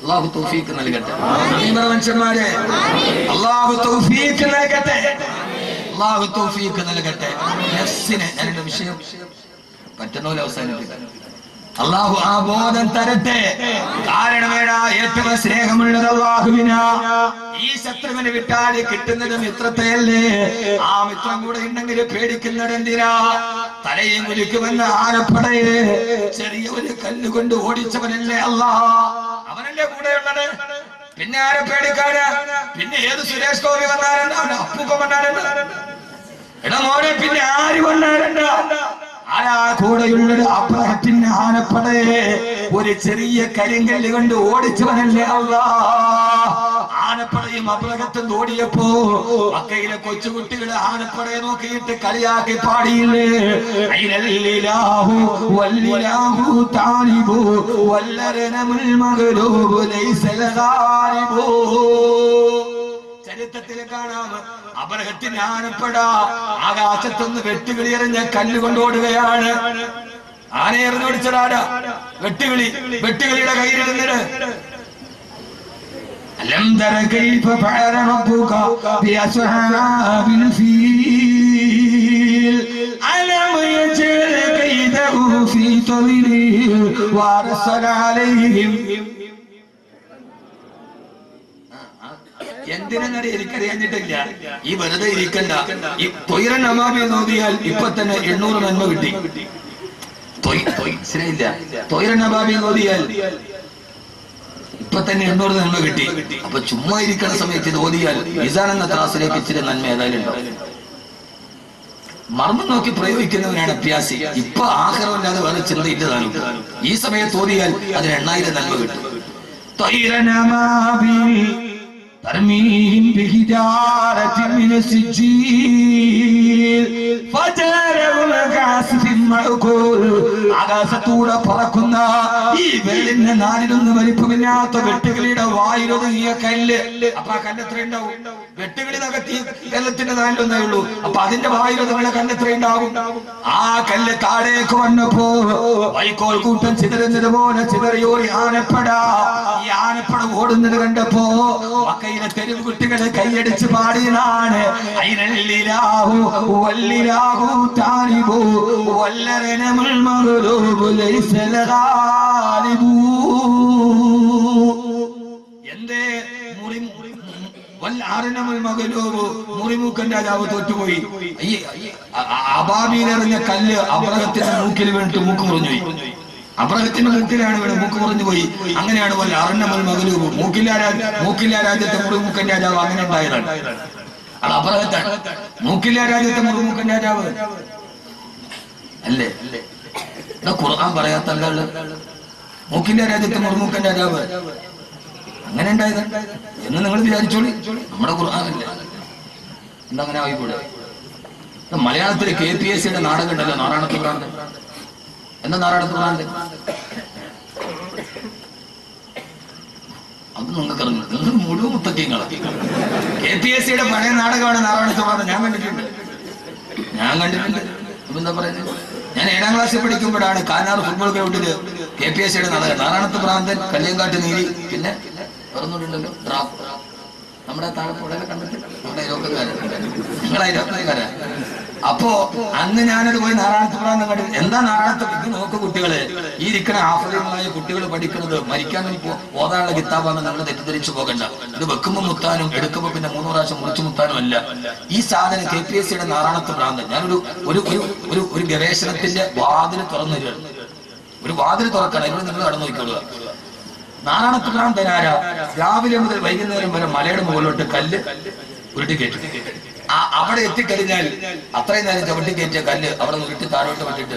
അള്ളാഹു തൗഫീഖ് നൽകട്ടെ. മനുഷ്യന്മാരെ അള്ളാഹു തൗഫീഖ് നൽകട്ടെ, അള്ളാഹു തൗഫീഖ് നൽകട്ടെ. നഫ്സിനെ എന്റെ വിഷയം പറ്റുന്നപോലെ അവസാനിപ്പിക്കാൻ അള്ളാഹു ആ ബോധം തരട്ടെ. കാരണമേടാ ഏറ്റവും സ്നേഹമുള്ളത് അള്ളാഹുവിനാ. ഈ ശത്രുവിനെ വിട്ടാൽ കിട്ടുന്നത് മിത്രത്തെയല്ലേ? ആ മിത്രം കൂടെ ഉണ്ടെങ്കിൽ പേടിക്കുന്നത് എന്തിനാ? തലയും കുലിക്കുമെന്ന് ആനപ്പടയെ ചെറിയ ഒരു കല്ലുകൊണ്ട് ഓടിച്ചവനല്ലേ അല്ലാഹ്? അവനല്ലേ കൂടെയുള്ളത്? പിന്നെ ആരെ പേടിക്കാനാ? പിന്നെ ഏത് സുരേഷ് ഗോപി വന്നാലുണ്ട്, അവന്റെ അപ്പൂപ്പ വന്നാലുണ്ട്, എടാ മോനെ പിന്നെ ആര് വന്നാലുണ്ട്? ആരാ കൂടെയുള്ളത്? അബ്രഹത്തിന്റെ ആനപ്പടയെ ഒരു ചെറിയ കരിങ്കല്ല് കൊണ്ട് ഓടിച്ചവനല്ലേ അല്ലാഹ്? ആനപ്പടയും അബ്രഹത്തും ഓടിയപ്പോ മക്കയിലെ കൊച്ചുകുട്ടികളെ ആനപ്പടയെ നോക്കിയിട്ട് കളിയാക്കി പാടിയില്ലേ? അയിനല്ലിലാഹു വല്ലിലാഹു താലിബു വല്ലരനമുൽ മഗ്ലൂബു ലൈസൽ ഗാലിബു. ചരിത്രത്തിൽ കാണാം, അബ്രഹത്തിന്റെ ആനപ്പട ആകാശത്തുനിന്ന് വെട്ടുകിളി എറിഞ്ഞ കല്ലുകൊണ്ടോടുകയാണ്. ആനയെ എറിഞ്ഞോടിച്ചതാരാ? വെട്ടുകിളി. വെട്ടുകിളിയുടെ കയ്യിലിരുന്നിട്ട് അലം തര കൈഫ ഫഅല റബ്ബുക ബിഅസ്ഹാബിൽ ഫീൽ അലം യജൽ കൈദഹു ഫീ തളിലിഹി വഅർസല അലൈഹിം. എന്തിനെന്നറിയ എനിക്കറിയാഞ്ഞിട്ടില്ല. ഈ വെറുതെ ഇരിക്കണ്ട. ഈ തൊയ്റൻ അമാബി നോക്കിയാൽ ഇപ്പൊ തന്നെ 800 നന്മ കിട്ടി. ശരിയില്ല, തൊയ്റൻ അമാബി നോക്കിയാൽ ഇപ്പൊ തന്നെ 800 നന്മ കിട്ടി. അപ്പൊ ചുമ്മാ ഇരിക്കണ സമയത്ത് ഇത് ഓതിയാൽ മിസാൻ എന്ന ത്രാസിലേക്ക് ഇച്ചിരി നന്മ ഏതായാലും ഉണ്ടാവും. മർമ്മം നോക്കി പ്രയോഗിക്കുന്നവനാണ് അഭ്യാസി. ഇപ്പൊ ആഹാരമില്ലാതെ വേറെ ചിന്തയില്ലതാണ്. ഈ സമയത്ത് ഓതിയാൽ അതിന് 8000 നന്മ കിട്ടും. തൊയ്റൻ അമാബി ترميهم بحجارة من سجيل فجعلهم كعصف مأكول. ആകാശത്തൂടെ പറക്കുന്ന ഈ വെള്ളിന്റെ നാലിലൊന്ന് വലിപ്പമില്ലാത്ത വെട്ടുകിളിയുടെ വായിലൊതുങ്ങിയ കല്ല്. അപ്പൊ ആ കല്ല് എത്ര ഉണ്ടാവും? വെട്ടുകിളി നകത്തി കല്ലത്തിന്റെ നാലിലൊന്നേ ഉള്ളൂ. അപ്പൊ അതിന്റെ വായിലൊതുങ്ങുന്ന കല്ല് എത്ര ഉണ്ടാവും? ആ കല്ല് താഴേക്ക് വന്നപ്പോ വൈക്കോൽ കൂട്ടം ചിതറുന്നത് പോലെ ചിതറിയോറി ആനപ്പട. ഈ ആനപ്പട ഓടുന്നത് കണ്ടപ്പോ മക്കയിലെ തെരുവ് കുട്ടികളെ കൈയടിച്ച് പാടിയതാണ് അയിനല്ലിലാഹു വല്ലിലാഹു താലിബു വല്ലരനമുൽ മഗ്ലൂബു ലൈസൽ ഗാലിബു. എന്തേ മുറിമൂക്കൻ രാജാവ് തോറ്റുപോയി. ഈ അബാബീലെറിഞ്ഞ കല്ല് അബ്രഹത്തിന്റെ മൂക്കിൽ വീണിട്ട് മൂക്ക് മുറിഞ്ഞുപോയി. അബ്രഹത്തിന്റെ മൂക്കിലാണ് ഇവിടെ മൂക്ക് മുറിഞ്ഞു പോയി. അങ്ങനെയാണ് വല്ല അറന്നമൽ മഗ്ലൂബ്. മൂക്കില്ല രാജ്യത്തെ മുറിമൂക്കൻ രാജാവ് അങ്ങനെ ഉണ്ടായതാണ്. അത് അബ്രഹത്താണ്. മൂക്കില്ല രാജ്യത്തെ മുറിമൂക്കൻ രാജാവ് അല്ലേ? ഖുർആൻ പറയാത്ത മൂക്കില്ല രാജ്യത്തെ മുറിമൂക്കൻ രാജാവ് അങ്ങനെ ഉണ്ടായത് എന്ന് നിങ്ങൾ വിചാരിച്ചോളി. നമ്മുടെ ഖുർആനല്ലേ, എന്താ അങ്ങനെ ആയിക്കൂടെ? മലയാളത്തില് KPSCയുടെ നാടകം ഉണ്ടല്ലോ, നാരായണത്ത് ഭ്രാന്തൻ. എന്താ നാരായണത്ത് ഭ്രാന്തൻ? അത് നിങ്ങൾക്ക് അറിഞ്ഞു. നിങ്ങൾ മുഴുവൻ മുത്തക്കിങ്ങളാ. KPSCയുടെ പഴയ നാടകമാണ് നാരായണത്ത് ഭ്രാന്തൻ. ഞാൻ കണ്ടിട്ടുണ്ട്. എന്താ പറയുന്നത്? ഞാൻ 7ാം ക്ലാസ്സിൽ പഠിക്കുമ്പോഴാണ് കാനാർ ഫുട്ബോൾ ഗ്രൗണ്ടില് KPSCയുടെ നാടകം. നാരായണത്ത് ഭ്രാന്തൻ, കല്ലിയങ്കാട്ട് നീലി, പിന്നെ പറഞ്ഞിട്ടുണ്ടല്ലോ നമ്മുടെ താഴെപ്പുഴയിലെ കണ്ടിട്ട് നമ്മുടെ അയലോക്കക്കാരാ, നിങ്ങളെ അയലോക്കക്കാരാ. അപ്പോ അന്ന് ഞാനത് പോയി നാരായണത്തുപ്രാന്തം കണ്ടു. എന്താ നാരായണത്ത് ഇത് നോക്ക് കുട്ടികള്, ഈ ഇരിക്കുന്ന ആഫ്രിക്കനായ കുട്ടികൾ പഠിക്കുന്നത് മരിക്കാൻ ഓതാനുള്ള കിതാബാണ്. നമ്മൾ തെറ്റിദ്ധരിച്ചു പോകണ്ട. ഇത് വെക്കുമ്പോ മുത്താനും എടുക്കുമ്പോ പിന്നെ 3 പ്രാവശ്യം മുറിച്ചു മുത്താനും അല്ല. ഈ സാധനം KPSCയുടെ നാരായണത്തുപ്രാന്തം. ഞാനൊരു ഒരു ഒരു ഒരു ഗവേഷണത്തിന്റെ വാതിൽ തുറന്നു തരികയാണ്. ഒരു വാതിൽ തുറക്കണം, ഇവിടെ നിങ്ങൾ കടന്നു നോക്കിക്കൊള്ളുക. നാരായണത്തുപ്രാന്തൻ ആരാ? രാവിലെ മുതൽ വൈകുന്നേരം വരെ മലയുടെ മുകളിലോട്ട് കല്ല് ഉരുട്ടി കയറ്റും. അവിടെ എത്തിക്കഴിഞ്ഞാൽ അത്രയും നേരം ചവിട്ടി കയറ്റിയ കല്ല് അവിടെ ഉരുട്ടി താഴോട്ട് വിട്ടിട്ട്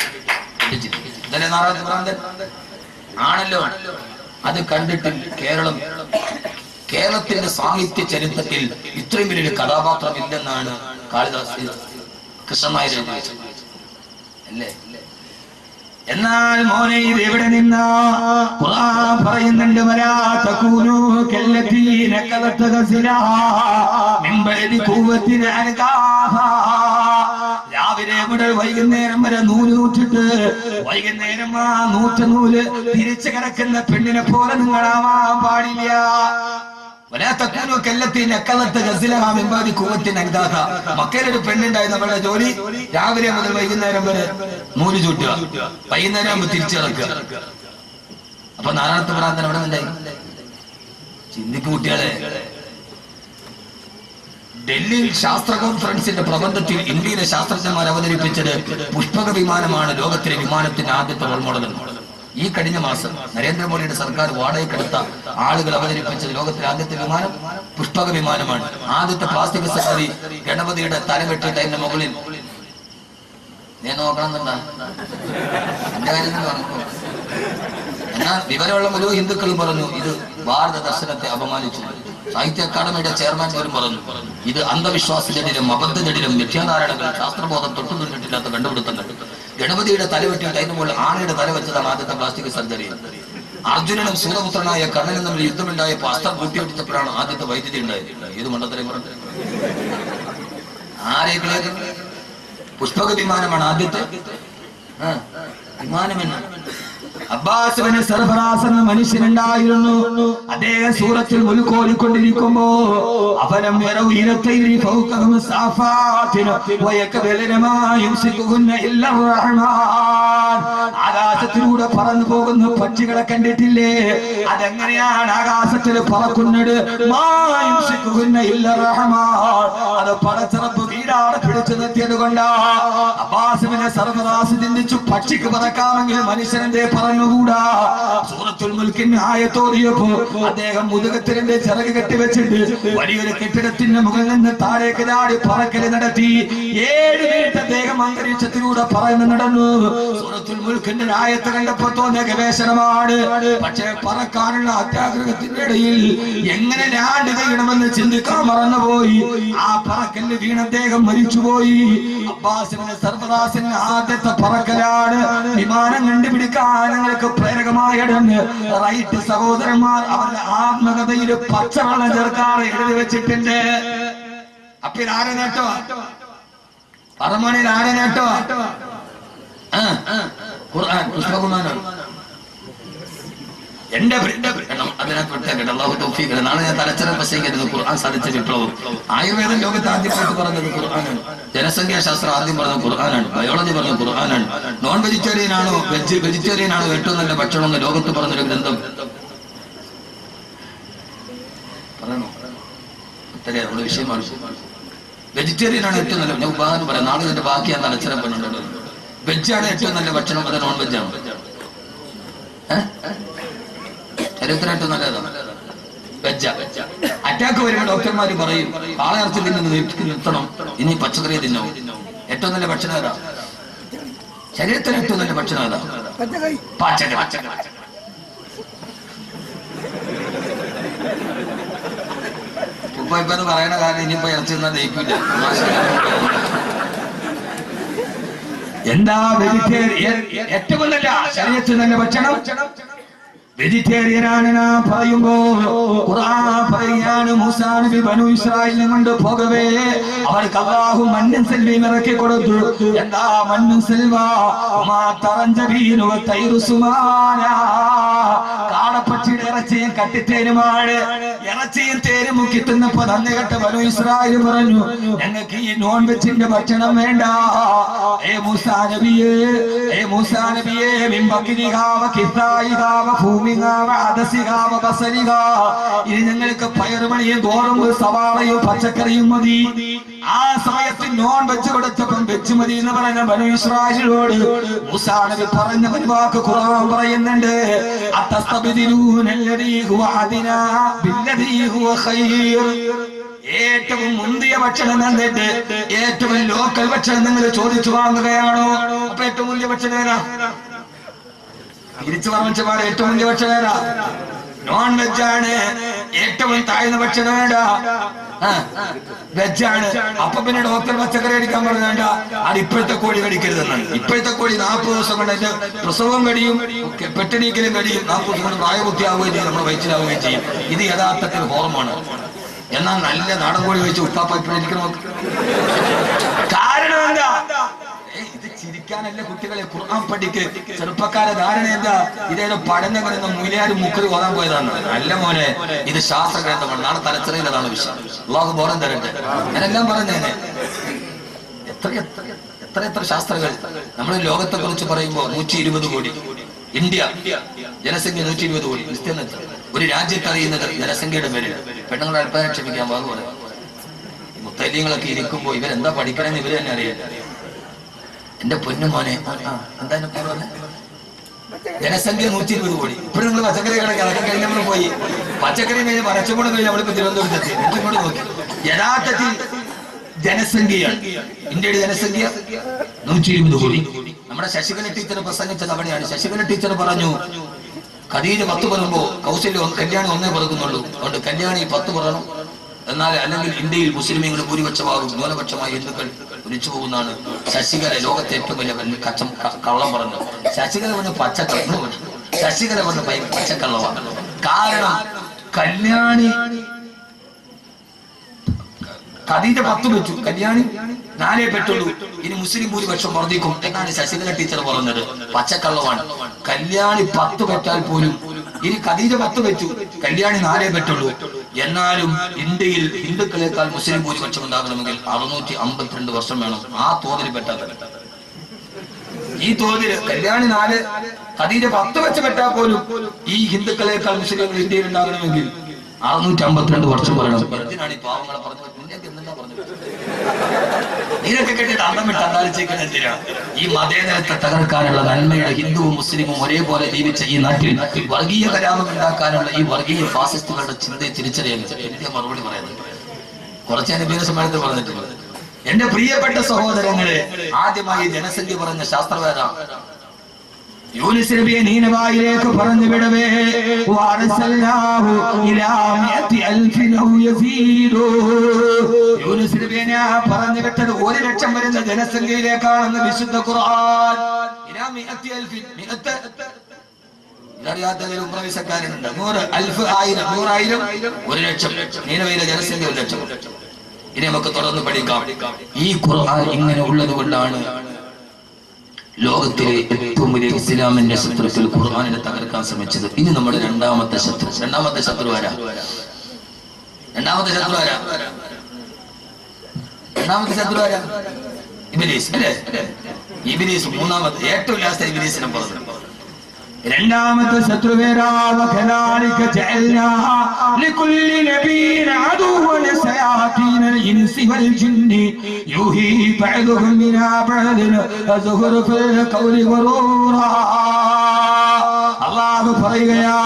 ഇതല്ലേ നാരായണത്തുപ്രാന്തൻ ആണല്ലോ. അത് കണ്ടിട്ട് കേരളത്തിന്റെ സാഹിത്യ ചരിത്രത്തിൽ ഇത്രയും വലിയൊരു കഥാപാത്രം ഇല്ലെന്നാണ് കാളിദാസ് കൃഷ്ണനായർ എഴുതിയത് അല്ലേ. എന്നാൽ മോനെ ഇത് എവിടെ നിന്നാ? ഖുർആൻ പറയുന്നുണ്ട്, വലാ തകൂനു കല്ലതീ നഖലത ഗസിലാ മിൻ ബഅദി ഖുവ്വത്തിൻ അൻകാഹാ. രാവിലെ മുതൽ വൈകുന്നേരം വരെ നൂല് നൂറ്റിട്ട് വൈകുന്നേരം ആ നൂറ്റ നൂല് തിരിച്ചു കിടക്കുന്ന പെണ്ണിനെ പോലെ നിങ്ങളാവാൻ പാടില്ല. മക്കയിലൊരു പെണ്ണുണ്ടായി. നമ്മളുടെ ജോലി രാവിലെ മുതൽ വൈകുന്നേരം വരെ നൂല് ചൂട്ടുക, വൈകുന്നേരം ആകുമ്പോൾ തിരിച്ചിറക്കുക. അപ്പൊ നാരായണത്തുപ്രാന്തൻ അവിടെ ഉണ്ടായി. ചിന്തിക്കു കുട്ടികളെ. ഡൽഹി ശാസ്ത്ര കോൺഫറൻസിന്റെ പ്രബന്ധത്തിൽ ഇന്ത്യയിലെ ശാസ്ത്രജ്ഞന്മാർ അവതരിപ്പിച്ചത് പുഷ്പക വിമാനമാണ് ലോകത്തിലെ വിമാനത്തിന്റെ ആദ്യത്തെ റോൾ മോഡൽ. ഈ കഴിഞ്ഞ മാസം നരേന്ദ്രമോദിയുടെ സർക്കാർ വാടകയ്ക്കെടുത്ത ആളുകൾ അവതരിപ്പിച്ചത് ലോകത്തിലെ ആദ്യത്തെ വിമാനം പുഷ്പക വിമാനമാണ്. ആദ്യത്തെ പ്ലാസ്റ്റിക് സർജറി ഗണപതിയുടെ തല വെട്ടിട്ട് അതിന്റെ മുകളിൽ ഞാൻ നോക്കണമെന്നുണ്ടാ എന്റെ കാര്യം പറഞ്ഞു. എന്നാൽ വിവരമുള്ള മുഴുവൻ ഹിന്ദുക്കളും പറഞ്ഞു ഇത് ഭാരത ദർശനത്തെ അപമാനിച്ചു. സാഹിത്യ അക്കാദമിയുടെ ചെയർമാൻ പോലും പറഞ്ഞു ഇത് അന്ധവിശ്വാസജടിലും അബദ്ധജടിലും മിഥ്യാധാരണകൾ ശാസ്ത്രബോധം തൊട്ടു നിന്നിട്ടില്ലാത്ത കണ്ടുപിടുത്തങ്ങൾ. ഗണപതിയുടെ തല വെട്ടിയിട്ട് അതിന് മുകളിൽ ആനയുടെ തല വെച്ചതാണ് ആദ്യത്തെ പ്ലാസ്റ്റിക് സർജറി. അർജുനനും സൂര്യപുത്രനായ കർണനും തമ്മിൽ യുദ്ധമുണ്ടായപ്പോൾ അസ്ത്രം കൂട്ടിയൊടിച്ചപ്പോഴാണ് ആദ്യത്തെ വൈദ്യുതി ഉണ്ടായത്. ഏത് മണ്ഡലത്തിലെ പറഞ്ഞു ആരെങ്കിലും പുഷ്പക വിമാനമാണ് ആദ്യത്തെ വിമാനമെന്ന്. അബ്ബാസ് സർഫറാസ് എന്ന മനുഷ്യനുണ്ടായിരുന്നു. അദ്ദേഹം സൂറത്തിൽ മുൽക്കോലിക്കൊണ്ടിരിക്കുമ്പോ അവനം ആകാശത്തിലൂടെ പറന്നു പോകുന്ന പക്ഷികളെ കണ്ടിട്ടില്ലേ? അതെങ്ങനെയാണ് ആകാശത്തിൽ പറക്കുന്നത്? അത് പടച്ചിറപ്പ് വീടാണ് പിടിച്ചു നിർത്തിയത് കൊണ്ടാ. അബ്ബാസിനെ സർഫറാസ് ചിന്തിച്ചു പക്ഷിക്ക് പറക്കാമെങ്കിൽ മനുഷ്യനെ പറഞ്ഞുകൂടാ. സൂറത്തുൽ മുൽക്കിന്റെ ആയത്തോറിയപ്പോ അദ്ദേഹം മുതുകത്തിലിന്റെ ചിറക് കെട്ടിവെച്ചിട്ട് വലിയൊരു കെട്ടിടത്തിന്റെ മുകളിൽ നിന്ന് താഴേക്ക് ചാടി പറക്കല് നടത്തി. 7 മിനിറ്റ് അദ്ദേഹം അന്തരീക്ഷത്തിലൂടെ പറന്ന് നടന്നു. സൂറത്തുൽ മുൽക്കിന്റെ ആയത്ത് കണ്ടപ്പോ തോന്നിയ ഗവേഷണമാണ്. പക്ഷേ പറക്കാനുള്ള അത്യാഗ്രഹത്തിന്റെ ഇടയിൽ എങ്ങനെ ലാൻഡ് ചെയ്യണമെന്ന് ചിന്തിക്കാൻ മറന്നുപോയി. ആ പറക്കല് വീണ് അദ്ദേഹം മരിച്ചുപോയി. അബ്ബാസിന്റെ സർഫറാസിന്റെ ആദ്യത്തെ പറക്കലാണ്. വിമാനം കണ്ടുപിടിക്കാൻ ഞങ്ങൾക്ക് പ്രേരകമായിടന്ന് റൈറ്റ് സഹോദരന്മാർ അവരുടെ ആത്മകഥയിൽ പച്ചവെള്ളം ചേർക്കാറ് എഴുതി വെച്ചിട്ടുണ്ട്. അപ്പൊ ഇതാരെ നേട്ടോ? പറമണിയിൽ ആരെ നേട്ടോ? ഖുർആൻ പുഷ്പകുമാനാണ്. എന്റെ അതിനകത്ത് വിട്ടേക്കട്ടെ. അല്ലാഹു തൗഫീഖ്. നാളെ ഞാൻ തലച്ചറ പ്രസംഗിക്കരുത്. ഖുർആൻ സാധിച്ച വിപ്ലവം. ആയുർവേദം ലോകത്ത് ആദ്യമായിട്ട് പറഞ്ഞത് ഖുർആനാണ്. ജനസംഖ്യാശാസ്ത്രം ആദ്യം പറഞ്ഞത് ഖുർആനാണ്. ബയോളജി പറഞ്ഞത് ഖുർആനാണ്. നോൺ വെജിറ്റേറിയൻ ആണോ വെജിറ്റേറിയൻ ആണോ ഏറ്റവും നല്ല ഭക്ഷണം എന്ന് ലോകത്ത് പറഞ്ഞൊരു ഗ്രന്ഥം പറയണോ? അത്രേ നമ്മുടെ വിഷയമാണ്. വെജിറ്റേറിയൻ ആണ് ഏറ്റവും നല്ല. ഞാൻ ഉദാഹരണം പറയാം. നാളെ ഇതിന്റെ ബാക്കി ഞാൻ തലച്ചറ പറഞ്ഞിട്ടുണ്ട്. വെജാണ് ഏറ്റവും നല്ല ഭക്ഷണം, അത് നോൺ വെജാണ്. ചരിത്രമായിട്ട് നല്ലതാണ് വെജ. അറ്റാക്ക് വരുമ്പോൾ ഡോക്ടർമാര് പറയും കാളയിറച്ചി തിന്നുന്നത് നിർത്തണം, ഇനി പച്ചക്കറി തിന്നോ. ഏറ്റവും നല്ല ഭക്ഷണം ഏതാ? ശരീരത്തിന് ഏറ്റവും നല്ല ഭക്ഷണം ഏതാ? പച്ചക്കറി. ഇപ്പൊ അത് പറയണ കാര്യം ഇനിയിപ്പോ ഇറച്ചി തിന്നാൻ ദഹിക്കില്ല. എന്താ വെജിറ്റേറിയൻ? ഏറ്റവും നല്ല ശരീരത്തിന് നല്ല ഭക്ഷണം വെജിറ്റേറിയനാണ്. നാം പറയുമ്പോ ഖുർആൻ പറയാണ് മൂസാ നബി ബനു ഇസ്രായേലിനെ കൊണ്ട് പോകവേ അവർക്ക് അല്ലാഹു മണ്ണും സെൽവയും ഇറക്കി കൊടുത്തു. എന്താ മണ്ണും സെൽവ? മാ തറഞ്ചബീനു വതൈറു സുമാന. കാടപ്പച്ചിയുടെ ഇറച്ചിയും കട്ടിത്തേനുമാണ്. ഇറച്ചിയും തേനും മുക്കി തിന്നപ്പോ നന്ദി കെട്ട ബനൂ ഇസ്രായേൽ പറഞ്ഞു, ഞങ്ങൾക്ക് ഈ നോൺ വെജിന്റെ ഭക്ഷണം വേണ്ട. ഏ മൂസാ നബിയേ, ഏ മൂസാ നബിയേ, മിമ്പക്കിനികാവ കിത്തായികാവ ഭൂമികാവ അദസികാവ ബസലിക, ഇനി ഞങ്ങൾക്ക് പയറുമണിയും ഗോതമ്പ് സവാളയും പച്ചക്കറിയും മതി. ആ സമയത്ത് നോൺ വെച്ച് കൊടുത്തപ്പം വെച്ച് മതി എന്ന് പറഞ്ഞ ബനൂ ഇസ്രായേലിനോട് മൂസാ നബി പറഞ്ഞ ഒരു വാക്ക് ഖുർആൻ പറയുന്നുണ്ട്, അത്തസ്തബ്ദിലൂനല്ലദീ ഹുവ അദ്നാ ബില്ലദീ ഹുവ ഖൈർ. ഏറ്റവും മുന്തിയ ഭക്ഷണം തന്നിട്ട് ഏറ്റവും ലോക്കൽ ഭക്ഷണം നിങ്ങൾ ചോദിച്ചു വാങ്ങുകയാണോ? അപ്പൊ ഏറ്റവും മുന്തിയ ഭക്ഷണം ഏതാ? തിരിച്ചു പറഞ്ഞ ഏറ്റവും മുന്തിയ ഭക്ഷണം ഏതാ? നോൺ വെജാണ്. ഏറ്റവും താഴ്ന്ന ഭക്ഷണം വേണ്ട, വെജാണ്. അപ്പൊ പിന്നെ ഡോക്ടർ പച്ചക്കറി അടിക്കാൻ പറഞ്ഞാണ്ട, അത് ഇപ്പോഴത്തെ കോഴി കടിക്കരുതെന്നാണ്. ഇപ്പോഴത്തെ കോഴി 40 ദിവസം കൊണ്ട് അതിന്റെ പ്രസവം കഴിയും, പെട്ടനീക്കലും കഴിയും, 40 ദിവസം കൊണ്ട് പ്രായപൂർത്തിയാവുകയും ചെയ്യും, നമ്മുടെ വയറ്റിലാവുകയും ചെയ്യും. ഇത് യഥാർത്ഥത്തിൽ ഹോർമോണ്. എന്നാൽ നല്ല നാടൻ കോഴി വെച്ച് ഉപ്പാപ്പ ഇപ്പോഴെനിക്ക് കാരണം എന്താ? ഇത് ചിരിക്കാനല്ല കുട്ടികളെ, ഖുർആൻ പഠിക്ക്. ചെറുപ്പക്കാരെ ധാരണ എന്താ? ഇതേതോ പഠനം ഗ്രന്ഥം മൂല്യാരും മുക്കറി ഓതാൻ പോയതാണ്. അല്ല മോനെ, ഇത് ശാസ്ത്ര ഗ്രന്ഥമാണ്. നാളെ തലച്ചെറിയിൽ അതാണ് വിഷയം. അള്ളാഹു ബോധം തരട്ടെ. ഞാനെല്ലാം പറഞ്ഞേനെ. എത്ര ശാസ്ത്രങ്ങൾ നമ്മൾ ലോകത്തെ കുറിച്ച് പറയുമ്പോ 120 കോടി. ഇന്ത്യ ജനസംഖ്യ 120 കോടി. ഒരു രാജ്യത്ത് അറിയുന്നത് ജനസംഖ്യയുടെ പേരിൽ. പെണ്ണുങ്ങളെ അല്പം ക്ഷമിക്കാൻ വാങ്ങു പറയാം. മുത്തല്യങ്ങളൊക്കെ ഇരിക്കുമ്പോ ഇവരെന്താ പഠിക്കണമെന്ന് ഇവര് തന്നെ അറിയില്ല. എന്റെ പൊന്നുമോനെ, എന്താ പറഞ്ഞ ജനസംഖ്യ 120 കോടി. ഇപ്പോഴും നിങ്ങൾ പച്ചക്കറി കടക്കുക, അതൊക്കെ കഴിഞ്ഞ് നമ്മൾ പോയി പച്ചക്കറി കഴിഞ്ഞ് പരച്ചക്കൂടെ കഴിഞ്ഞ് നമ്മളിപ്പോ തിരുവനന്തപുരത്തെത്തി. ഇങ്ങോട്ട് നോക്കി, യഥാർത്ഥത്തിൽ ജനസംഖ്യയാണ് ഇന്ത്യയുടെ ജനസംഖ്യ 120 കോടി. നമ്മുടെ ശശികല ടീച്ചർ പ്രസംഗിച്ചത് അവിടെയാണ്. ശശികല ടീച്ചർ പറഞ്ഞു, ഖദീജ 10 പറയുമ്പോ കൗസല്യ കല്യാണി 1 പറക്കുന്നുള്ളൂ. അതുകൊണ്ട് കല്യാണി 10 പറയണം. എന്നാൽ അല്ലെങ്കിൽ ഇന്ത്യയിൽ മുസ്ലിമീങ്ങൾ ഭൂരിപക്ഷമാകും, ന്യൂനപക്ഷമായി ഹിന്ദുക്കൾ ഒലിച്ചു പോകുന്നതാണ്. ശശികല ലോകത്തെ ഏറ്റവും വലിയ കള്ളം പറഞ്ഞു. ശശികല പറഞ്ഞ പച്ചക്കള്ളം, ശശികല പറഞ്ഞ പച്ചക്കള്ളമാണ്. കാരണം കല്യാണി ഖദീജ 10 വെച്ചു, കല്യാണി 4 പെട്ടുള്ളൂ. ഇനി മുസ്ലിം ഭൂരിപക്ഷം വർദ്ധിക്കും എന്നാണ് ശശികല ടീച്ചർ പറഞ്ഞത്. പച്ചക്കള്ളമാണ്. കല്യാണി 10 പെറ്റാൽ പോലും ഇനി ഖദീജ 10 വെച്ചു, കല്യാണി 4 പെട്ടുള്ളൂ. എന്നാലും ഇന്ത്യയിൽ ഹിന്ദുക്കളെക്കാൾ മുസ്ലിം ഭൂരിപക്ഷം ഉണ്ടാകണമെങ്കിൽ 652 വർഷം വേണം. ആ തോതിൽ പെട്ടാൽ, ഈ തോതിൽ കല്യാണി 4 ഖദീജ 10 വെച്ച് പെട്ടാൽ പോലും ഈ ഹിന്ദുക്കളെക്കാൾ മുസ്ലിങ്ങൾ ഇന്ത്യയിൽ ഉണ്ടാകണമെങ്കിൽ 652 വർഷം പറയണം. എന്തിനാണ് ഈ പാവങ്ങളെ പറഞ്ഞു? നീനൊക്കെ കേട്ടിട്ട് അന്തം വിട്ട് അന്താളിച്ചേക്കുന്ന എന്തിനാ? ഈ മതേതരത്തെ തകർക്കാനുള്ള നന്മയുടെ ഹിന്ദുവും മുസ്ലിമും ഒരേപോലെ ജീവിച്ച ഈ നാട്ടിൽ വർഗീയ കലാപം ഉണ്ടാക്കാനുള്ള ഈ വർഗീയ ഫാസിസ്റ്റുകളുടെ ചിന്തയെ തിരിച്ചറിയാൻ എനിക്ക് മറുപടി പറയുന്നത് കുറച്ച് അനുഭവ സമ്മേളനത്തിൽ പറഞ്ഞിട്ടുള്ളത്. എന്റെ പ്രിയപ്പെട്ട സഹോദരങ്ങളെ, ആദ്യമായി ജനസംഖ്യ പറഞ്ഞ ശാസ്ത്രവേദ യൂനുസ് നബിയെ നീനവായിലേക്ക് പറഞ്ഞു വിടവേ, യൂനുസ് നബിയെ ഞാൻ പറഞ്ഞു വിട്ടത് 1 ലക്ഷം വരുന്ന ജനസംഖ്യയിലേക്കാണെന്ന് വിശുദ്ധ ഖുർആൻ. ഇതറിയാത്തതിൽ ഉംറവിസക്കാരനുണ്ട്. 100,000 1 ലക്ഷം. നീനവയിലെ ജനസംഖ്യ 1 ലക്ഷം. ഇനി നമുക്ക് തുടർന്ന് പഠിക്കാം. ഈ ഖുർആൻ ഇങ്ങനെ ഉള്ളത് കൊണ്ടാണ് ലോകത്തിലെ ഏറ്റവും വലിയ ഇസ്ലാമിന്റെ ശത്രുക്കൾ ഖുർആനിനെ തകർക്കാൻ ശ്രമിച്ചത്. ഇനി നമ്മുടെ രണ്ടാമത്തെ ശത്രു ആരാ? ഇബ്ലീസ് അല്ലേ? ഇബ്ലീസ് മൂന്നാമത്തെ, ഏറ്റവും ലാസ്റ്റ് ഇബ്ലീസിനെ പറഞ്ഞു. രണ്ടാമത്തെ ശത്രുവേരാവ കലാലിക ജഅൽനാ ലികുല്ലി നബിയിൻ അദുവൻ സയാതീനൽ ഇൻസി വൽ ജിന്നി യൂഹി ബഅദുഹും മിനാ ബഅദിൻ അസ്ഹുറുഫൽ ഖൗലി വറൂറാ. അല്ലാഹു പറയുകയാ,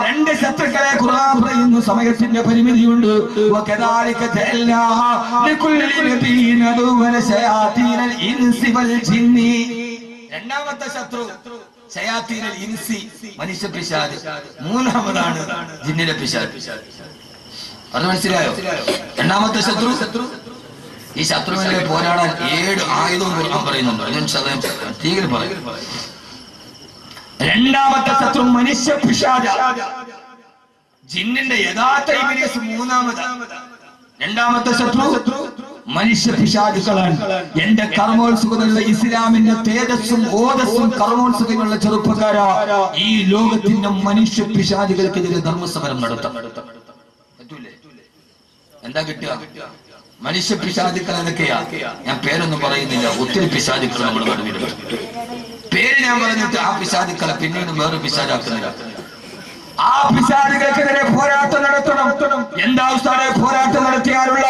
2 ശത്രുക്കളെ ഖുർആൻ പറയുന്ന സമയത്തിന്റെ പരിമിതിയുണ്ട്. വകദാലിക ജഅൽനാ ലികുല്ലി നബിയിൻ അദുവൻ സയാതീനൽ ഇൻസി വൽ ജിന്നി. രണ്ടാമത്തെ ശത്രു ശയാത്തീനൽ ഇൻസി, മനുഷ്യ പിശാച്. മൂന്നാമതാണ് ജിന്നിലെ പിശാച്. അത് മനസ്സിലായോ? രണ്ടാമത്തെ ശത്രു. ഈ ശത്രുവിനെ പോരാടാൻ 7 ആയുധവും ഖുർആൻ പറയുന്നുണ്ട്. അതിന് പറയും. രണ്ടാമത്തെ ശത്രു മനുഷ്യ പിശാച്. ജിന്നിന്റെ യഥാർത്ഥ ഇബ്ലീസ് മൂന്നാമത്. രണ്ടാമത്തെ ശത്രു മനുഷ്യ പിശാചുക്കളാണ്. എന്റെ കർമ്മോത്സുകതയുള്ള ഇസ്ലാമിന്റെ തേജസ്സും ഓജസ്സും കർമ്മോത്സുകയുള്ള ചെറുപ്പക്കാരാ, ഈ ലോകത്തിന്റെ മനുഷ്യ പിശാചുകൾക്കെതിരെ ധർമ്മസമരം നടത്താം. എന്താ കിട്ടുക? മനുഷ്യ പിശാചുക്കൾ എന്തൊക്കെയാ? ഞാൻ പേരൊന്നും പറയുന്നില്ല. ഒത്തിരി പിശാചുക്കൾ നമ്മൾ കണ്ടുപിടിക്കും. പേര് ഞാൻ പറഞ്ഞിട്ട് ആ പിശാചുക്കളെ പിന്നീട് വേറെ പിശാചാക്കുന്നില്ല. ആ പിശാചുകൾക്കെതിരെ പോരാട്ടം നടത്തണം. എന്താ ഉസ്താദേ പോരാട്ടം നടത്തിയാലുള്ള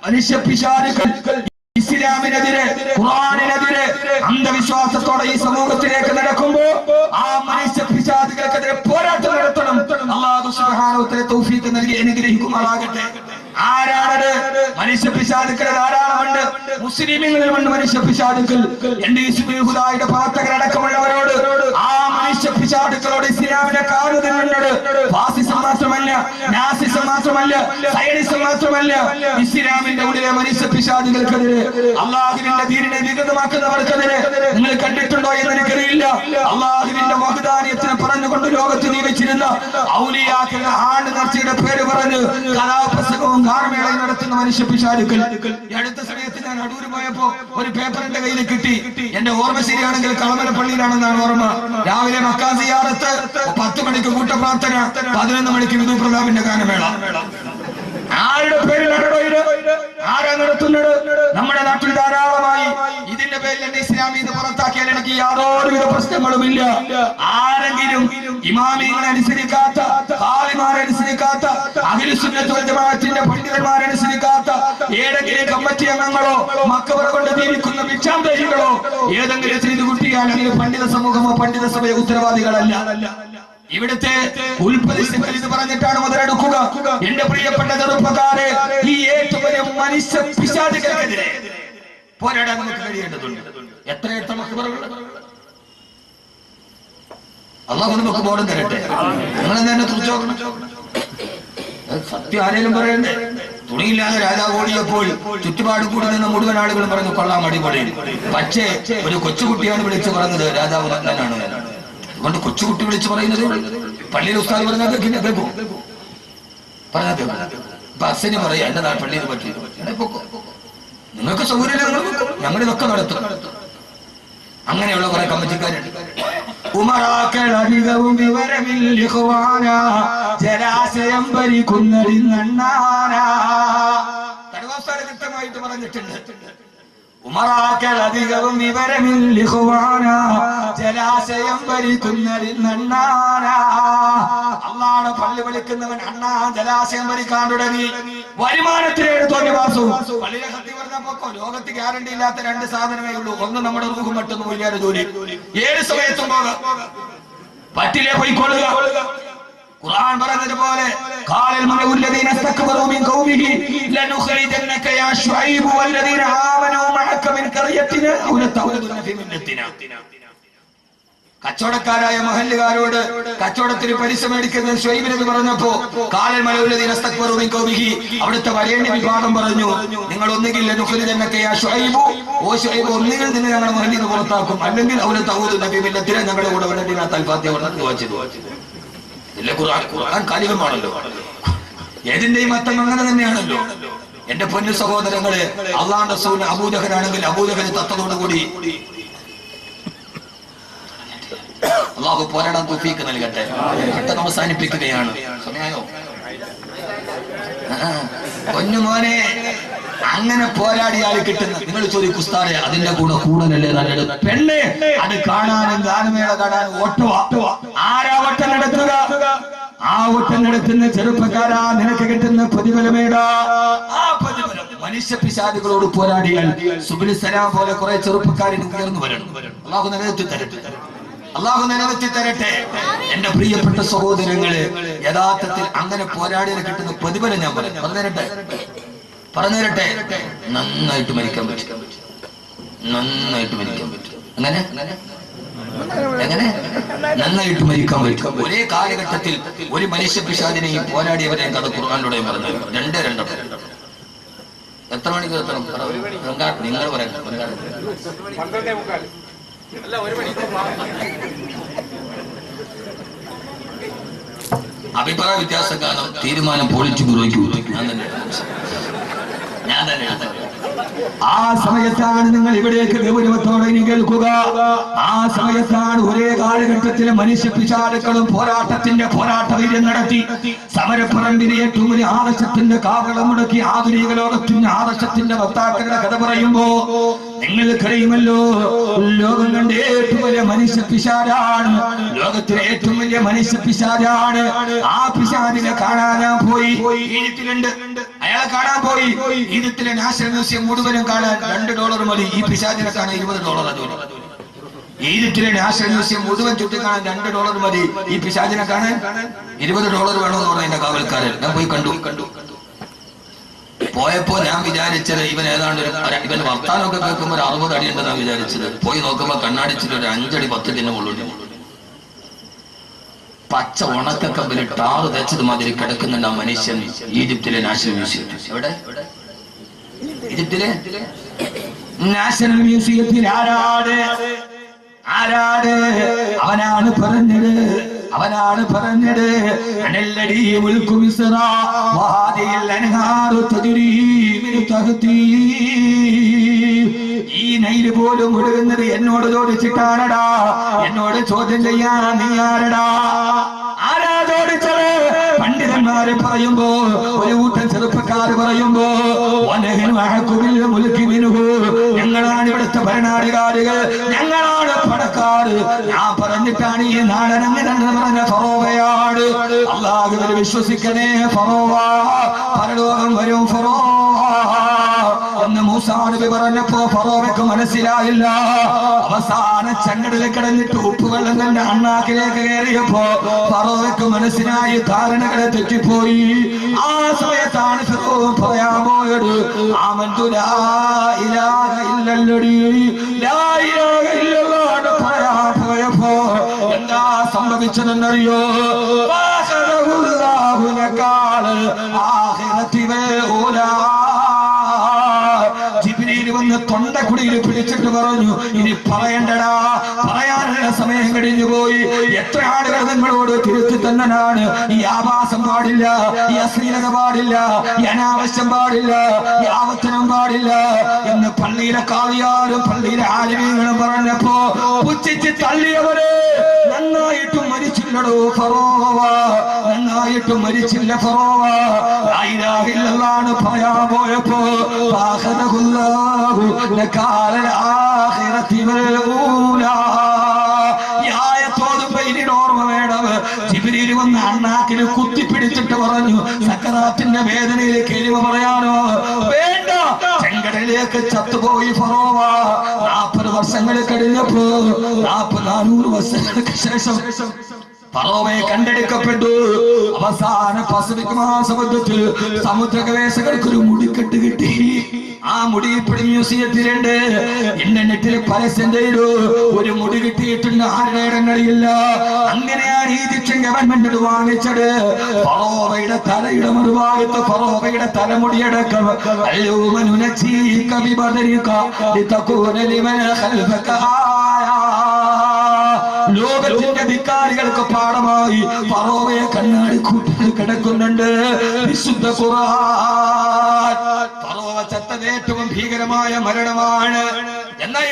മനുഷ്യ പിശാചുക്കൾ? ഇസ്ലാമിനെതിരെ, ഖുർആനിനെതിരെ അന്ധവിശ്വാസത്തോടെ ഈ സമൂഹത്തിലേക്ക് നടക്കുമ്പോ ആ മനുഷ്യ പിശാചുകൾക്കെതിരെ പോരാട്ടം നടത്തണം. അല്ലാഹു സുബ്ഹാനഹു വ തആല തൗഫീഖ് നൽകി അനുഗ്രഹിക്കുമാറാകട്ടെ. ആരാണത്? മനുഷ്യ പിശാചുക്കൾ ധാരാളമുണ്ട്. മുസ്ലിമീങ്ങളുമുണ്ട് മനുഷ്യ പിശാചുക്കൾ. എന്റെ ഹിസ്ബുൽ-ഹുദായുടെ പ്രവർത്തകരടക്കമുള്ളവരോട് ആ മനുഷ്യ പിശാചുക്കളോട് ഇസ്ലാമിനെ കാണുന്നുണ്ട്. ഫാസിസം മാത്രമല്ല, നാസിസം മാത്രമല്ല, സയനിസം മാത്രമല്ല, ഇസ്ലാമിന്റെ ഉള്ളിലെ മനുഷ്യ പിശാചുകൾക്കെതിരെ, അള്ളാഹുവിന്റെ ദീനിനെ വികൃതമാക്കുന്നവർക്കെതിരെ നിങ്ങൾ കണ്ടിട്ടുണ്ടോ എന്ന് എനിക്കറിയില്ല. അള്ളാഹുവിന്റെ വഹദാനിയത്തിനെ പറഞ്ഞുകൊണ്ട് ലോകത്ത് ജീവിച്ചിരുന്ന ഔലിയാക്കളുടെ ആണ്ട് നേർച്ചയുടെ പേര് പറഞ്ഞ് കലാപ്രസംഗവും ഗാനമേളയും നടത്തുന്ന മനുഷ്യ പിശാചുക്കൾ. ഈ അടുത്ത സമയത്ത് ഞാൻ അടൂര് പോയപ്പോ ഒരു പേപ്പർ എന്റെ കയ്യിൽ കിട്ടി. എന്റെ ഓർമ്മ ശരിയാണെങ്കിൽ കളമല പള്ളിയിലാണെന്നാണ് ഓർമ്മ. രാവിലെ മക്കാ സിയാറത്ത്, 10 മണിക്ക് കൂട്ടപ്രാർത്ഥന, 11 മണിക്ക് വിധു പ്രതാപിന്റെ ഗാനമേള. ആരുടെ പേരിലാണോ ഇത്? ആരാ നടത്തുന്നത്? നമ്മുടെ നാട്ടിൽ ധാരാളമായി. ഇതിന്റെ പേരിൽ എന്റെ ഇസ്ലാമീത് പുറത്താക്കിയാൽ എനിക്ക് യാതൊരുവിധ പ്രശ്നങ്ങളുമില്ല. ആരെങ്കിലും ഇമാമികളെ അനുസരിക്കാത്ത, ഖാലിമാരെ അനുസരിക്കാത്ത, അഹ്ലുസ് സുന്നത്ത് വൽ ജമാഅത്തിന്റെ പണ്ഡിതന്മാരെ അനുസരിക്കാത്ത ഏതെങ്കിലും കമ്മിറ്റി അംഗങ്ങളോ മക്കബറ കൊണ്ട് ജീവിക്കുന്ന ഭിക്ഷാന്തരികളോ ഏതെങ്കിലും ചെയ്തു കുട്ടിയാൽ അതിന് പണ്ഡിത സമൂഹമോ പണ്ഡിത സഭയോ ഉത്തരവാദികളല്ല. ഇവിടുത്തെ ഉൽപ്പതികൾ ഇത് പറഞ്ഞിട്ടാണ് മുതലെടുക്കുക. എന്റെ പ്രിയപ്പെട്ട ചെറുപ്പക്കാരെ, ഈ ഏറ്റവും വലിയ മനുഷ്യ പിശാചുകൾക്കെതിരെ പോരാടാൻ നമുക്ക് കഴിയേണ്ടതുണ്ട്. എത്ര മക്കബറകൾ അല്ലാഹു നമുക്ക് ബോധം തരട്ടെ. നിങ്ങൾ തന്നെ തുറച്ചു നോക്കണം. സത്യം ആരെങ്കിലും പറയണ്ടേ? തുണിയില്ലാതെ രാജാവ് ഓടിയപ്പോൾ ചുറ്റുപാട് കൂടി നിന്ന മുഴുവൻ ആളുകളും പറഞ്ഞു കൊള്ളാം, അടിപൊളി. പക്ഷേ ഒരു കൊച്ചുകുട്ടിയാണ് വിളിച്ചു പറഞ്ഞത് രാജാവ് നല്ലനാണ്. അതുകൊണ്ട് കൊച്ചുകുട്ടി വിളിച്ചു പറയുന്നത് പള്ളിയിൽ ഉസ്താദ് പറഞ്ഞാൽ കേൾക്കും. പറഞ്ഞാൽ ബസ്സിന് പറയാ എന്റെ പള്ളിയിൽ പറ്റി നിങ്ങൾക്ക് സൗകര്യം ഞങ്ങളിതൊക്കെ നടത്തും. അങ്ങനെയുള്ള കുറെ കമ്മിറ്റിക്കാരുണ്ട്. ഉമറാക്കളധികവും വിവരമില്ല, ജലാശയം ഭരിക്കുന്നതിന്നണ്ണാനാ. തടവാസ്ഥാന കൃത്യമായിട്ട് പറഞ്ഞിട്ടുണ്ട്. ഉമറാക്കളധികവും വിവരമില്ല, ജലാശയം ഭരിക്കുന്നതിന്നണ്ണാനാ. അള്ളാഹുവിനെ പള്ളി വിളിക്കുന്നവൻ അണ്ണാ ജലാശയം ഭരിക്കാൻ തുടങ്ങി. വരുമാനത്തിനേട് തോന്നിവാസവും പള്ളിയിലെ സത്യം പറഞ്ഞപ്പോ ലോകത്ത് ഗ്യാരണ്ടി ഇല്ലാത്ത 2 സാധനമേ ഉള്ളൂ. ഒന്ന് നമ്മുടെ റൂഹും, മറ്റൊന്ന് വലിയൊരു ജോലി. ഏത് സമയത്തും പോകാം, പറ്റില്ലേ പോയിക്കൊള്ളുക. ഖുർആൻ പറഞ്ഞതുപോലെ ഖാലൽ മലഉല്ലദീന ഇസ്തക്ബറൂ മിൻ ഖൗമിഹി ലനുഖരിജന്നക യാ ശുഐബ് വല്ലദീന ആമനൂ മഅക മിൻ ഖറിയത്തിനാ ഔ ലതൗദുന ഫീ മില്ലത്തിനാ. കച്ചവടക്കാരായ മഹല്ലുകാരോട് കച്ചവടത്തിന് പലിശ മേടിക്കുന്ന ശുഐബ് നബി പറഞ്ഞപ്പോ ഖാലൽ മലഉല്ലദീന ഇസ്തക്ബറൂ മിൻ ഖൗമിഹി, അവിടുത്തെ വരേണ്യ വിഭാഗം പറഞ്ഞു, നിങ്ങൾ ഒന്നുകിൽ ലനുഖരിജന്നക യാ ശുഐബ്, ഓ ശുഐബ് ഒന്നുകിൽ നിങ്ങൾ ഞങ്ങളുടെ മഹല്ലിൽ നിന്ന് പുറത്താക്കും, അല്ലെങ്കിൽ ഔ ലതൗദുന ഫീ മില്ലത്തിനാ, ഞങ്ങളുടെ കൂടെ വല്ലദീന തൽഫാത്തിയ പറഞ്ഞു വായിച്ചു. ഇല്ല, ഖുർആൻ കാലികമാണല്ലോ. ഏതിന്റെയും അർത്ഥം അങ്ങനെ തന്നെയാണല്ലോ. എന്റെ പൊന്നു സഹോദരങ്ങളെ, അള്ളാഹുവിന്റെ റസൂൽ അബൂജഹലാണെങ്കിൽ അബൂജഹൽ തത്തതോടുകൂടി അള്ളാഹു പോരാടാൻ തൗഫീഖ് നൽകട്ടെ. പെട്ടെന്ന് അവസാനിപ്പിക്കുകയാണ്. സമയായോ? പൊന്നുമോനെ, അങ്ങനെ പോരാടിയാൽ കിട്ടുന്ന, നിങ്ങൾ ചോദിക്കും ഉസ്താദേ അതിന്റെ കൂടെ കൂടലല്ലേ നല്ലത്? പെണ്ണെ, അത് കാണാനും ഗാനമേള കാണാനും ഓട്ടവാ. ആരാ ഓട്ടം നടത്തുക? ആ ഓട്ടം നടത്തുന്ന ചെറുപ്പക്കാരാ, നിനക്ക് കിട്ടുന്ന പ്രതിഫലമേടാ. ആ പ്രതിഫലം മനുഷ്യ പിശാചുകളോട് പോരാടിയാൽ സുബ്ഹിൽ സലാം പോലെ കുറെ ചെറുപ്പക്കാരിന് ഉയർന്നു വരണം. അള്ളാഹു നിലനിർത്തി തരട്ടെ. അള്ളാഹു നിലനിർത്തി തരട്ടെ. എന്റെ പ്രിയപ്പെട്ട സഹോദരങ്ങളെ, യഥാർത്ഥത്തിൽ അങ്ങനെ പോരാടിയാൽ കിട്ടുന്ന പ്രതിഫലം ഞാൻ പറഞ്ഞു തരട്ടെ. നന്നായിട്ട് മരിക്കാൻ പറ്റും. നന്നായിട്ട് മരിക്കാൻ പറ്റും. എങ്ങനെ നന്നായിട്ട് മരിക്കാൻ പറ്റും. ഒരേ കാലഘട്ടത്തിൽ ഒരു മനുഷ്യ പിശാചിനെയും പോരാടിയവരെയും കഥ ഖുർആനിലൂടെ പറഞ്ഞു. 2 എത്ര മണിക്ക് എത്തണം? നിങ്ങൾ പറയാം. അഭിപ്രായ വ്യത്യാസം കാരണം തീരുമാനം പോളിറ്റ് ബ്യൂറോയ്ക്ക് ഞാൻ ഞാൻ തന്നെ. ആ സമയത്താണ് നിങ്ങൾ ഇവിടേക്ക് ഗൗരവത്തോടെ ഇനി കേൾക്കുക. ആ സമയത്താണ് ഒരേ കാലഘട്ടത്തിലെ മനുഷ്യ പിശാചുക്കളും പോരാട്ട വീര്യം നടത്തി സമരപ്പറമ്പിലെ ഏറ്റവും വലിയ ആദർശത്തിന്റെ കാവളം മുടക്കി ആധുനിക ലോകത്തിന്റെ ആദർശത്തിന്റെ വക്താക്കളുടെ കഥ പറയുമ്പോ നിങ്ങൾക്കറിയുമല്ലോ, ലോകം കണ്ട ഏറ്റവും വലിയ മനുഷ്യ പിശാചാണ്, ലോകത്തിലെ ഏറ്റവും വലിയ മനുഷ്യ പിശാചാണ്. ആ പിശാചിനെ കാണാനാ പോയി. ഈജിപ്തിലുണ്ട്, അയാളെ കാണാൻ പോയി. ഈജിപ്തിലെ നാഷണൽ മ്യൂസിയം മുഴുവനും കാണാൻ $2 മതി. ഈ പിശാചിനെ കാണാൻ $20 ജോലി. ഈജിപ്തിലെ നാഷണൽ മ്യൂസിയം മുഴുവൻ ചുറ്റി കാണാൻ $2 മതി. ഈ പിശാചിനെ കാണാൻ $20 വേണമെന്ന് പറഞ്ഞ എന്റെ കാവൽക്കാരൻ. ഞാൻ പോയി കണ്ടു. പോയപ്പോ ഞാൻ വിചാരിച്ചത് ഇവൻ ഏതാണ്ട് ഇവൻ വർത്താനമൊക്കെ കേൾക്കുമ്പോ ഒരു 60 അടി ഉണ്ടെന്നാണ് വിചാരിച്ചത്. പോയി നോക്കുമ്പോ കണ്ണാടിച്ചിട്ട് ഒരു 5 അടി 10 അടി മുള്ളുണ്ട്. പച്ച ഉണക്കക്കമ്പിൽ ടാറ് തേച്ചത് മാതിരി കിടക്കുന്നുണ്ട് ആ മനുഷ്യൻ ഈജിപ്തിലെ നാഷണൽ മ്യൂസിയത്തിൽ. എവിടെ? ഈജിപ്തിലെ നാഷണൽ മ്യൂസിയത്തിൽ. ആരാട്? അവനാണ് പറഞ്ഞത് അനല്ലടി മുൽക്കു മിസ്റ വഹാദിൽ അൻഹാറു തജ്രി മിൻ തഹ്തി. ഈ നൈൽ പോലും ഒഴുകുന്നത് എന്നോട് ചോദിച്ചിട്ടാണടാ. എന്നോട് ചോദ്യം ചെയ്യാൻ നീ ആരടാ? ആരാ ചോദിച്ചത്? പണ്ഡിതന്മാരെ പറയുമ്പോ, ഒരു കൂട്ടം ചെറുപ്പക്കാര് പറയുമ്പോ, ഞങ്ങളാണ് ഇവിടുത്തെ ഭരണാധികാരികൾ, ഞങ്ങളാണ് പണക്കാർ. ഞാൻ പറഞ്ഞിട്ടാണ് ഈ നാടനങ്ങനെന്ന് പറഞ്ഞ ഫറോവയാണ്. അല്ലാഹുവിൽ വിശ്വസിക്കണേ ഫറോവ, പരലോകം വരും ഫറോവ എന്ന് മൂസാ നബി പറഞ്ഞപ്പോ ഫറോവയ്ക്ക് മനസ്സിലായില്ല. അവസാന ചങ്ങടിൽ കിടന്നിട്ട് ഉപ്പുവെള്ളം തന്റെ അണ്ണാക്കിലേക്ക് കയറിയപ്പോ ഫറോവയ്ക്ക് മനസ്സിലായി, ധാരണകളെ തെറ്റിപ്പോയി. ആ സമയത്താണ് ഫിറഔൻ പറയാൻ പോയത്, ആമന്തു ലാ ഇലാഹ ഇല്ലല്ലദീ ലാ ഇലാഹ ഇല്ലല്ലാഹ് പറയാൻ പോയപ്പോ എന്താ സംഭവിച്ചതെന്നറിയോ? ഫഅഖദഹുല്ലാഹു നകാല ആഖിറതി വഊലാ. ജിബ്രീൽ വന്ന് തൊണ്ടക്കുടിയിൽ പിടിച്ചിട്ട് പറഞ്ഞു, ഇനി പറയണ്ടടാ, പറയാനുള്ള സമയം കഴിഞ്ഞു പോയി. എത്ര ആളുകൾ നിങ്ങളോട് തിരുത്തി തന്നനാണ്. ഈ ആഭാസം പാടില്ല, ഈ അശ്ലീലത പാടില്ല, ഈ അനാവശ്യം പാടില്ല, ഈ ആവർത്തനം പാടില്ല എന്ന് പള്ളിയിലെ കാളിയാരും പള്ളിയിലെ ആലിമീങ്ങളും പറഞ്ഞപ്പോ പുച്ഛിച്ച് തള്ളിയവര് നന്നായിട്ടും മരിച്ചില്ലടോ ഫറോവ, നന്നായിട്ടും മരിച്ചില്ല ഫറോവ. ലാ ഇലാഹ ഇല്ലല്ലാഹ് പറയാൻ പോയപ്പോ ഫഅഖദഹുല്ലാഹു നകാലൽ ആഖിറതി വൽ ഊലാ. ഓർമ്മ വേണം. ജിബ്രീൽ വന്ന് അണ്ണാക്കിന് കുത്തിപ്പിടിച്ചിട്ട് പറഞ്ഞു, സക്കറാത്തിന്റെ വേദനയിലേക്ക് എരിവ് പറയാനോ വേണ്ട. ചെങ്കടലിലേക്ക് ചത്തുപോയി ഫറോവ. 40 വർഷങ്ങൾ കഴിഞ്ഞപ്പോ 400 വർഷങ്ങൾക്ക് ശേഷം ഫറോവയെ കണ്ടെടുക്കപ്പെട്ടു. അവസാന പസഫിക് മഹാസമുദ്രത്തിൽ സമുദ്ര ഗവേഷകർക്കൊരു മുടിക്കെട്ട് കിട്ടി. ആ മുടി ഇപ്പോഴും മ്യൂസിയത്തിലുണ്ട്. ഇന്റർനെറ്റിൽ പരസ്യം ചെയ്തു, ഒരു മുടി കിട്ടിയിട്ടുണ്ട്, ആരുടെ ഇടങ്ങളില്ല. അങ്ങനെയാണ് ഈജിപ്ഷ്യൻ ഗവൺമെന്റ് വാങ്ങിച്ചത്. ഫറോവയുടെ തലയുടെ മറുഭാഗത്ത് ഫറോവയുടെ തലമുടിയടക്കം ലോകത്തിന്റെ ധിക്കാരികൾക്ക് പാഠമായി ഫറോവയെ കണ്ണാടി കൂട്ടിൽ കിടക്കുന്നുണ്ട്. വിശുദ്ധ ഖുർആൻ ഫറോവ ചത്തത് ഏറ്റവും ഭീകരമായ മരണമാണ്. എന്നാൽ ഈ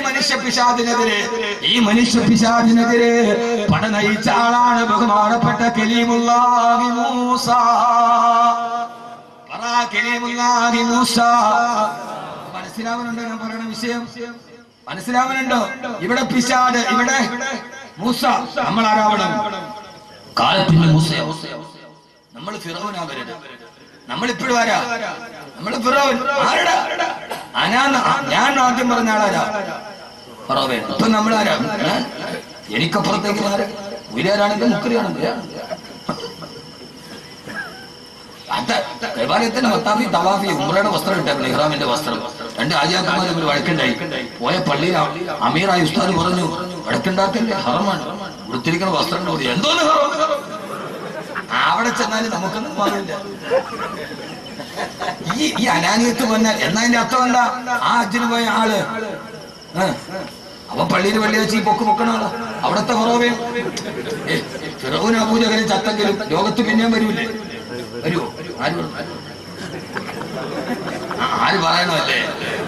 മനുഷ്യ പിശാചിനെതിരെ പടനയിച്ച ആളാണ് ബഹുമാനപ്പെട്ട കലീമുല്ലാഹി മൂസ. കലീമുല്ലാഹി മൂസ. മനസ്സിലാവുന്നുണ്ടോ ഞാൻ പറയുന്ന വിഷയം? മനസ്സിലാവുന്നുണ്ടോ? ഇവിടെ പിശാച്, ഇവിടെ മൂസ. നമ്മൾ ആരാവണം? കാലത്തിന്റെ മൂസ. നമ്മൾ ഫിറൗനാവരുത്. നമ്മളിപ്പോഴും ആരാ? നമ്മള് ഫിറൗൻ. ആരടാ? ഞാൻ ആദ്യം പറഞ്ഞ ആളാരാ? ഫറോവേ. ഇപ്പൊ നമ്മളാരാ? എനിക്കപ്പുറത്തേക്ക് ഉയരാണെങ്കിൽ മുക്കറിയാണെങ്കിൽ ദേവാലയത്തിന്റെ മത്താഫി തവാഫി ഉംറയുടെ വസ്ത്രം ഇട്ടായിരുന്നു, ഇഹ്റാമിന്റെ വസ്ത്രം. 2 ആജിയാക്കന്മാർ തമ്മിൽ വഴക്കുണ്ടായി. പോയ പള്ളിയിൽ അമീറായ ഉസ്താദ് പറഞ്ഞു, വഴക്കുണ്ടാക്കല്ലേ, ഹറമാണ്, ഉടുത്തിരിക്കുന്ന വസ്ത്രം കൂടി. എന്തോന്ന് ഹറം? അവിടെ ചെന്നാലും നമുക്കൊന്നും പാടില്ല. ഈ അനാനിയത്ത് പറഞ്ഞാൽ എന്നതിന്റെ അർത്ഥം എന്താ? ആ ഹജ്ജിന് പോയ ആള് അവൻ പള്ളിയിൽ വെള്ളിയാഴ്ച പൊക്കണ ആള്. അവിടത്തെ ഫറോവേ ഫിറൗൻ അബൂജഹൽ ചത്തെങ്കിലും ലോകത്ത് പിന്നെയും വരൂലേ? വരുമോ? ആര് പറയണല്ലേ?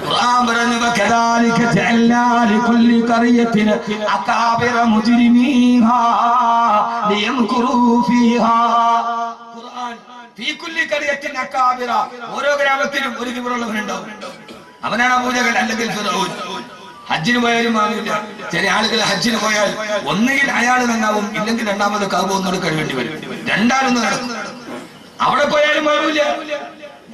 ഖുർആൻ പറഞ്ഞു كذلك جعلنا لكل قرية أكابر مجرميها ليمكروا فيها. ഖുർആൻ ഫീ കുല്ലി ഖറിയത്തിൻ അകാബിറ, ഓരോ ഗ്രാമത്തിലും ഒരു കിബറുള്ളവനുണ്ടാവും. അവനാണ് അബൂജഹൽ അല്ലെങ്കിൽ ഫിർഔൻ. ഹജ്ജിന് പോയാലും ആവില്ല. ചില ആളുകൾ ഹജ്ജിന് പോയാൽ ഒന്നുകിൽ അയാൾ നന്നാവും, ഇല്ലെങ്കിൽ രണ്ടാമത് കഅബ ഒന്നുകൂടെ കഴിവേണ്ടി വരും. രണ്ടാലൊന്നും നടക്കും. അവിടെ പോയാലും മാറില്ല.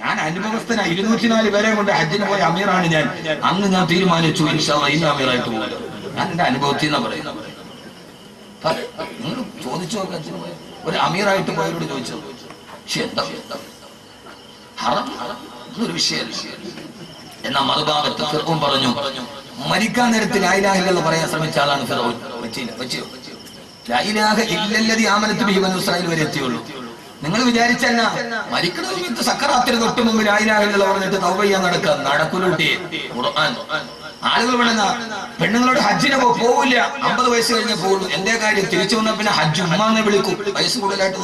ഞാൻ അനുഭവസ്ഥനാ. 204 പേരെ കൊണ്ട് ഹജ്ജിന് പോയ അമീറാണ് ഞാൻ. അന്ന് ഞാൻ തീരുമാനിച്ചു ഇൻഷാ അല്ലാഹ് ഇന്ന് അമീറായിട്ട് പോകുമല്ലോ. ഞാൻ എന്റെ അനുഭവത്തിൽ നിന്നാ പറയുന്നത്. നിങ്ങൾ ചോദിച്ചു നോക്കാം, ഹജ്ജിന് പോയ ഒരു അമീറായിട്ട് പോയവരോട് ചോദിച്ചു. പക്ഷെ എന്താ ഹറം എന്നൊരു വിഷയമല്ല. എന്നാ മറുഭാഗത്ത് ഫിർഔൻ പറഞ്ഞു, മരിക്കാൻ നേരത്ത് ലാ ഇലാഹ ഇല്ലല്ലാഹ് പറയാൻ ശ്രമിച്ച ആളാണ് ഫിർഔൻ. വെച്ചോ ലാ ഇലാഹ ഇല്ലല്ലദീ ആമനതു ബിഹി ബനൂ ഇസ്രായീൽ വരെ എത്തിയുള്ളൂ. നിങ്ങൾ വിചാരിച്ചല്ല മരിക്കണ സമയത്ത് സക്കറാത്തിന് തൊട്ട് മുമ്പ് ലാ ഇലാഹ ഇല്ലല്ലാഹ് പറഞ്ഞിട്ട് തൗബ ചെയ്യാൻ നടക്കൂലൂട്ടി. ഖുർആൻ ആളുകൾ വേണമെന്ന പെണ്ണുങ്ങളോട് ഹജ്ജിന് പോവില്ല, 50 വയസ്സ് കഴിഞ്ഞേ പോകുള്ളൂ. എന്തേ കാര്യം? തിരിച്ചു വന്നാൽ പിന്നെ ഹജ്ജ് ഉമ്മാന്ന് വിളിക്കും. വയസ്സ് കൂടുതലായിട്ട്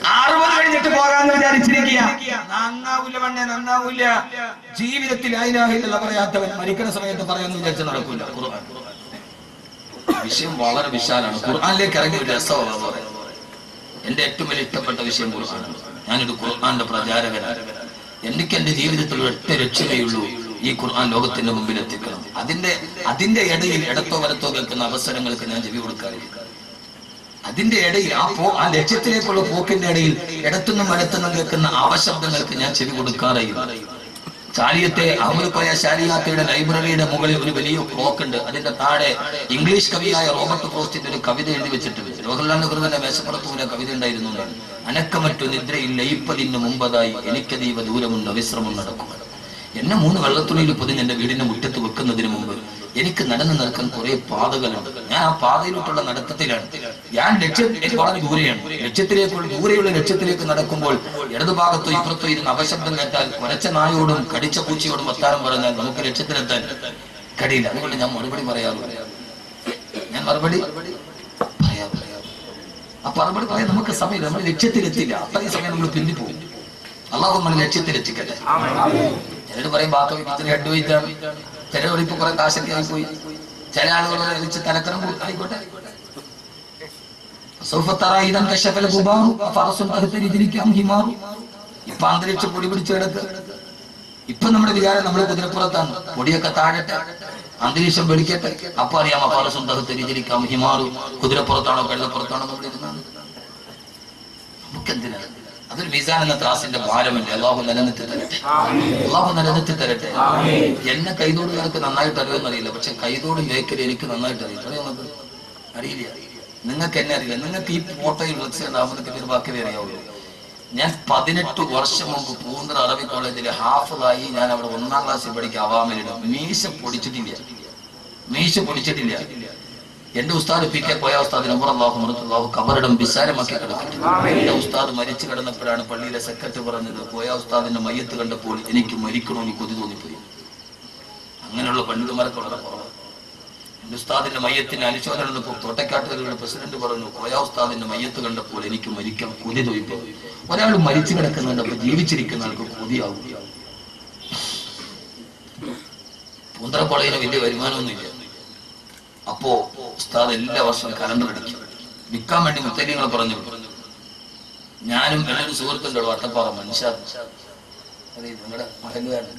60 കഴിഞ്ഞിട്ട് പോകാന്ന് വിചാരിച്ചിരിക്കുക. നന്നാവൂല പെണ്ണെ, നന്നാവൂല. ജീവിതത്തിൽ ലാ ഇലാഹ ഇല്ലല്ലാഹ് പറയാത്തവൻ മരിക്കുന്ന സമയത്ത് പറയാന്ന് വിചാരിച്ച നടക്കൂല. ഖുർആൻ വിഷയം വളരെ വിശാലാണ്. ഖുർആനിലേക്ക് ഇറങ്ങിയ ഒരു രസമാണ് പറയുന്നത്. എന്റെ ഏറ്റവും വലിയ ഇഷ്ടപ്പെട്ട വിഷയം ഖുർആനാണ്. ഞാനൊരു ഖുർആന്റെ പ്രചാരകനാണ്. എനിക്ക് എന്റെ ജീവിതത്തിൽ ഒറ്റ ലക്ഷ്യമേയുള്ളൂ, ഈ ഖുർആൻ ലോകത്തിന്റെ മുമ്പിൽ എത്തിക്കണം. അതിന്റെ ഇടയിൽ ഇടത്തോ വലത്തോ കേൾക്കുന്ന അവസരങ്ങൾക്ക് ഞാൻ ചെവി കൊടുക്കാറില്ല. അതിന്റെ ഇടയിൽ ആ ലക്ഷ്യത്തിലേക്കുള്ള പോക്കിന്റെ ഇടയിൽ ഇടത്തുനിന്നും വലത്തുനിന്നും കേൾക്കുന്ന അവശബ്ദങ്ങൾക്ക് ഞാൻ ചെവി കൊടുക്കാറില്ല. ചാലിയത്തെ അഹമ്മദ് കോയ ശാരിയാത്തയുടെ ലൈബ്രറിയുടെ മുകളിൽ ഒരു വലിയ ക്ലോക്ക് ഉണ്ട്. അതിന്റെ താഴെ ഇംഗ്ലീഷ് കവിയായ റോബർട്ട് ഫ്രോസ്റ്റിന്റെ ഒരു കവിത എഴുതി വെച്ചിട്ടുണ്ട്. ജവഹർലാൽ നെഹ്റുവിന്റെ മേശപ്പുറത്തൂല കവിത ഉണ്ടായിരുന്നു. അനക്കമറ്റു നിദ്രയില്ല ഇപ്പതിന് മുമ്പതായി എനിക്കതീവ ദൂരമുണ്ട് വിശ്രമം നടക്കും. എന്നെ 3 വെള്ളത്തുണിയിൽ പൊതിഞ്ഞ് എന്റെ വീടിന്റെ മുറ്റത്ത് വെക്കുന്നതിന് മുമ്പ് എനിക്ക് നടന്നു നടക്കാൻ കുറെ പാതകളുണ്ട്. ഞാൻ ആ പാതയിലോട്ടുള്ള നടത്തത്തിലാണ്. ഞാൻ വളരെ ദൂരെയാണ്. ദൂരെയുള്ള ലക്ഷ്യത്തിലേക്ക് നടക്കുമ്പോൾ ഇടതുഭാഗത്തോ ഇപ്പുറത്തോ ഇരുന്ന് അപശബ്ദം കേട്ടാൽ കുരച്ച നായോടും കടിച്ച പൂച്ചയോടും വർത്താനം പറഞ്ഞാൽ നമുക്ക് ലക്ഷ്യത്തിലെത്താൻ കഴിയില്ല. അതുകൊണ്ട് ഞാൻ മറുപടി പറയാറില്ല. ആ മറുപടി പറയാൻ നമുക്ക് സമയം, നമ്മൾ ലക്ഷ്യത്തിലെത്തില്ല. അത്രയും സമയം നമ്മൾ പിന്തിപ്പോകും. അള്ളാഹു നമ്മൾ ലക്ഷ്യത്തിലെത്തിക്കട്ടെ. ചിലർ പറയും ബാക്കി ഹെഡ് വെയിറ്റ് ആണ്, ചിലർ ഇപ്പൊ കുറെ കാശൊക്കെ ആയിപ്പോയി, ചില ആളുകൾ തലക്കരം ആയിക്കോട്ടെ. ഇപ്പൊ അന്തരീക്ഷം പൊടി പിടിച്ചു കിടക്കുക. ഇപ്പൊ നമ്മുടെ വിചാരം നമ്മുടെ കുതിരപ്പുറത്താണ്. പൊടിയൊക്കെ താഴട്ടെ, അന്തരീക്ഷം വെളിക്കട്ടെ, അപ്പൊ അറിയാം അപ്പാറസും തഹത്തിരിക്കാം ഹിമാറു കുതിരപ്പുറത്താണോ വെള്ളപ്പുറത്താണോ നമ്മൾ ഇരുന്നാണ്. നമുക്കെന്തിനാണ്? അതൊരു മീസാൻ എന്ന ത്രാസിന്റെ ഭാരമല്ലേ. അള്ളാഹു നിലനിർത്തി തരട്ടെ. എന്നെ കൈതോടുകാർക്ക് നന്നായിട്ട് അറിയുമെന്നറിയില്ല, പക്ഷെ കൈതോട് മേഖല എനിക്ക് നന്നായിട്ട് അറിയില്ല. നിങ്ങൾക്ക് എന്നെ അറിയില്ല. നിങ്ങൾക്ക് ഈ ഫോട്ടോയിൽ വിളിച്ചിട്ടുണ്ടാവുന്നതൊക്കെ ഒരു വാക്കേ അറിയാവുള്ളൂ. ഞാൻ 18 വർഷം മുമ്പ് പൂന്തറ അറബി കോളേജിലെ ഹാഫിളായി ഞാൻ അവിടെ 1ാം ക്ലാസ്സിൽ പഠിക്കുക. അവാമിലിടും മീശ പൊടിച്ചിട്ടില്ല. എന്റെ ഉസ്താദ് പി കെ കോയ ഉസ്താദ് അള്ളാഹു കബറിടം വിശാലമാക്കി കിടക്കട്ടെ. എന്റെ ഉസ്താദ് മരിച്ചു കിടന്നപ്പോഴാണ് പള്ളിയിലെ സെക്രട്ടറി പറഞ്ഞത്, കോയ ഉസ്താദിന്റെ മയ്യത്ത് കണ്ടപ്പോൾ എനിക്ക് മരിക്കണമെന്ന് കൊതി തോന്നിപ്പോയി. അങ്ങനെയുള്ള പണ്ഡിതന്മാർക്ക് വളരെ കുറവാണ്. എന്റെ ഉസ്താദിന്റെ മയ്യത്തിന് അനുശോചനം തോട്ടക്കാട്ടുകാരുടെ പ്രസിഡന്റ് പറഞ്ഞു, കോയ ഉസ്താദിന്റെ മയ്യത്ത് കണ്ടപ്പോൾ എനിക്ക് മരിക്കാൻ കൊതി തോന്നിപ്പോയി. ഒരാൾ മരിച്ചു കിടക്കുന്നുണ്ട്, അപ്പൊ ജീവിച്ചിരിക്കുന്ന ആൾക്ക് കൊതിയാവും. പൂന്തറ കോളേജിന് വലിയ വരുമാനമൊന്നുമില്ല. അപ്പോ ഉസ്താദ് എല്ലാ വർഷവും കലണ്ടർ അടിക്കും. വിൽക്കാൻ വേണ്ടി മുത്തലിങ്ങളെ പറഞ്ഞു. ഞാനും എന്നൊരു സുഹൃത്തുണ്ടോ വട്ടപ്പാറ മനുഷ്യ, നിങ്ങളുടെ മകനുകാരൻ,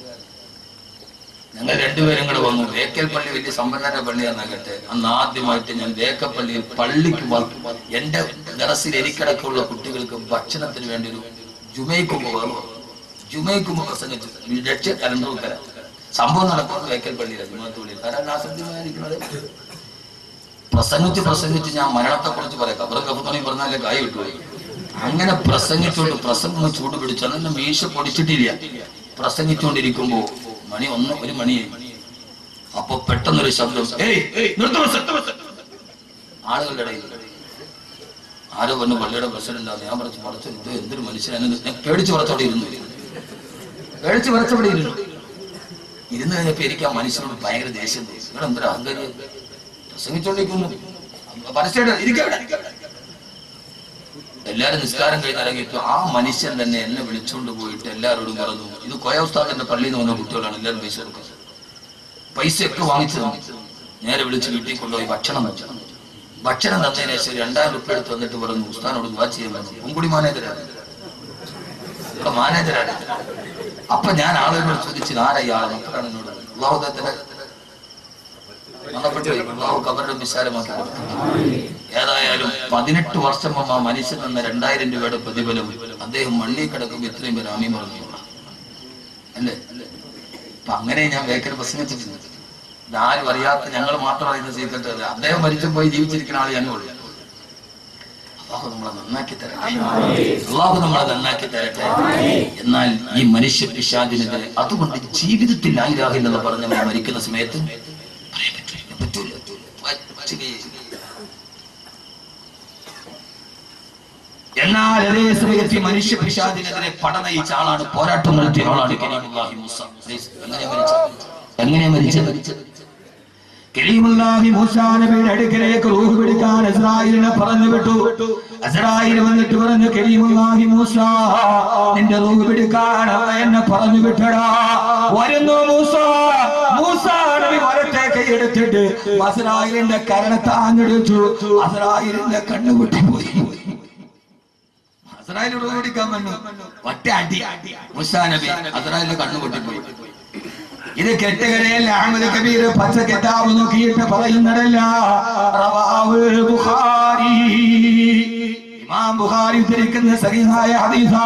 ഞങ്ങൾ രണ്ടുപേരും കൂടെ വന്നു. വേക്കൽ പള്ളി വലിയ സമ്പന്നന്റെ പള്ളിയാണെന്നാകട്ടെ. അന്ന് ആദ്യമായിട്ട് ഞാൻ വേക്കപ്പള്ളിയിൽ പള്ളിക്ക് എന്റെ ദറസിൽ എനിക്കിടക്കുള്ള കുട്ടികൾക്ക് ഭക്ഷണത്തിന് വേണ്ടി ഒരു ജുമൈക്കുമ്പ് പ്രസംഗിച്ചു. ലക്ഷ്യ കലണ്ടർ തരാം. സംഭവം നടക്കുന്നത് വേക്കൽ പള്ളിയിലാണ്, ജുമാത്തുള്ളിയിൽ. ആരാധിക്കുന്നത് പ്രസംഗിച്ച് ഞാൻ മരണത്തെ കുറിച്ച് പറയാം. കബറും കഫത്തോണി പറഞ്ഞാലേ കായ് വിട്ടുപോയി. അങ്ങനെ പ്രസംഗം ചൂട് പിടിച്ചു. അന്നെ മീശ പൊടിച്ചിട്ടില്ല. പ്രസംഗിച്ചുകൊണ്ടിരിക്കുമ്പോ ഒരു മണിയായി. അപ്പൊ പെട്ടെന്നൊരു ശബ്ദം, ആളുകളുടെ ഇടയിൽ ആരോ പറഞ്ഞു പള്ളിയുടെ പ്രസിഡന്റ് ആണ്. ഞാൻ പറഞ്ഞു ഇത് എന്തൊരു മനുഷ്യനാണ്. ഞാൻ പേടിച്ച് പറച്ചവിടെ ഇരുന്നു കഴിഞ്ഞപ്പോ എനിക്ക് ആ മനുഷ്യനോട് ഭയങ്കര ദേഷ്യം തോന്നി. ഇവിടെ എന്തൊരു അഹങ്കാരിയും പ്രസംഗിച്ചോണ്ടിരിക്കുന്നു. പരസ്യമായിട്ട് ഇരിക്കവിടെ എല്ലാരും നിസ്കാരം കഴിഞ്ഞിറങ്ങിയിട്ട് ആ മനുഷ്യൻ തന്നെ എന്നെ വിളിച്ചുകൊണ്ട് പോയിട്ട് എല്ലാവരോടും പറഞ്ഞു, ഇത് കോയ ഉസ്താദിന്റെ പള്ളിയിൽ നിന്ന് വന്ന കുട്ടികളാണ്, എല്ലാവരും പൈസ കൊടുക്കുന്നത്. പൈസയൊക്കെ വാങ്ങിച്ചു തന്നു. നേരെ വിളിച്ച് വീട്ടിൽ കൊണ്ടുപോയി ഭക്ഷണം തന്നതിന് ശേഷം 2000 രൂപ എടുത്ത് വന്നിട്ട് പറഞ്ഞു, ഉസ്താദിനോട് ദുആ ചെയ്യാൻ പറഞ്ഞു. ഉങ്കുടി മാനേജരാണ്. അപ്പൊ ഞാൻ ആളുകളോട് ചോദിച്ചു, ആരാ ഇയാളെ മക്കളാണ് എന്നോട്. അള്ളാഹുദത്തിന് കബറിലും വിശാലമാക്കി കൊടുത്തു. ഏതായാലും 18 വർഷം ആ മനുഷ്യൻ എന്ന 2000 രൂപയുടെ പ്രതിഫലം അദ്ദേഹം മണ്ണിൽ കിടക്കുമ്പോൾ ഇത്രയും പേര് ആമീൻ പറഞ്ഞു അല്ലേ. അപ്പൊ അങ്ങനെ ഞാൻ വേക്കൽ പ്രസംഗിച്ചിട്ടുണ്ട്. ഇതാരും അറിയാത്ത ഞങ്ങൾ മാത്രം അറിയുന്ന സീക്രട്ട്. അദ്ദേഹം മരിച്ചു പോയി ജീവിച്ചിരിക്കുന്ന ആൾ ഞാനുള്ളൂ. അള്ളാഹു നമ്മളെ നന്നാക്കി തരട്ടെ. എന്നാൽ ഈ മനുഷ്യ പിശാചിനെതിരെ അതുകൊണ്ട് ജീവിതത്തിൽ ലാ ഇലാഹ ഇല്ലല്ലാഹ് പറഞ്ഞ് നമ്മൾ മരിക്കുന്ന സമയത്ത് പറ്റൂല. എന്നാൽ അതേ സമയത്ത് ഈ മനുഷ്യ പിശാചിനെതിരെ പട നയിച്ച ആളാണ്, പോരാട്ടം നടത്തിയ ആളാണ് കരീമുല്ലാഹി മൂസ. എങ്ങനെ മരിച്ചത്? കരീമുല്ലാഹി മൂസാ നബിയുടെ അടുക്കലേക്ക് റൂഹ് പിടിക്കാൻ അസ്രായീലിനെ പറഞ്ഞു വിട്ടു. അസ്രായീൽ വന്നിട്ട് പറഞ്ഞു, കരീമുല്ലാഹി മൂസാ, നിന്റെ റൂഹ് പിടിക്കാൻ എന്നെ പറഞ്ഞു വിട്ടടാ. വരുന്നു മൂസാ നബി വരട്ടെ കൈയെടുത്തിട്ട് അസ്രായീലിന്റെ കരണത്താഞ്ഞെടുത്തു. അസ്രായീലിന്റെ കണ്ണു പൊട്ടിപ്പോയി. അസ്രായീൽ റൂഹ് പിടിക്കാൻ വന്നു, ഒറ്റ അടി മൂസാ നബി അസ്രായീലിന്റെ കണ്ണു പൊട്ടിപ്പോയി. ഇത് കെട്ടുകടയിൽ അഹ്മദ് കബീർ പച്ച കിതാബ് നോക്കിയിട്ട് പറയുന്നതല്ല, റവാഹു ബുഖാരി. ഇമാം ബുഖാരി ഉദ്ധരിക്കുന്ന സഹീഹായ ഹദീസാ.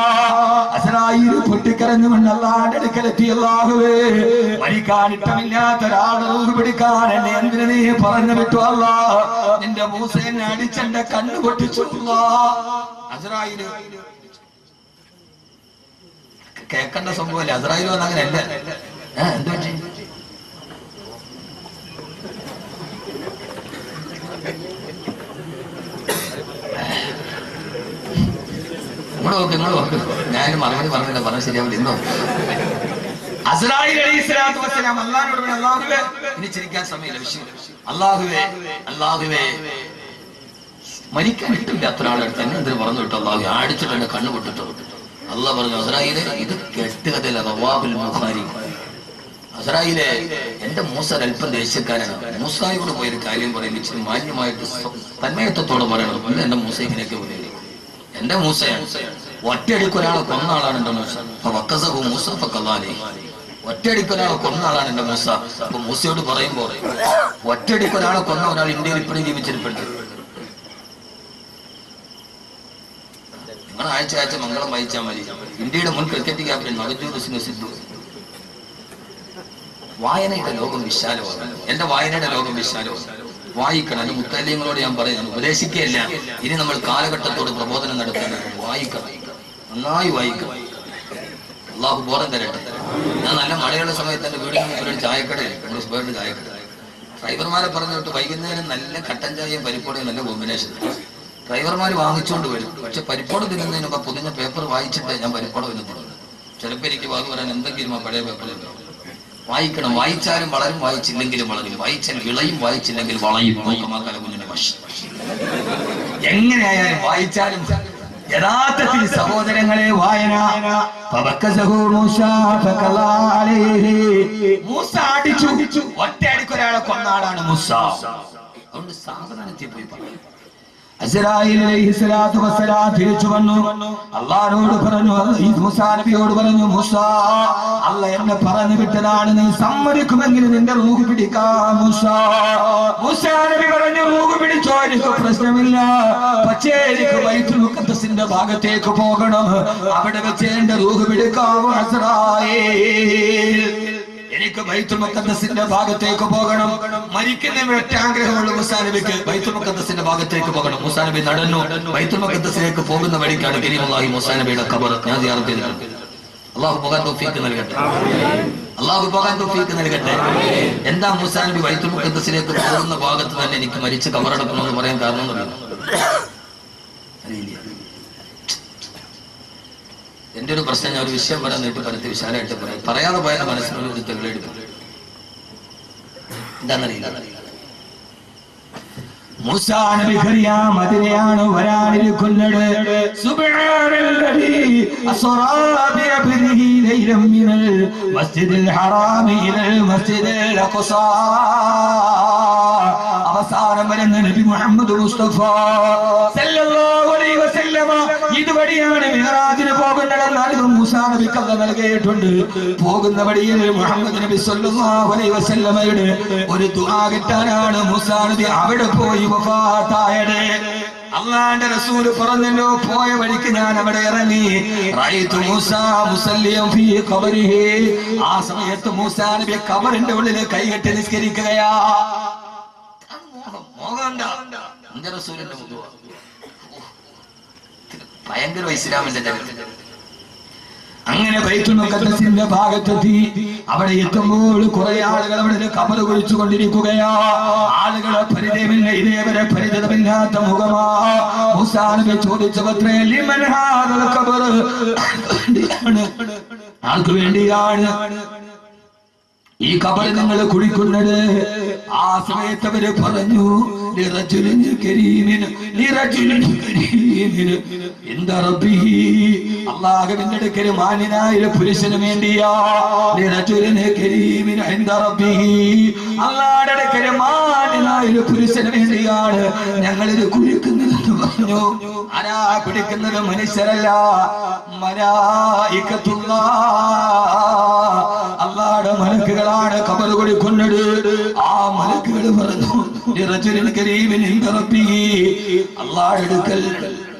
അസ്രായീൽ പൊട്ടിക്കരഞ്ഞുകൊണ്ട് അല്ലാഹുവിന്റെ അടുക്കലെത്തി, അല്ലാഹുവേ, മരിക്കാൻ ഇഷ്ടമില്ലാത്ത ഒരാളെ റൂഹ് പിടിക്കാൻ എന്നെ എന്തിനു നീ പറഞ്ഞു വിട്ടു അല്ലാഹ്? നിന്റെ മൂസ എന്നെ അടിച്ചെന്റെ കണ്ണ് പൊട്ടിച്ചു അല്ലാഹ്. അസ്രായീൽ കേൾക്കേണ്ട സംഭവമല്ലേ. അസ്രായീൽ വന്ന അങ്ങനെയല്ല. എന്ത് പറ്റി? ഇങ്ങോട്ട് നോക്ക്. ഞാനും മറുപടി പറഞ്ഞില്ല, പറഞ്ഞ ശരിയാവില്ല. ഇന്നോ അസ്രായീൽ അലൈഹിസ്സലാത്തു വസ്സലാം അല്ലാഹുവോട് പറഞ്ഞു, അല്ലാഹുവേ, ഇനി ചിരിക്കാൻ സമയമില്ല, വിഷയം. അല്ലാഹുവേ, മരിക്കാൻ ഇഷ്ടമില്ലാത്ത ഒരാളെടുത്ത് എന്നെ എന്തിനു പറഞ്ഞു വിട്ടു അല്ലാഹു? അടിച്ചിട്ട് എന്നെ കണ്ണു പൊട്ടിട്ടു. അല്ലാഹ് പറഞ്ഞു, അസ്രായീലെ, ഇത് കെട്ടുകഥയില്ല. റവാഹുൽ ബുഖാരി. അസ്രായീലെ, എന്റെ മൂസ അല്പം ദേഷ്യക്കാരനാണ്. മൂസായോട് പോയൊരു കാര്യം പറയും, ഇച്ചിരി മാന്യമായിട്ട് തന്മയത്വത്തോടെ പറയണം. അല്ല, എന്റെ മൂസ ഇങ്ങനെയൊക്കെ പറയും. എന്റെ മൂസയാണ് ഒറ്റയടിക്ക് ഒരാളെ കൊന്ന ആളാണ് എന്റെ മൂസ. മൂസ ഒറ്റയടിക്ക് ഒരാളെ കൊന്ന ആളാണ് എന്റെ മൂസ. അപ്പൊ മൂസയോട് പറയുമ്പോ, ഒറ്റയടിക്ക് ഒരാളെ കൊന്ന ഒരാൾ ഇന്ത്യയിൽ ഇപ്പോഴും ജീവിച്ചിരിപ്പുണ്ട്. നിങ്ങൾ ആഴ്ച മംഗളം വായിച്ചാൽ മതി. ഇന്ത്യയുടെ മുൻ ക്രിക്കറ്റ് ക്യാപ്റ്റൻ നവജോത് സിംഗ് സിദ്ധു. വായനയുടെ ലോകം വിശാലമാണ്. എന്റെ വായനയുടെ ലോകം വിശാലമാണ്. വായിക്കണം. അത് മുത്തല്യങ്ങളോട് ഞാൻ പറയുന്നത് ഉപദേശിക്കുകയല്ല. ഇനി നമ്മൾ കാലഘട്ടത്തോട് പ്രബോധനം നടത്തേണ്ടത്. വായിക്കണം, നന്നായി വായിക്കണം. അള്ളാഹു ബോധം തരട്ടെ. ഞാൻ നല്ല മഴയുള്ള സമയത്ത് എന്റെ വീടിന് മുമ്പിൽ ഒരു ചായക്കട ചായക്കട ഡ്രൈവർമാരെ പറഞ്ഞു വിട്ട് വൈകുന്നേരം നല്ല കട്ടൻ ചായയും പരിപ്പോടയും നല്ല കോമ്പിനേഷൻ. ഡ്രൈവർമാർ വാങ്ങിച്ചുകൊണ്ട് വരും. പക്ഷെ പരിപ്പോട് തിന്നുന്നതിന് മുമ്പ് പൊതിഞ്ഞ പേപ്പർ വായിച്ചിട്ടേ ഞാൻ പരിപ്പോട തിന്നുള്ളൂ. ചിലപ്പോൾ എനിക്ക് വാങ്ങി പറയാൻ എന്തെങ്കിലും ആ പഴയ പേപ്പറിൽ വായിക്കണം. വായിച്ചാലും വളരും, വായിച്ചില്ലെങ്കിലും വളരും. വായിച്ചാൽ വിളയും, വായിച്ചില്ലെങ്കിൽ വളയും. കുഞ്ഞിന്റെ വശം എങ്ങനെയായാലും വായിച്ചാലും യഥാർത്ഥത്തിൽ സഹോദരങ്ങളെ വായന. മൂസ അടിച്ചു, ഒറ്റയടിക്കൊരാളെ കൊന്ന ആളാണ് മൂസ. അതുകൊണ്ട് സാവധാനത്തിൽ പോയി പറയും. അസ്രായീൽ അലൈഹിസ്സലാത്തു വസ്സലാം തിരിച്ചു വന്നു. അല്ലാഹുവോട് പറഞ്ഞു, മൂസാ നബിയോട് പറഞ്ഞു, മൂസാ, അല്ലാഹ് എന്നെ പറഞ്ഞു വിട്ടതാണ്, നീ സമ്മതിക്കുമെങ്കിൽ നിന്റെ റൂഹ് പിടിക്കാം. മൂസാ നബി പറഞ്ഞു, റൂഹ് പിടിച്ചോ, എനിക്ക് പ്രശ്നമില്ല. പക്ഷേ എനിക്ക് ബൈത്തുൽ മുഖദ്ദസിന്റെ ഭാഗത്തേക്ക് പോകണം. അവിടെ വെച്ച് എന്റെ റൂഹ് പിടിക്കാം. അസ്രായീൽ, എനിക്ക് ബൈത്തുൽ മുഖദ്ദസിന്റെ ഭാഗത്തേക്ക് പോകണം. മരിക്കുന്ന ഒറ്റ ആഗ്രഹമുള്ള മൂസാ നബിക്ക് ബൈത്തുൽ മുഖദ്ദസിന്റെ ഭാഗത്തേക്ക് പോകണം. മൂസാ നബി നടന്നു. ബൈത്തുൽ മുഖദ്ദസിലേക്ക് പോകുന്ന വഴിക്കാണ് കരീമുല്ലാഹി മൂസാ നബിയുടെ ഖബർ. ഞാൻ സിയാറത്ത് ചെയ്തിട്ടുണ്ട്. അല്ലാഹു പോകാൻ തൗഫീഖ് നൽകട്ടെ. അല്ലാഹു പോകാൻ തൗഫീഖ് നൽകട്ടെ. എന്താ മൂസാ നബി ബൈത്തുൽ മുഖദ്ദസിലേക്ക് പോകുന്ന ഭാഗത്ത് തന്നെ എനിക്ക് മരിച്ച് ഖബറടക്കണമെന്ന് പറയാൻ കാരണം അറിയില്ല. എന്റെ ഒരു പ്രശ്നം, ഞാൻ ഒരു വിഷയം പറയാൻ നേരിട്ട് പരത്തി വിശാലമായിട്ട് പറയാതെ പോയാൽ മനസ്സിനൊരു തെളിവെടുക്കും. എന്താണെന്നറിയില്ല. മൂസാ നബിക്കറിയാം അതിനെയാണ് വരാനിരിക്കുന്നത്. സുബ്ഹാനല്ലദീ അസ്റാ ബിഅബ്ദിഹി ലൈലൻ മിനൽ മസ്ജിദിൽ ഹറാമി ഇലൽ മസ്ജിദിൽ അഖ്സാ. അവസാനം വരുന്ന നബി മുഹമ്മദ് മുസ്തഫ സല്ലല്ലാഹു അലൈഹി വസല്ലമ ഇതുവഴിയാണ് മിഅ്റാജിന് പോകുന്നതെന്നാൽ ഇത് മൂസാ നബിക്ക് അല്ലാഹു നൽകിയിട്ടുണ്ട്. പോകുന്ന വഴിയിൽ മുഹമ്മദ് നബി സല്ലല്ലാഹു അലൈഹി വസല്ലമയുടെ ഒരു ദുആ കിട്ടാനാണ് മൂസാ നബി അവിടെ പോയി വഫാത്തായത്. അല്ലാഹുവിന്റെ റസൂൽ പറഞ്ഞല്ലോ, പോയ വഴിക്ക് ഞാൻ അവിടെ ഇറങ്ങി. റഅയ്തു മൂസാ മുസല്ലിയൻ ഫീ ഖബരിഹി. ആ സമയത്ത് മൂസാ നബി ഖബറിന്റെ ഉള്ളിൽ കൈകെട്ടി നിസ്കരിക്കുകയാ. റസൂലിന്റെ ഭയങ്കര ഇസ്ലാമിന്റെ ചരിത്രം. അങ്ങനെ ബൈത്തുൽ മുഖദ്ദസിന്റെ ഭാഗത്തെത്തി. അവിടെ എത്തുമ്പോൾ കുറെ ആളുകൾ അവിടെ ഖബർ കുഴിച്ചു കൊണ്ടിരിക്കുകയാ. ആളുകളെ പരിചയമില്ല, ഇതേവരെ പരിചയമില്ലാത്ത മുഖമാ. മൂസാ നബി ചോദിച്ചത്രേ, ലിമൻ ഹാദൽ ഖബർ, ആർക്ക് വേണ്ടിയാണ് ഈ ഖബർ നിങ്ങൾ കുഴിക്കുന്നത്? ആ സമയത്ത് അവര് പറഞ്ഞു, അല്ലാഹുവിന്റെ അടുക്കൽ മാന്യനായ പുരുഷന് വേണ്ടിയാ. അല്ലാഹുവിന്റെ അടുക്കൽ മാന്യനായ പുരുഷന് വേണ്ടിയാണ് ഞങ്ങളിത് കുഴിക്കുന്നതെന്ന് പറഞ്ഞു. ആരാ കുടിക്കുന്നത്? മനുഷ്യരല്ല, അല്ലാഹുവിന്റെ മലക്കുകളാണ് ഖബർ കുഴിക്കുന്നത്. ആ മലക്കുകൾ പറഞ്ഞു, അല്ലാഹുവിന്റെ അടുക്കൽ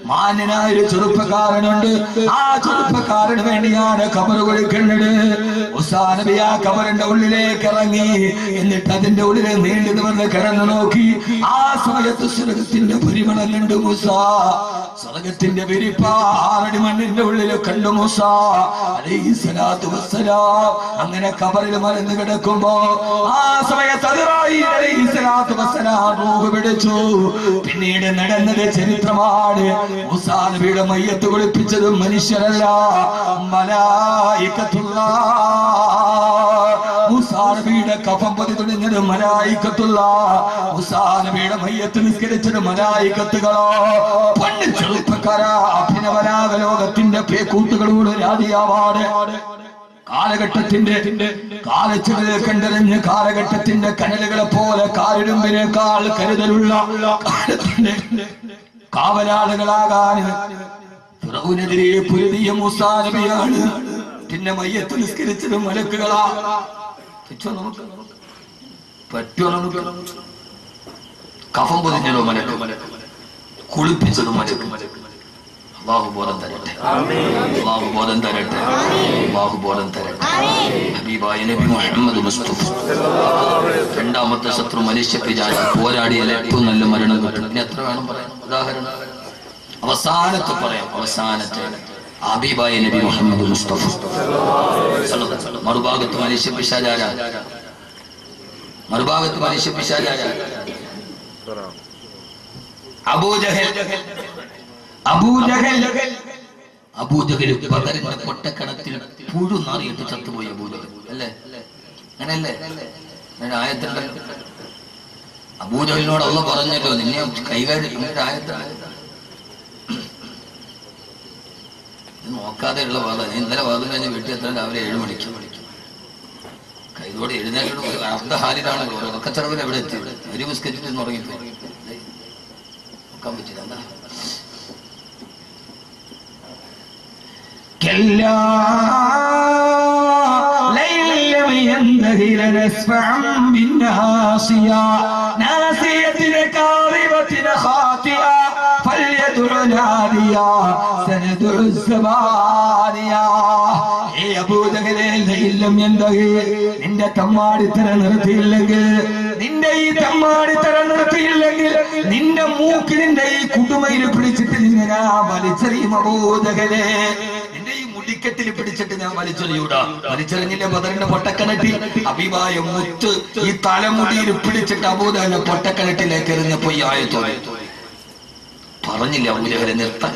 മാന്യനായ ഒരു ചെറുപ്പക്കാരനുണ്ട്, ആ ചെറുപ്പക്കാരന് വേണ്ടിയാണ് ഖബർ കുഴിക്കുന്നത്. മൂസാ നബി ആ ഖബറിന്റെ ഉള്ളിലേക്ക് ഇറങ്ങി. എന്നിട്ട് അതിന്റെ ഉള്ളിൽ നീണ്ടു നിവർന്ന് കിടന്നു നോക്കി. ആ സമയത്ത് സ്വർഗത്തിന്റെ പരിമളം കണ്ടു മൂസാ. സ്വർഗത്തിന്റെ വിരിപ്പ 6 അടി മണ്ണിന്റെ ഉള്ളിൽ കണ്ടു മൂസാ അലൈഹിസ്സലാത്തു വസ്സലാം. അങ്ങനെ ഖബറിൽ മലന്ന് കിടക്കുമ്പോ ആ സമയത്ത് അസ്റായീൽ അലൈഹിസ്സലാത്തു വസ്സലാം റൂഹ് പിടിച്ചു. പിന്നീട് നടന്നത് ചരിത്രമാണ്. മൂസാ നബിയുടെ മയ്യത്ത് കുളിപ്പിച്ചത് മനുഷ്യരല്ല, മലായികത്തുല്ലാഹ്. മൂസാ നബിയുടെ കഫൻ പൊതി തുണിഞ്ഞത് മലായികത്തുല്ലാഹ്. മൂസാ നബിയുടെ മയ്യത്ത് നിസ്കരിച്ചത് മലായികത്തുകളോ. പണ്ട് ചെറുപ്പക്കാരാ, അഭിനവരാഗ ലോകത്തിന്റെ പേക്കൂത്തുകളോട് രാജിയാവാട്. കാലഘട്ടത്തിന്റെ കാലച്ചുവരെ കണ്ടെറിഞ്ഞ് കാലഘട്ടത്തിന്റെ കനലുകളെ പോലെ കാലിടുമ്പിനേക്കാൾ കരുതലുള്ള കാവലാളുകളാകാൻ ഫിറൗനെതിരെ പൊരുതിയ മൂസാ നബിയാണ്. പിന്നെ മയ്യത്ത് നിസ്കരിച്ചത് മലക്കുകളാ. പറ്റുമോ നമുക്ക്? കഫം പൊതിഞ്ഞതോ മലക്ക്, കുളിപ്പിച്ചത് മലക്ക്. അല്ലാഹു ബോധം തരട്ടെ, അല്ലാഹു ബോധം തരട്ടെ, അല്ലാഹു ബോധം തരട്ടെ. ഹബീബായ നബി മുഹമ്മദ് മുസ്തഫ രണ്ടാമത്തെ ശത്രു മനുഷ്യ പിശാച് പോരാടിയാൽ ഏറ്റവും നല്ല മരണം കിട്ടും. ഇനി എത്ര വേണം പറയാം? ഉദാഹരണം അവസാനത്തെ പറയാം. അവസാനത്തെ ഹബീബായ നബി മുഹമ്മദ് മുസ്തഫ. മറുഭാഗത്ത് മനുഷ്യ പിശാചാരാ, മറുഭാഗത്ത് മനുഷ്യ പിശാചാരാ. അബൂജഹൽ ബദറിന്റെ പൊട്ടക്കണത്തിൽ പുഴു നാറിയിട്ട് ചത്തുപോയി അബൂജഹൽ. അല്ലേ? അങ്ങനല്ലേ? ആയത്തുണ്ടല്ലോ, അബൂജഹലിനോട് അല്ലാഹു പറഞ്ഞല്ലോ, നിന്നെ കൈകാര്യം ആയത്താണ്. നോക്കാതെ ഉള്ള വാദം. ഇന്നലെ വാദം കഴിഞ്ഞ് വീട്ടിൽ എത്താൻ രാവിലെ 7 മണിക്ക് കൈതോടെ എഴുന്നേറ്റോട് അർദ്ധഹാലിലാണല്ലോ. ഉറക്കച്ചറവിൽ എവിടെ എത്തി? ഒരു ബിസ്ക്കറ്റിൽ നിന്ന് ഉറങ്ങിപ്പോയി. നോക്കാൻ പറ്റില്ല. എന്താ كلا لئن لم ينته لنسفعا بالناصية ناصية كاذبة خاطئة فليدع ناديا سندع الزبانية. നിന്റെ തമ്മാടിത്തരം നിർത്തിയില്ലെങ്കിൽ, നിന്റെ ഈ തമ്മാടിത്തരം നിർത്തിയില്ലെങ്കിൽ നിന്റെ മൂക്ക് നിന്റെ ഈ കുടുമയിൽ പിടിച്ചിട്ട് നിന്നെ ഞാൻ വലിച്ചെറിയും അബൂജഹലേ. നിന്റെ ഈ മുടിക്കെട്ടിൽ പിടിച്ചിട്ട് ഞാൻ വലിച്ചെറിയൂടാ. വലിച്ചെറിഞ്ഞില്ലേ ബദറിന്റെ പൊട്ടക്കിണറ്റിൽ ഹബീബായ മുത്ത് ഈ തലമുടിയിൽ പിടിച്ചിട്ട് അബൂജഹലിനെ പൊട്ടക്കിണറ്റിലേക്ക് എറിഞ്ഞപ്പോ ഈ ആയത്തോടെ പറഞ്ഞില്ല അബൂജഹലെ നിർത്താൻ.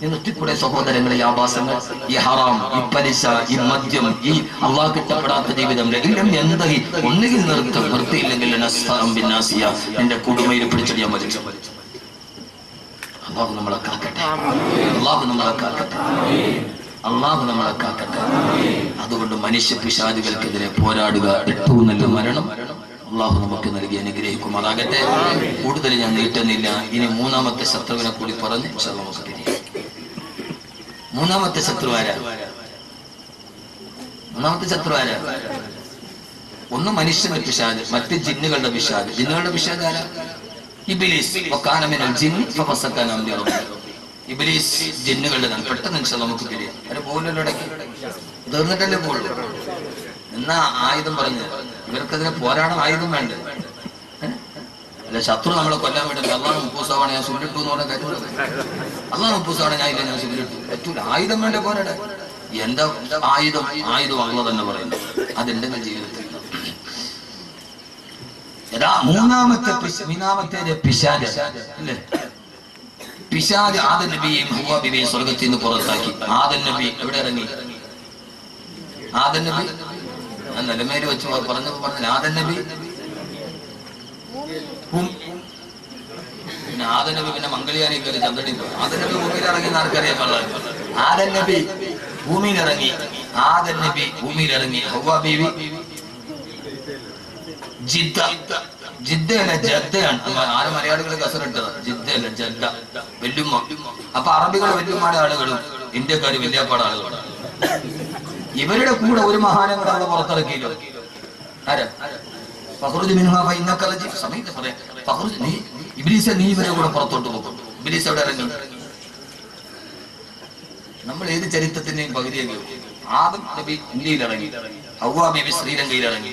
നിർത്തിക്കൂടെ സഹോദരങ്ങളെ? ഈ ആഭാസങ്ങൾ, ഈ ഹറാം, ഈ പലിശ, ഈ മദ്യം, ഈ അള്ളാഹ് കിട്ടപ്പെടാത്ത ജീവിതം എല്ലാം എന്തായി? ഒന്നുകിൽ നിർത്തിയില്ലെങ്കിൽ നിന്റെ കുടുംബയിൽ പിടിച്ചടിയാൻ വലിച്ചു. അല്ലാഹു നമ്മളെ കാക്കട്ടെ, അല്ലാഹു നമ്മളെ കാക്കട്ടെ, അല്ലാഹു നമ്മളെ കാക്കട്ടെ. അതുകൊണ്ട് മനുഷ്യ പിശാചുകൾക്കെതിരെ പോരാടുക ഏറ്റവും നല്ല മരണം അല്ലാഹു നമുക്ക് നൽകി അനുഗ്രഹിക്കുമാറാകട്ടെ. കൂടുതൽ ഞാൻ നീട്ടുന്നില്ല. ഇനി മൂന്നാമത്തെ ശത്രുവിനെ കൂടി പറഞ്ഞ് നമുക്ക് തിരിയാം. മൂന്നാമത്തെ ശത്രു ആരാ? മൂന്നാമത്തെ ശത്രു ആരാ? ഒന്ന് മനുഷ്യന്റെ പിശാച്, മറ്റ് ജിന്നുകളുടെ പിശാച്. ജിന്നുകളുടെ പിശാച് ആരാ? ഇബ്ലീസ്. ഇബ്ലീസ് ജിന്നുകളുടെ. പെട്ടെന്ന് നമുക്ക് തിരിയാം. ഒരു പോലല്ലോ ഇടയ്ക്ക് തീർന്നിട്ടല്ലേ പോളൂ. എന്നാ ആയുധം പറഞ്ഞു, ഇവർക്കെതിരെ പോരാടാൻ ആയുധം വേണ്ട. അല്ല, ശത്രു നമ്മളെ കൊല്ലാൻ വേണ്ടി അള്ളാഹ് മുപ്പൂസാവാണ് ഞാൻ സുല്ലിട്ടു എന്ന് പറഞ്ഞ കാര്യം. അള്ളാഹ് മുപ്പൂസാവാണ് ഞാൻ ഇല്ല, ഞാൻ സുല്ലിട്ടു. പറ്റൂല. ആയുധം വേണ്ട പോരാടാൻ. എന്താ ആയുധം? ആയുധം അള്ളാഹ് തന്നെ പറയുന്നു. അതുണ്ടെങ്കിൽ ജീവിതത്തിൽ. മൂന്നാമത്തെ പിശാച് അല്ലേ? പിശാച് ആദം നബിയെയും ഹവ്വാ ബീവിയെയും സ്വർഗത്തിൽ നിന്ന് പുറത്താക്കി. ആദം നബി എവിടെ ഇറങ്ങി? ആദം നബി നിലമേല് വെച്ച് പറഞ്ഞപ്പോ പറഞ്ഞ ആദം നബി, പിന്നെ ആദം നബി പിന്നെ മംഗളിയാനി കയറി ചന്ദ്രനിൽ പോയി. ആദം നബി ഭൂമിയിൽ ഇറങ്ങി ആർക്കറിയാൻ പാടില്ല. ആദം നബി ഭൂമിയിൽ ഇറങ്ങി. ആദം നബി ഭൂമിയിൽ ഇറങ്ങി. ഹവ്വാ ബീവി ജിദ്ദയല്ല ജദ്ദയാണ്. ആരും മലയാളികൾ കസറിട്ടത് ജിദ്ദയല്ല ജദ്ദ, വെല്ലുമ്മ. അപ്പൊ അറബികൾ വെല്ലുമ്മയുടെ ആളുകളും ഇന്ത്യക്കാര് വല്യാപ്പാട് ആളുകളും. ഇവരുടെ കൂടെ ഒരു മഹാനെ കൂടെ അവിടെ പുറത്തിറക്കിയല്ലോ. ആരാ? ഫഖ്റുജ് മിൻഹാ ഫഇന്നക റജീം. സമയത്ത് പറയാം, ഫഖ്റുജ് നീ ഇബ്ലീസ്, നീ ഇവരെ കൂടെ പുറത്തോട്ട് പോകും. ഇബ്ലീസ് എവിടെ ഇറങ്ങി? നമ്മൾ ഏത് ചരിത്രത്തിന്റെയും പകുതിയൊക്കെ. ആദം നബി ഇന്ത്യയിൽ ഇറങ്ങി, ഹവ്വാ ബീവി ശ്രീലങ്കയിൽ ഇറങ്ങി.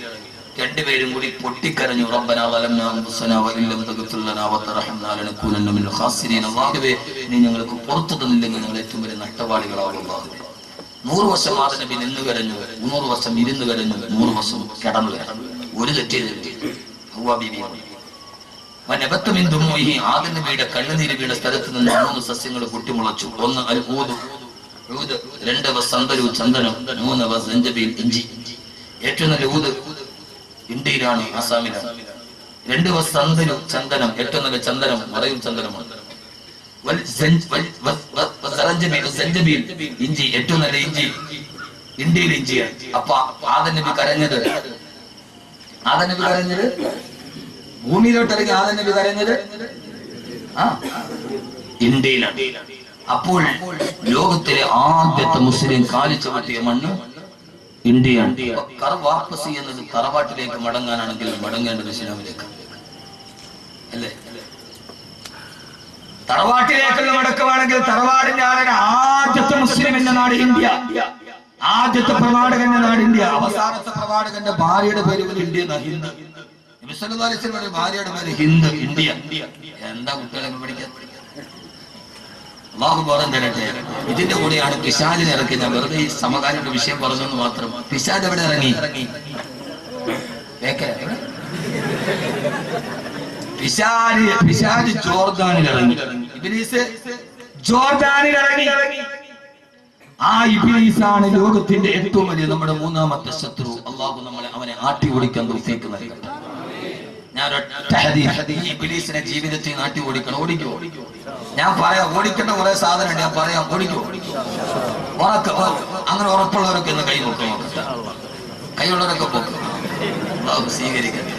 രണ്ടുപേരും കൂടി പൊട്ടിക്കരഞ്ഞു. റബ്ബനാ ളലംനാ അൻഫുസനാ വഇല്ലം തഗ്ഫിർ ലനാ വതർഹംനാ ലനകൂനന്ന മിനൽ ഖാസിരീൻ. അല്ലാഹുവേ, നീ ഞങ്ങൾക്ക് പുറത്തു തന്നില്ലെങ്കിൽ ഞങ്ങൾ ഏറ്റവും വലിയ നഷ്ടവാളികളാവും. അല്ലാഹുവേ, 100 വർഷം ആദം നബി നിന്ന് കരഞ്ഞു, 100 വർഷം ഇരുന്ന് കരഞ്ഞു, 100 വർഷം കിടന്നു കരഞ്ഞു. ഒരു തെറ്റില്ല. ഹവ്വാ ബീവി വനബത്ത മിൻ ദുമൂഇഹി, ആദം നബിയുടെ കണ്ണുനീര് വീണ സ്ഥലത്ത് നിന്ന് 3 സസ്യങ്ങൾ പൊട്ടിമുളച്ചു. 1 അൽ ഊദ്, 2 വസന്തരു ചന്ദനം, 3 വസഞ്ചബീൽ ഇഞ്ചി. ഏറ്റവും നല്ല ഊദ് ഇന്ത്യയിലാണ്, ആസാമിലാണ്. 2 വസന്തരു ചന്ദനം, ഏറ്റവും നല്ല ചന്ദനം മറയൂർ ചന്ദനമാണ്. ഇഞ്ചി, ഏറ്റവും നല്ല ഇഞ്ചി ഇന്ത്യയിൽ ഇഞ്ചിയാണ്. അപ്പൊ ആദം നബി കരഞ്ഞത് ഭൂമിയിലോട്ട് ഇറങ്ങി ആദം നബി കരഞ്ഞത് ഇന്ത്യയിലാണ്. അപ്പോൾ ലോകത്തിലെ ആദ്യത്തെ മുസ്ലിം കാലിച്ചു പറ്റിയ മണ്ണ് ഇന്ത്യയാണ്. വാപ്പസി എന്നത് തറവാട്ടിലേക്ക് മടങ്ങാനാണെങ്കിൽ മടങ്ങേണ്ടത് ഇസ്ലാമിലേക്ക് അല്ലേ? തറവാട്ടിലേക്കുള്ള മടക്കമാണെങ്കിൽ തറവാടിന്റെ ആളുടെ ആദ്യത്തെ മുസ്ലിം എന്ന നാട് ഇന്ത്യ, ആദ്യത്തെ പ്രവാചകന്റെ നാട് ഇന്ത്യ. അവസാനത്തെ പ്രവാചകന്റെ ഭാര്യയുടെ പേര് ഇന്ത്യ, ഹിന്ദ്. ഭാര്യയുടെ പേര് ഹിന്ദ്, ഇന്ത്യ. എന്താ കുട്ടികളെ പഠിക്കാൻ? അല്ലാഹു ബോധം തരട്ടെ. ഇതിന്റെ കൂടെയാണ് പിശാചിനെ ഇറക്കി. ഞാൻ വെറുതെ ഈ സമകാലിക വിഷയം പറഞ്ഞെന്ന് മാത്രം. പിശാച് എവിടെ ഇറങ്ങി? പിശാച് ജോർദാനിൽ ഇറങ്ങി. ഇബ്ലീസ് ജോർദാനിൽ ഇറങ്ങി. ആ ഇബ്ലീസാണ് ലോകത്തിന്റെ ഏറ്റവും വലിയ നമ്മുടെ മൂന്നാമത്തെ ശത്രു. അല്ലാഹു നമ്മളെ അവനെ ആട്ടി ഓടിക്കാൻ തൗഫീഖ് നൽകട്ടെ. ഞാൻ ഇബ്ലീസിനെ ജീവിതത്തിൽ നാട്ടി ഓടിക്കണം. ഓടിക്കോ? ഞാൻ പറയാം, ഓടിക്കേണ്ട കുറെ സാധനം ഞാൻ പറയാം. ഓടിക്കോ? അങ്ങനെ ഉറപ്പുള്ളവരൊക്കെ ഒന്ന് കൈ പൊക്കി നോക്കട്ടെ. കൈയുള്ളവരൊക്കെ പൊക്കും. അല്ലാഹു സ്വീകരിക്കട്ടെ.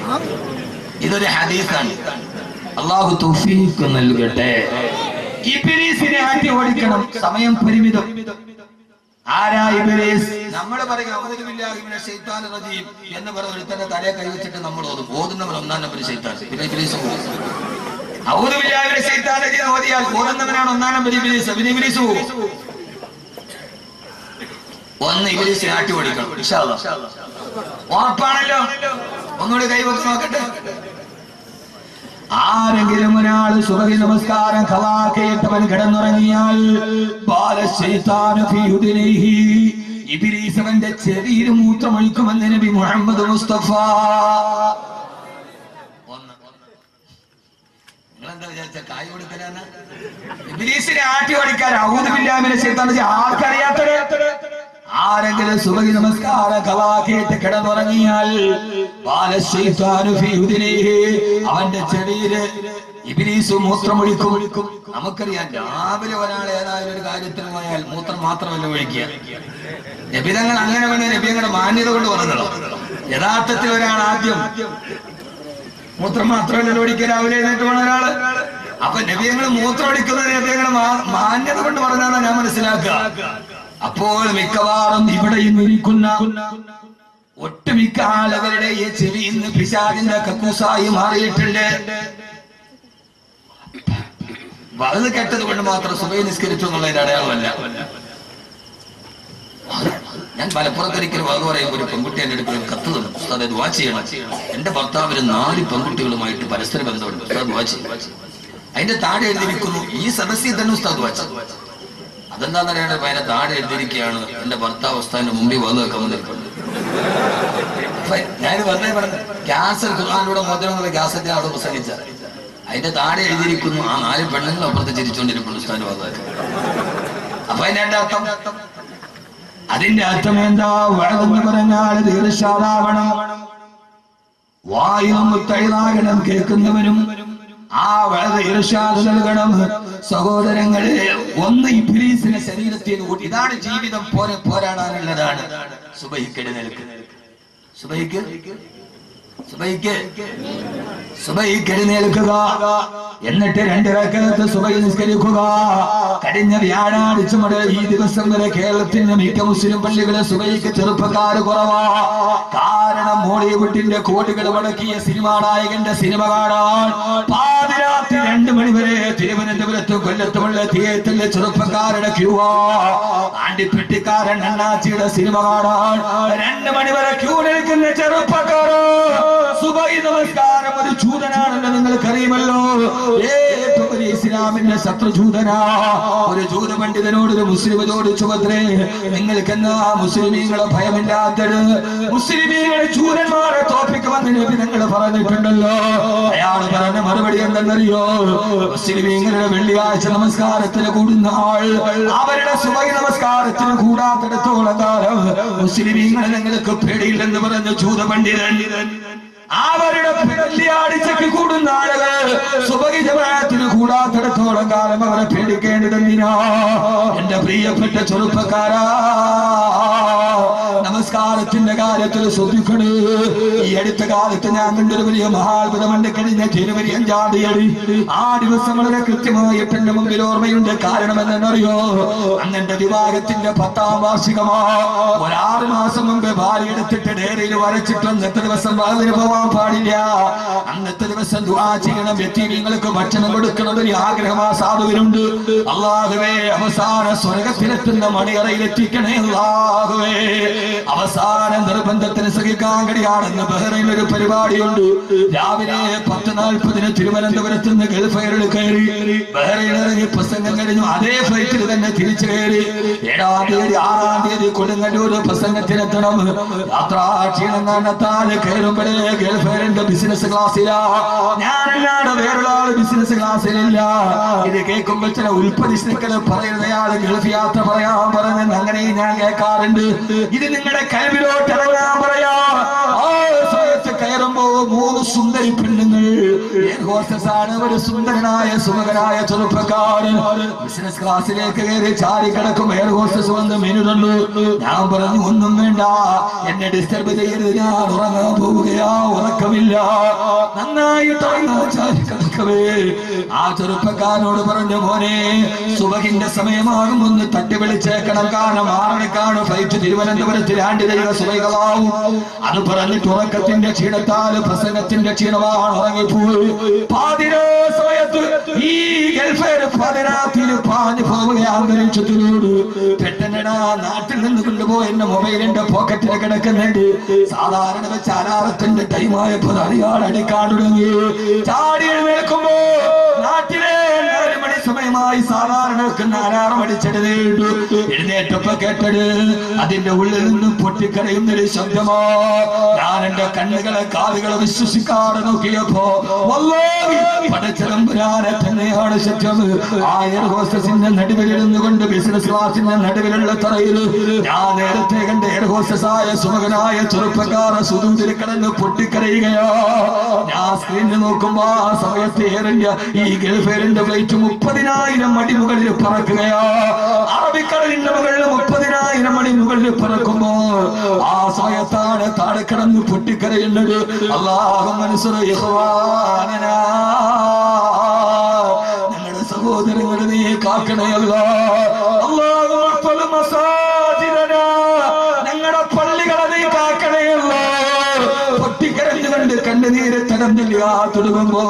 ഇതൊരു ഹദീസാണ്. അല്ലാഹു തൗഫീഖ് നൽകട്ടെ. ഇബ്ലീസിനെ ആട്ടി ഓടിക്കണം. സമയം പരിമിതം. ആരാ ഇബ്ലീസ്? നമ്മൾ പറയും അഊദു ബില്ലാഹി മിനശ് ശൈത്താനിർ റജീം എന്ന് പറഞ്ഞ ഒരുത്തന്റെ തലയെ കൈവച്ചിട്ട് നമ്മൾ ഓതുന്നവർ 1-ാം നമ്പർ ശൈത്താൻ. പിന്നെ ഇബ്ലീസ് ഔദു ബില്ലാഹി മിനശ് ശൈത്താനിർ റജീം ഓതിയാൽ ഓതുന്നവനാണ് 1-ാം നമ്പർ ഇബ്ലീസ്. പിന്നെ ഇബ്ലീസ് ഒന്ന് ഇബ്ലീസിനെ ആട്ടി ഓടിക്കണം. ഇൻഷാ അല്ലാഹ് ഉറപ്പാണല്ലോ. ഒന്നുകൂടി കൈവച്ച് നോക്കട്ടെ. ആരെങ്കിലും ഒരാൾ സുബഹി നമസ്കാരം ഖളാഖിട്ടവൻ കിടന്നുറങ്ങിയാൽ ഇബ്ലീസ് അവന്റെ ചെവിയിൽ മൂത്രമൊഴിക്കുമെന്ന് നബി മുഹമ്മദ് മുസ്തഫ. നിങ്ങളെന്താ വിചാരിച്ച കായ് കൊടുക്കലാണ്? ഇബ്ലീസിനെ ആട്ടി ഓടിക്കാൻ ഔദു ബില്ലാഹി മിനശ് ശൈത്താനിർ റജീം ആർക്കറിയാത്തത്? ആരെങ്കിലും സുബഹി നമസ്കാരം ഖളാഖിട്ട് കിടന്നുറങ്ങിയാൽ അവന്റെ ചെടിയില് ഇബ്ലീസ് മൂത്രമൊഴിക്കും. നമുക്കറിയാം, രാവിലെ ഒരാൾ ഏതായാലും ഒരു കാര്യത്തിന് പോയാൽ മൂത്രം മാത്രമല്ല ഒഴിക്കുക. നബിതങ്ങൾ അങ്ങനെ വേണ്ട, നബിതങ്ങളുടെ മാന്യത കൊണ്ട് പറഞ്ഞതോ. യഥാർത്ഥത്തിൽ ഒരാൾ ആദ്യം മൂത്രം മാത്രമല്ല ഒഴിക്കുക, രാവിലെ എഴുന്നേറ്റ് പോണ ഒരാള്. അപ്പൊ നബിയങ്ങൾ മൂത്രം ഒഴിക്കുന്നത് നബിയങ്ങളുടെ മാന്യത കൊണ്ട് പറഞ്ഞാണ് ഞാൻ മനസ്സിലാക്കുക. അപ്പോൾ മിക്കവാറും ഇവിടെ ഇന്നിരിക്കുന്ന ഒട്ടുമിക്ക ആളുകളുടെ ഈ ചെവി ഇന്ന് പിശാചിന്റെ കക്കൂസായി മാറിയിട്ടുണ്ട്. വലത് കെട്ടത് കൊണ്ട് മാത്രം സുബഹി നിസ്കരിച്ചു എന്നുള്ളതിന്റെ അടയാളമല്ല. ഞാൻ മലപ്പുറത്തൊരിക്കൽ വലത് പറയുമ്പോൾ ഒരു പെൺകുട്ടി എന്റെ അടുത്ത് കത്ത് തന്നു, ഉസ്താദ് ദുആ ചെയ്യണം, എന്റെ ഭർത്താവിന് 4 പെൺകുട്ടികളുമായിട്ട് പരസ്പര ബന്ധമുണ്ട്, ഉസ്താദ് ദുആ ചെയ്യും. അതിന്റെ താഴെ എഴുതിയിരിക്കുന്നു, ഈ സദസ്സിൽ തന്നെ ഉസ്താദ് ദുആ ചെയ്യും. അതെന്താന്ന് അറിയാണ്ട് അതിന്റെ താഴെ എഴുതിയിരിക്കുകയാണ്, എന്റെ ഭർത്താവ് ഉസ്താദിന്റെ മുമ്പിൽ വന്ന് വെക്കാൻ വന്നിരിക്കുന്നത്. ഞാൻ വെറുതെ പറഞ്ഞു, ക്യാൻസർ ഖുർആനിലൂടെ മോചനമുള്ള ക്യാസറ്റ് അവിടെ പ്രസംഗിച്ച അതിന്റെ താഴെ എഴുതിയിരിക്കുന്നു, ആ 4 പെണ്ണുങ്ങൾ അപ്പുറത്ത് ചിരിച്ചുകൊണ്ടിരിക്കുന്നു ഉസ്താദിന് വന്നേക്ക്. അപ്പൊ അതിന്റെ അർത്ഥം എന്താ? വഴതെന്ന് പറഞ്ഞാൽ ദീർഘാവണം, വായും മുത്തൈതാകണം, കേൾക്കുന്നവനും ആ വഴത് ഇർഷാദ് നൽകണം. സഹോദരങ്ങളെ, ഒന്ന് ഇബ്ലീസിന്റെ ശരീരത്തിൽ കൂട്ടി. ഇതാണ് ജീവിതം പോരാടാനുള്ളതാണ്. സുബഹിക്ക് എഴുന്നേൽക്കുക, സുബഹിക്ക് എഴുന്നേൽക്കുക, എന്നിട്ട് 2 റക്അത്ത് സുബഹി നിസ്കരിക്കുക. കഴിഞ്ഞ വ്യാഴാഴ്ച മുതൽ ഈ ദിവസം വരെ കേരളത്തിന്റെ മിക്ക മുസ്ലിം പള്ളികളെ സുബഹിക്ക് ചെറുപ്പക്കാർ കുറവാ. കാരണം ബോളിവുഡിന്റെ കോടികൾ മുടക്കിയ സിനിമാ നായകന്റെ സിനിമ കാണാൻ പാതിരാത്രി 2 മണി വരെ തിരുവനന്തപുരത്തും കൊല്ലത്തുമുള്ള തിയേറ്ററിലെ ചെറുപ്പക്കാരുടെ ക്യൂവാ. ആണ്ടിപ്പെട്ടിക്കാരൻ അണ്ണാച്ചിയുടെ സിനിമ കാണാൻ 2 മണി വരെ ക്യൂ നിൽക്കുന്ന ചെറുപ്പക്കാരോ. സുബഹി നമസ്കാരം ഒരു ജൂതനാണെന്ന് നിങ്ങൾക്കറിയുമല്ലോ. ഏറ്റവും വലിയ ഇസ്ലാമിന്റെ ശത്രുജൂതനാ. ഒരു ജൂത പണ്ഡിതനോട് ഒരു മുസ്ലിം ചോദിച്ചു, ഭദ്രേ, നിങ്ങൾക്കെന്നാ മുസ്ലിമീങ്ങളെ ഭയമില്ലാത്തത്? മുസ്ലിമീങ്ങളെ ജൂതന്മാരെ തോപ്പിക്കുമെന്ന് നബി നിങ്ങൾ പറഞ്ഞിട്ടുണ്ടല്ലോ. അയാൾ പറഞ്ഞ മറുപടി എന്തെന്നറിയോ? മുസ്ലിമീങ്ങളുടെ വെള്ളിയാഴ്ച നമസ്കാരത്തിന് കൂടുന്ന ആൾ അവരുടെ സുബഹി നമസ്കാരത്തിന് കൂടാത്തിടത്തോളം കാലം മുസ്ലിമീങ്ങളെ നിങ്ങൾക്ക് പേടിയില്ലെന്ന് പറഞ്ഞ ജൂത പണ്ഡിതൻ. അവരുടെ വെള്ളിയാഴ്ചക്ക് കൂടുന്ന ആളുകൾ സുബഹി ജമാഅത്തിന് കൂടാത്തിടത്തോളം കാലം അവരെ പേടിക്കേണ്ടതെന്തിനാ? എന്റെ പ്രിയപ്പെട്ട ചെറുപ്പക്കാരാ, നമസ്കാരത്തിന്റെ കാര്യത്തിൽ ശ്രദ്ധിക്കണേ. ഈ അടുത്ത കാലത്ത് ഞാൻ കണ്ടൊരു വലിയ മഹാത്ഭുതമുണ്ട്. കഴിഞ്ഞ ജനുവരി 5-ാം തീയതി ആ ദിവസം വളരെ കൃത്യമായിട്ട് എന്റെ മുമ്പിൽ ഓർമ്മയുണ്ട്. കാരണം എന്നറിയോ? അന്നെന്റെ വിവാഹത്തിന്റെ 10ാം വാർഷികമാ. 6 മാസം മുമ്പ് ഭാര്യ എടുത്തിട്ട് ഡയറിയിൽ വരച്ചിട്ട് അന്നത്തെ ദിവസം വളരെ പോവാൻ പാടില്ല, അന്നത്തെ ദിവസം ദുആ ചെയ്യണം, യതീമീങ്ങൾക്ക് ഭക്ഷണം കൊടുക്കണം ഒരു ആഗ്രഹം ആ സാധുവിനുണ്ട്. അല്ലാഹുവേ, അവസാന സ്വർഗത്തിലെത്തുന്ന മണിയറയിൽ എത്തിക്കണേ അല്ലാഹുവേ. അവസാന നിർബന്ധത്തിന് സഹിക്കാൻ കഴിയാണെന്ന് ബഹ്റൈനിൽ ഒരു പരിപാടിയുണ്ട്. രാവിലെ 10:40 തിരുവനന്തപുരത്ത് നിന്ന് ഗൾഫ് എയറിൽ കയറി ബഹ്റൈനിൽ ഇറങ്ങി പ്രസംഗം കഴിഞ്ഞു. അതേ ഫ്ലൈറ്റിൽ തന്നെ തിരിച്ചു കയറി 7-ാം തീയതി 6-ാം തീയതി കൊടുങ്ങല്ലൂർ പ്രസംഗത്തിനെത്തണം. യാത്രാ ക്ഷീണം കണ്ടെത്താൻ കയറുമ്പോഴേ ഗൾഫ് എയറിന്റെ ബിസിനസ് ക്ലാസ്സിലാ. ഞാനല്ലാതെ വേറൊരാൾ ബിസിനസ് ക്ലാസ്സിലില്ല. ഇത് കേൾക്കുമ്പോൾ ചില ഉൽപ്പതിഷ്ഠിക്കൽ പറയുന്നയാൾ ഗൾഫ് യാത്ര പറയാൻ പറഞ്ഞെന്ന് അങ്ങനെ ഞാൻ കേൾക്കാറുണ്ട്. ഇത് നിങ്ങളുടെ കഴിവിലോട്ട് ഇറങ്ങാൻ പറയാ. ആ സമയത്ത് കയറുമ്പോ 3 സുന്ദരി പെണ്ണുങ്ങൾ, ഹോസ്റ്റസാണ്, ഒരു സുന്ദരനായ സുമകനായ ചെറുപ്പക്കാരൻ ബിസിനസ് ക്ലാസ്സിലേക്ക് കയറി ചാരി കിടക്കും. എയർ ഹോസ്റ്റസ് വന്ന് മെനു തന്നു. ഞാൻ പറഞ്ഞു, ഒന്നും വേണ്ട, എന്നെ ഡിസ്റ്റർബ് ചെയ്യരുത്, ഞാൻ ഉറങ്ങാൻ പോവുകയാ, ഉറക്കമില്ല. നന്നായിട്ട് ഉറങ്ങാൻ ചാരി കിടക്കവേ ആ ചെറുപ്പക്കാരനോട് പറഞ്ഞു, മോനെ, സുബഹിന്റെ സമയമാകും, ഒന്ന് തട്ടി വിളിച്ചേക്കണം, കാരണം 6 മണിക്കാണ് ഫ്ലൈറ്റ് തിരുവനന്തപുരത്ത് ലാൻഡ് ചെയ്യുക, സുബഹികളാവും. അത് പറഞ്ഞിട്ട് ഉറക്കത്തിന്റെ ക്ഷീണത്താൽ പ്രസംഗത്തിന്റെ ക്ഷീണമാണ് ഉറങ്ങിപ്പോയി. പാതിരാ സമയത്ത് ഈ ഗൾഫേർ പാതിരാത്തിൽ പാഞ്ഞു പോവുക അന്തരീക്ഷത്തിനോട്. പെട്ടെന്നടാ നാട്ടിൽ നിന്ന് കൊണ്ടുപോയി എന്റെ മൊബൈൽ എന്റെ പോക്കറ്റിൽ കിടക്കുന്നുണ്ട്. സാധാരണ വെച്ച് അലാറത്തിന്റെ ടൈമായപ്പോൾ അറിയാൻ അടിക്കാൻ തുടങ്ങി. ചാടി എഴുന്നേൽക്കുമ്പോ നാട്ടിലെ 4 മണി സമയമായി സാധാരണ നോക്കുന്ന അലാറം അടിച്ചെടുത്തേട്ടു. എഴുന്നേറ്റപ്പോ കേട്ടത് അതിന്റെ ഉള്ളിൽ നിന്നും പൊട്ടിക്കരയുന്നൊരു ശബ്ദമോ. ഞാൻ എന്റെ കണ്ണുകളെ കാതുകളെ വിശ്വസിക്കാതെ നോക്കിയപ്പോ പടച്ചതമ്പുരാനെ തന്നെയാണ് സത്യം. ആ എയർ ഹോസ്റ്റസിന്റെ നടുവിലിരുന്നു കൊണ്ട് ബിസിനസ് ക്ലാസിന്റെ നടുവിലുള്ള തറയിൽ ഞാൻ നേരത്തെ കണ്ട എയർ ഹോസ്റ്റസായ സുമകനായ ചെറുപ്പക്കാര സുദൂതിൽ കിടന്ന് പൊട്ടിക്കരയുകയോ. ഞാൻ സ്ക്രീനിൽ നോക്കുമ്പോ ആ സമയത്ത് ഏറിയ ഈ ഗൾഫ് എയറിന്റെ ഫ്ലൈറ്റ് 30,000 അടി മുകളിൽ പറക്കുകയോ. അറബിക്കടലിന്റെ മുകളിൽ 30,000 അടി മുകളിൽ പറക്കുമ്പോ ആ സമയത്താണ് താഴെ കിടന്ന് പൊട്ടിക്കരയുന്നത്. അല്ലാഹു മൻസുറ ഇഖ്വാനനാ, ഞങ്ങളുടെ സഹോദരങ്ങളെ നീ കാക്കണയല്ല. അല്ലാഹു മഹ്ഫൽ മസാജിദനാ, ഞങ്ങളുടെ പള്ളികളെ നീ കാക്കണയല്ല. പൊട്ടിക്കരഞ്ഞുകൊണ്ട് കണ്ണുനീര് തടന്നില്ല തുടങ്ങുമ്പോ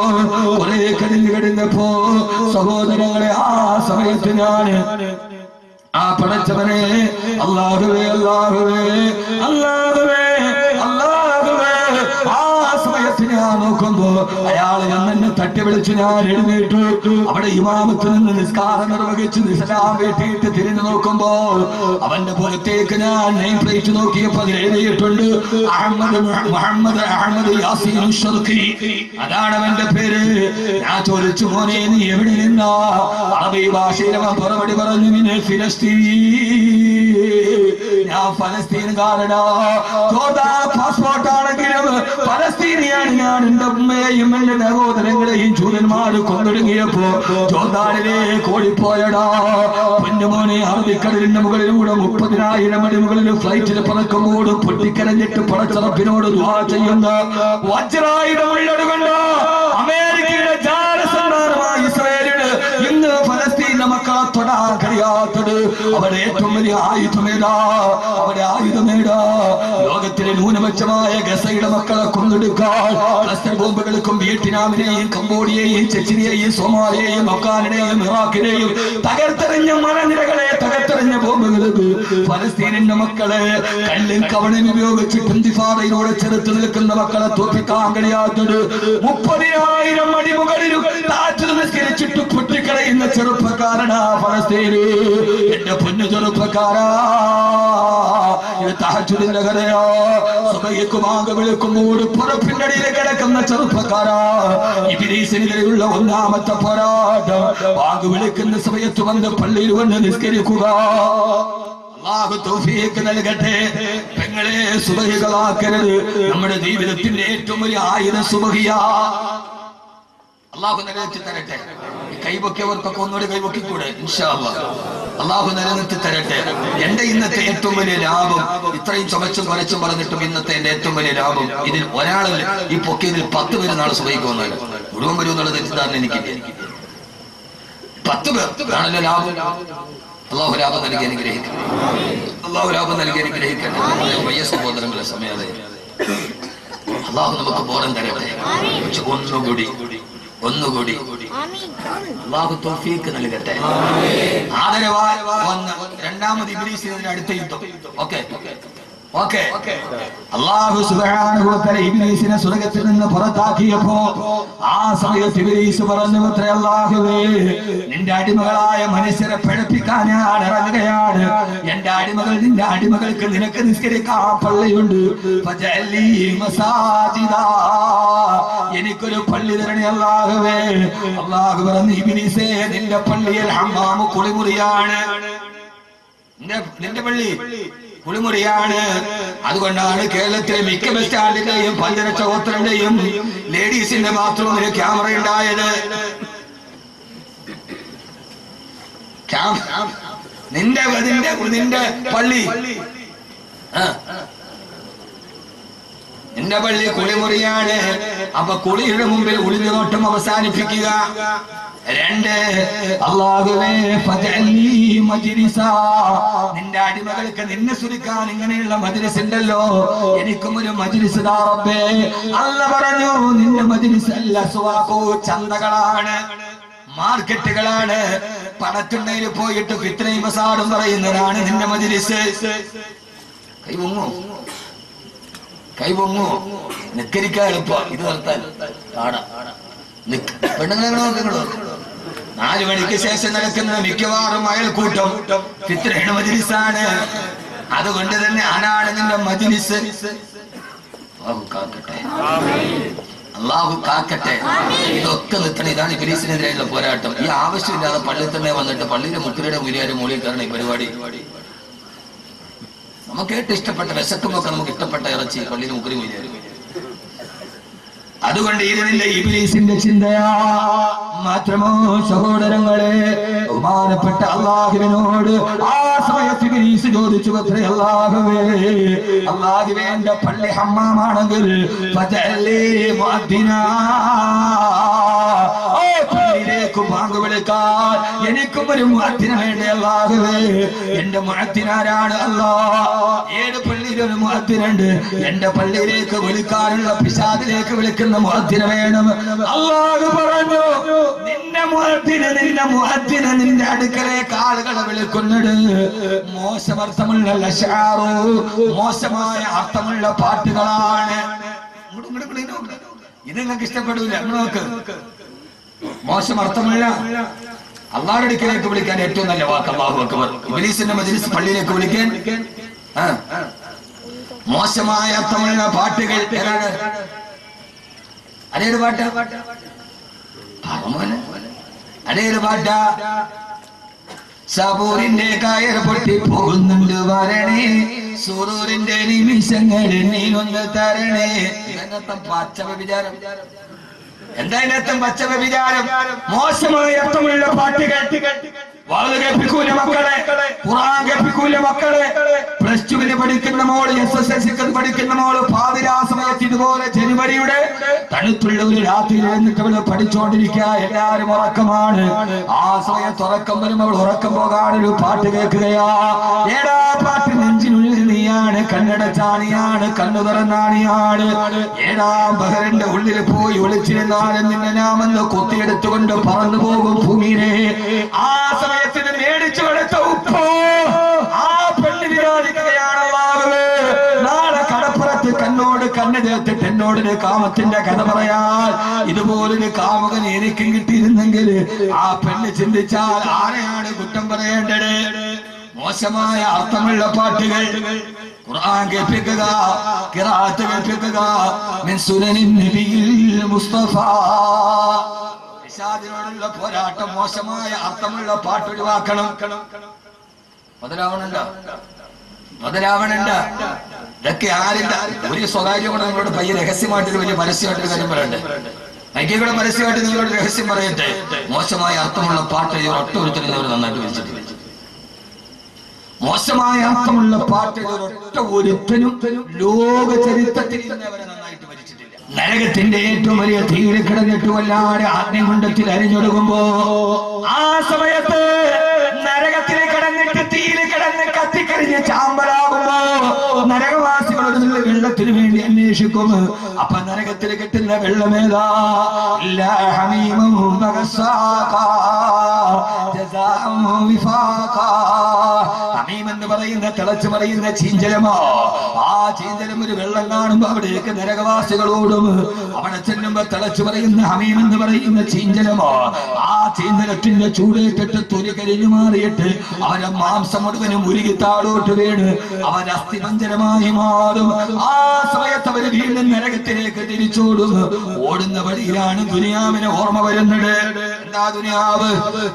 കുറെ കരഞ്ഞു കിടന്നപ്പോ സഹോദരങ്ങളെ ആ സമയത്ത് ഞാൻ ആ പടച്ചവനെ അല്ലാഹുവേ അല്ലാഹുവേ അല്ലാഹുവേ അല്ലാഹുവേ ആ സമയത്ത് ഞാൻ നോക്കുമ്പോ അയാൾ എന്നെ തട്ടി വിളിച്ചു. ഞാൻ എഴുന്നേറ്റു. അവിടെ ഇമാമത്ത് നിന്ന് നിസ്കാരം നിർവഹിച്ച് നിസ്ലാം വീട്ടിയിട്ട് തിരിഞ്ഞു നോക്കുമ്പോ അവന്റെ പുറത്തേക്ക് ഞാൻ നെയിം പ്ലേറ്റ് നോക്കിയപ്പോ എഴുതിയിട്ടുണ്ട് മുഹമ്മദ് അഹമ്മദ് യാസീൻ ഷർഖി. അതാണ് അവന്റെ പേര്. ഞാൻ ചോദിച്ചു, മോനെ നീ എവിടെ നിന്നാ? അറബി ഭാഷയിൽ അവൻ മറുപടി പറഞ്ഞു, ഞാൻ ഫലസ്തീൻകാരനാ. പാസ്പോർട്ട് ആണെങ്കിലും ഫലസ്തീനിയാണ് ഞാൻ. എന്റെ ഉമ്മയെയും എന്റെ സഹോദരങ്ങളെയും ജൂതന്മാര് കൊന്നൊടുങ്ങിയപ്പോ ജോർദാനിലേക്ക് ഓടിപ്പോയടാ. പൊന്നുമോനെ, അറബിക്കടലിന്റെ മുകളിലൂടെ 30,000 അടി മുകളിൽ ഫ്ലൈറ്റിൽ പറക്കുമ്പോട് പൊട്ടിക്കരഞ്ഞിട്ട് പടച്ചറപ്പിനോട് ദുആ ചെയ്യുന്ന വജ്രായുധമുള്ളതുകൊണ്ട് അമേരിക്കയുടെ ജാലസന്ധാനമായ ഇസ്രായേലിന് ഇന്ന് ഫലസ്തീനിലെ മക്കളെ തൊടാൻ കഴിയാത്തത്. അവിടെ ഏറ്റവും വലിയ ആയുധമേടാ, അവിടെ ആയുധമേടാ. ലോകത്തിലെ ന്യൂനപക്ഷമായ ഗസയുടെ മക്കളെ കൊന്നെടുക്കാൻ ക്ലസ്റ്റർ ബോംബുകൾക്കും വിയറ്റ്നാമിനെയും കംബോഡിയയെയും ചെച്ചിനെയും സോമാലിയെയും അഫ്ഗാനിനെയും ഇറാഖിനെയും തകർത്തെറിഞ്ഞ മലനിരകളെ തകർത്തെറിഞ്ഞ ബോംബുകൾക്ക് ഫലസ്തീനിന്റെ മക്കളെ കല്ലും കവണയും ഉപയോഗിച്ച് ഇന്തിഫാദയിലൂടെ ചെറുത്ത് നിൽക്കുന്ന മക്കളെ തോൽപ്പിക്കാൻ കഴിയാത്തത്. 30,000 അടി മുകളിലും താഴ്ച നിസ്കരിച്ചിട്ട് പൊട്ടിക്കളയുന്ന ചെറുപ്പക്കാരനാ ഫലസ്തീന്. എന്റെ പൊന്നു ചെറുപ്പക്കാരാ, ഇത് തഹജ്ജുദിന്റെ കഥയോ. സുബഹിക്ക് ബാങ്ക് വിളിക്കുമ്പോൾ പുറപ്പിന്റെ അടിയിൽ കിടക്കുന്ന ചെറുപ്പക്കാരാ, ഇബ്ലീസിനെതിരെയുള്ള ഒന്നാമത്തെ പോരാട്ടം. ബാങ്ക് വിളിക്കുന്ന സമയത്ത് വന്ന് പള്ളിയിൽ വന്ന് നിസ്കരിക്കുക. അല്ലാഹു തൗഫീഖ് നൽകട്ടെ. പെങ്ങളെ, സുബഹികളാക്കരുത്. നമ്മുടെ ജീവിതത്തിന്റെ ഏറ്റവും വലിയ ആയുധം സുബഹിയാ. അല്ലാഹു നിലനിർത്തി തരട്ടെ. കൈപൊക്കിയവർക്കൊക്കെ ഒന്നുകൂടി കൈപൊക്കിക്കൂടെ? ഇൻഷാ അല്ലാഹ് അല്ലാഹു നിലനിർത്തി തരട്ടെ. എന്റെ ഇന്നത്തെ ഏറ്റവും വലിയ ലാഭം, ഇത്രയും ചുമച്ചും കുറച്ചും പറഞ്ഞിട്ടും ഇന്നത്തെ എന്റെ ഏറ്റവും വലിയ ലാഭം, ഇതിൽ ഒരാളിൽ ഈ പൊക്കിയതിൽ 10 പേര് നാളെ സുബഹിക്കുമെന്നല്ല, മുഴുവൻ വരും എന്നുള്ള തെറ്റിദ്ധാരണ എനിക്കില്ല. 10 പേർ ആണല്ലോ ലാഭം. അല്ലാഹു ലാഭം നൽകി അനുഗ്രഹിക്കട്ടെ. അല്ലാഹു ലാഭം നൽകി അനുഗ്രഹിക്കട്ടെ. വയ്യ സഹോദരങ്ങളെ, സമയത്തെ അല്ലാഹു നമുക്ക് ബോധം തരട്ടെ. ഒന്നുകൂടി അല്ലാഹു തൗഫീഖ് നൽകട്ടെ. ആദരവായി വന്ന് രണ്ടാമത് ഇബ്ലീസിന്റെ അടുത്ത യുദ്ധം. ഓക്കെ അല്ലാഹു സുബ്ഹാനഹു വ തആല ഇബ്ലീസിനെ സ്വർഗ്ഗത്തിൽ നിന്ന് പുറത്താക്കിയപ്പോ ആ സമയത്ത് ഇബ്ലീസ് പറഞ്ഞു, അല്ലാഹുവേ, നിന്റെ അടിമകളായ മനുഷ്യരെ പഠിപ്പിക്കാൻ ഞാൻ ഇറങ്ങുകയാണ്. എന്റെ അടിമകൾ, നിന്റെ അടിമകൾക്ക് നിനക്ക് നിസ്കരിക്കാൻ പള്ളിയുണ്ട്. ഫജഅലി മസാജിദാ, എനിക്കൊരു പള്ളി തരണേ അല്ലാഹുവേ. അല്ലാഹു പറഞ്ഞു, ഇബ്ലീസേ, നിന്റെ പള്ളിയിൽ ഹമ്മാമു കുളിമുറിയാണ്. നിന്റെ പള്ളി കുളിമുറിയാണ്. അതുകൊണ്ടാണ് കേരളത്തിലെ മിക്ക ബസ് സ്റ്റാൻഡിന്റെയും പഞ്ചരക്ഷ ഹോട്ടലിന്റെയും ലേഡീസിന്റെ ബാത്റൂമിന് ക്യാമറ ഉണ്ടായത്. നിന്റെ പള്ളി, നിന്റെ പള്ളി കുളിമുറിയാണ്. അപ്പൊ കുളിയുടെ മുമ്പിൽ ഒളിഞ്ഞു നോട്ടം അവസാനിപ്പിക്കുക. 2, അല്ലാഹുവേ, ഫജഅലി മജ്ലിസാ, നിന്റെ അടിമകൾക്ക് നിന്നെ സ്തുതിക്കാൻ ഇങ്ങനെയുള്ള മജ്ലിസ് ഉണ്ടല്ലോ, എനിക്കും ഒരു മജ്ലിസ് താ റബ്ബേ. അല്ലാഹു പറഞ്ഞു, നിന്റെ മജ്ലിസ് അല്ല സുവാഖു, ചന്തകളാണ്, മാർക്കറ്റുകളാണ്. പണത്തുണ്ടയിൽ പോയിട്ട് ഫിത്നയും ഫസാദും പറയുന്നതാണ് നിന്റെ മജ്ലിസ്. കൈവൊങ്ങോ നിക്കരിക്കാൻ എളുപ്പം. ഇത് നിർത്താൻ പെണ്ണുങ്ങളോ 4 മണിക്ക് ശേഷം നടക്കുന്ന മിക്കവാറും അയൽക്കൂട്ടം ഫിത്റയുടെ മജ്‌ലിസാണ്. അതുകൊണ്ട് തന്നെ അനാണ് നിന്റെ മജ്‌ലിസ്. അള്ളാഹു കാക്കട്ടെ. ഇതൊക്കെ നിർത്തണം. ഇതാണ് ഇബ്ലീസിനെതിരെയുള്ള പോരാട്ടം. ഈ ആവശ്യമില്ലാതെ പള്ളിയിൽ തന്നെ വന്നിട്ട് പള്ളിയിലെ മുക്കിലയുടെ മുരിയാരും മൂളിൽ കയറണം ഈ പരിപാടി. നമുക്ക് ഏറ്റവും ഇഷ്ടപ്പെട്ട വിശക്കുമ്പൊക്കെ നമുക്ക് ഇഷ്ടപ്പെട്ട ഇറച്ചി പള്ളിയിലെ മുക്കിരി മുരിയാരും. അതുകൊണ്ട് ഇതിന്റെ ഇബ്ലീസിന്റെ ചിന്തയാ. മാത്രമോ സഹോദരങ്ങളെ, ബഹുമാനപ്പെട്ട അല്ലാഹുവിനോട് ആ സമയത്ത് ഇബ്ലീസ് ചോദിച്ചു, അല്ലാഹുവേ, അല്ലാഹുവേ, എന്റെ പള്ളി ഹമ്മാമാണെങ്കിൽ ഫജഅലി മുഅദ്ദിനാ, പള്ളിയിലേക്ക് ബാങ്ക് വിളിക്കാൻ എനിക്കും ഒരു മുഅദ്ദിന വേണ്ടേ അല്ലാഹുവേ. എന്റെ മുഅദ്ദിനാരാണ് അല്ലാഹ്? 7 പള്ളിയിൽ ഒരു മുഅദ്ദിനുണ്ട്. എന്റെ പള്ളിയിലേക്ക് വിളിക്കാനുള്ള പിശാചിലേക്ക് വിളിക്കുന്ന മുഅദ്ദിന വേണം. അല്ലാഹു പറഞ്ഞു, നിന്റെ മുഅദ്ദിന നിന്റെ അടുക്കലേക്ക് ആളുകളെ വിളിക്കുന്നത് മോശമർത്ഥമുള്ള ലശാറു, മോശമായ അർത്ഥമുള്ള പാട്ടുകളാണ്. ഇത് നിങ്ങൾക്ക് ഇഷ്ടപ്പെടൂല. നോക്ക്, മോശം അർത്ഥമുള്ള അള്ളാഹുവിന്റെ അടുക്കലേക്ക് വിളിക്കാൻ ഏറ്റവും നല്ല വാക്ക് അല്ലാഹു അക്ബർ. ഇബ്ലീസിന്റെ മജ്‌ലിസ് പള്ളിയിലേക്ക് വിളിക്കാൻ മോശമായ അർത്ഥമുള്ള പാട്ടുകൾ ഏതാണ്? അതേത് പാട്ട്? അതേത് പാട്ട? സബൂറിന്റെ കയർ പൊട്ടി പോകുന്നുണ്ട് വരണേ, സുറൂറിന്റെ നിമിഷങ്ങൾ നീനൊന്ന് തരണേ. ഇതിനർത്ഥം പച്ച വിചാരം. എന്താ ഇതിനർത്ഥം? പച്ച വിചാരം. മോശമായ അർത്ഥമുള്ള പാട്ടുകൾ. വാള് കേൾപ്പിക്കൂല മക്കളെ, ഖുർആൻ കേൾപ്പിക്കൂല മക്കളെ. +2 പഠിക്കുന്ന മോള്, SSLC പഠിക്കുന്ന മോള് പാതിരാ സമയത്ത് ഇതുപോലെ ജനുവരിയുടെ തണുത്തുള്ള ഒരു രാത്രിയിൽ എന്നിട്ട് അവള് പഠിച്ചുകൊണ്ടിരിക്കുക. എല്ലാരും ഉറക്കമാണ്. ആ സമയത്ത് ഉറക്കം വരുമ്പോൾ അവൾ ഉറക്കം പോകാനൊരു പാട്ട് കേൾക്കുകയാ. ഏടാ പാട്ട്? നെഞ്ചിനുള്ളിൽ നീയാണ്, കണ്ണടച്ചാണിയാണ്, കണ്ണു തുറന്നാണിയാണ്. 7-ാം ബഹറിന്റെ ഉള്ളിൽ പോയി ഒളിച്ചിരുന്നാലും നിന്നെ നാമെന്ന് കൊത്തിയെടുത്തുകൊണ്ട് പറന്നു പോകും ഭൂമിയിലെ. ആ സമയത്തിന് മേടിച്ചു കൊടുത്ത ഉപ്പോ ആ പെണ്ണ് വിരോധിക്കുകയാണ്. നാളെ കടപ്പുറത്ത് കണ്ണോട് കണ്ണ് ചേർത്തിട്ട് എന്നോടൊരു കാമത്തിന്റെ കഥ പറയാൻ ഇതുപോലൊരു കാമുകൻ എനിക്കും കിട്ടിയിരുന്നെങ്കിൽ ആ പെണ്ണ് ചിന്തിച്ചാൽ ആരെയാണ് കുറ്റം പറയേണ്ടത്? മോശമായ അർത്ഥമുള്ള പാട്ടുകൾ. ഖുർആൻ കേൾപ്പിക്കുക, ഖിറാഅത്ത് കേൾപ്പിക്കുക. മിൻ സുനനിൻ നബിയിൽ മുസ്തഫ. പിശാചിനോടുള്ള പോരാട്ടം. മോശമായ അർത്ഥമുള്ള പാട്ട് ഒഴിവാക്കണം. മുതലാവണുണ്ടോ? ഇതൊക്കെ ആരില്ല. ഒരു സ്വകാര്യം കൂടെ നിങ്ങളോട് പയ്യെ രഹസ്യമായിട്ടൊരു വലിയ പരസ്യമായിട്ടൊരു കാര്യം പറയട്ടെ. എനിക്ക് കൂടെ പരസ്യമായിട്ട് നിങ്ങളോട് രഹസ്യം പറയട്ടെ. മോശമായ അർത്ഥമുള്ള പാട്ട് ഒറ്റ ഒരുത്തരും അവർ നന്നായിട്ട് വെച്ചിട്ടില്ല. മോശമായ അർത്ഥമുള്ള പാട്ട് ഒറ്റ ഒരുത്തനും ലോക ചരിത്രത്തിൽ അവരെ നന്നായിട്ട് ഭരിച്ചിട്ടില്ല. നരകത്തിന്റെ ഏറ്റവും വലിയ തീയിൽ കിടന്നിട്ട് വല്ലാതെ ആഗ്നികുണ്ഡത്തിൽ അരിഞ്ഞൊടുങ്ങുമ്പോ ആ സമയത്ത് നരകത്തിൽ കിടന്നിട്ട് തീയിൽ കിടന്ന് കത്തിക്കരിഞ്ഞ് ചാമ്പലാകുമ്പോ നരകവാസികളോട് നിങ്ങൾ വെള്ളത്തിന് വേണ്ടി അന്വേഷിക്കും. അപ്പൊ നരകത്തിൽ കിട്ടുന്ന വെള്ളമേതാ? എന്ന് പറയുന്ന തിളച്ചു പറയുന്ന ചീഞ്ചലമോ. ആ ചീഞ്ചലം ഒരു വെള്ളം കാണുമ്പോ അവിടേക്ക് നരകവാസികളോടും അവിടെ ചെല്ലുമ്പോ തിളച്ചു പറയുന്ന ഹമീം എന്ന് പറയുന്ന ചീഞ്ചലമോ. ആ ചീഞ്ചലത്തിന്റെ ചൂടേറ്റിട്ട് തൊലി കരിഞ്ഞു മാറിയിട്ട് അവരെ മാംസം മുഴുവനും ഉരുകി താഴോട്ട് വീണ് അവൻ അസ്ഥിപഞ്ജരമായി മാറും. ആ സമയത്ത് അവര് വീണ്ടും നരകത്തിലേക്ക് തിരിച്ചോടും. ഓടുന്ന വഴിയിലാണ് ദുനിയാവിനെ ഓർമ്മ വരുന്നത്. എന്താ ദുനിയാവ്?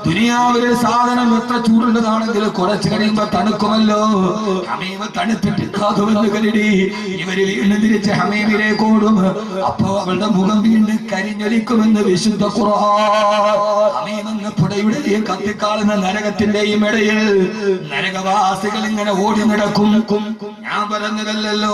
ദുനിയാവിലെ സാധനം എത്ര ചൂടുള്ളതാണെങ്കിൽ കുറച്ച് കഴിയുമ്പോ തണുക്കുമല്ലോ. ഹമീമ് തണുത്തിട്ട് കാതുവെന്ന് കരുതി ഇവര് വീണ്ടും തിരിച്ച് ഹമീമിലേക്ക് ഓടും. അപ്പോ അവളുടെ മുഖം വീണ്ടും കരിഞ്ഞൊലിക്കുമെന്ന് വിശുദ്ധ ഖുർആൻ. ഹമീം എന്ന പുഴയുടെയും കത്തിക്കാളുന്ന നരകത്തിന്റെയും ഇടയിൽ നരകവാസികൾ ഇങ്ങനെ ഓടി നടക്കും. ഞാൻ പറഞ്ഞതല്ലോ.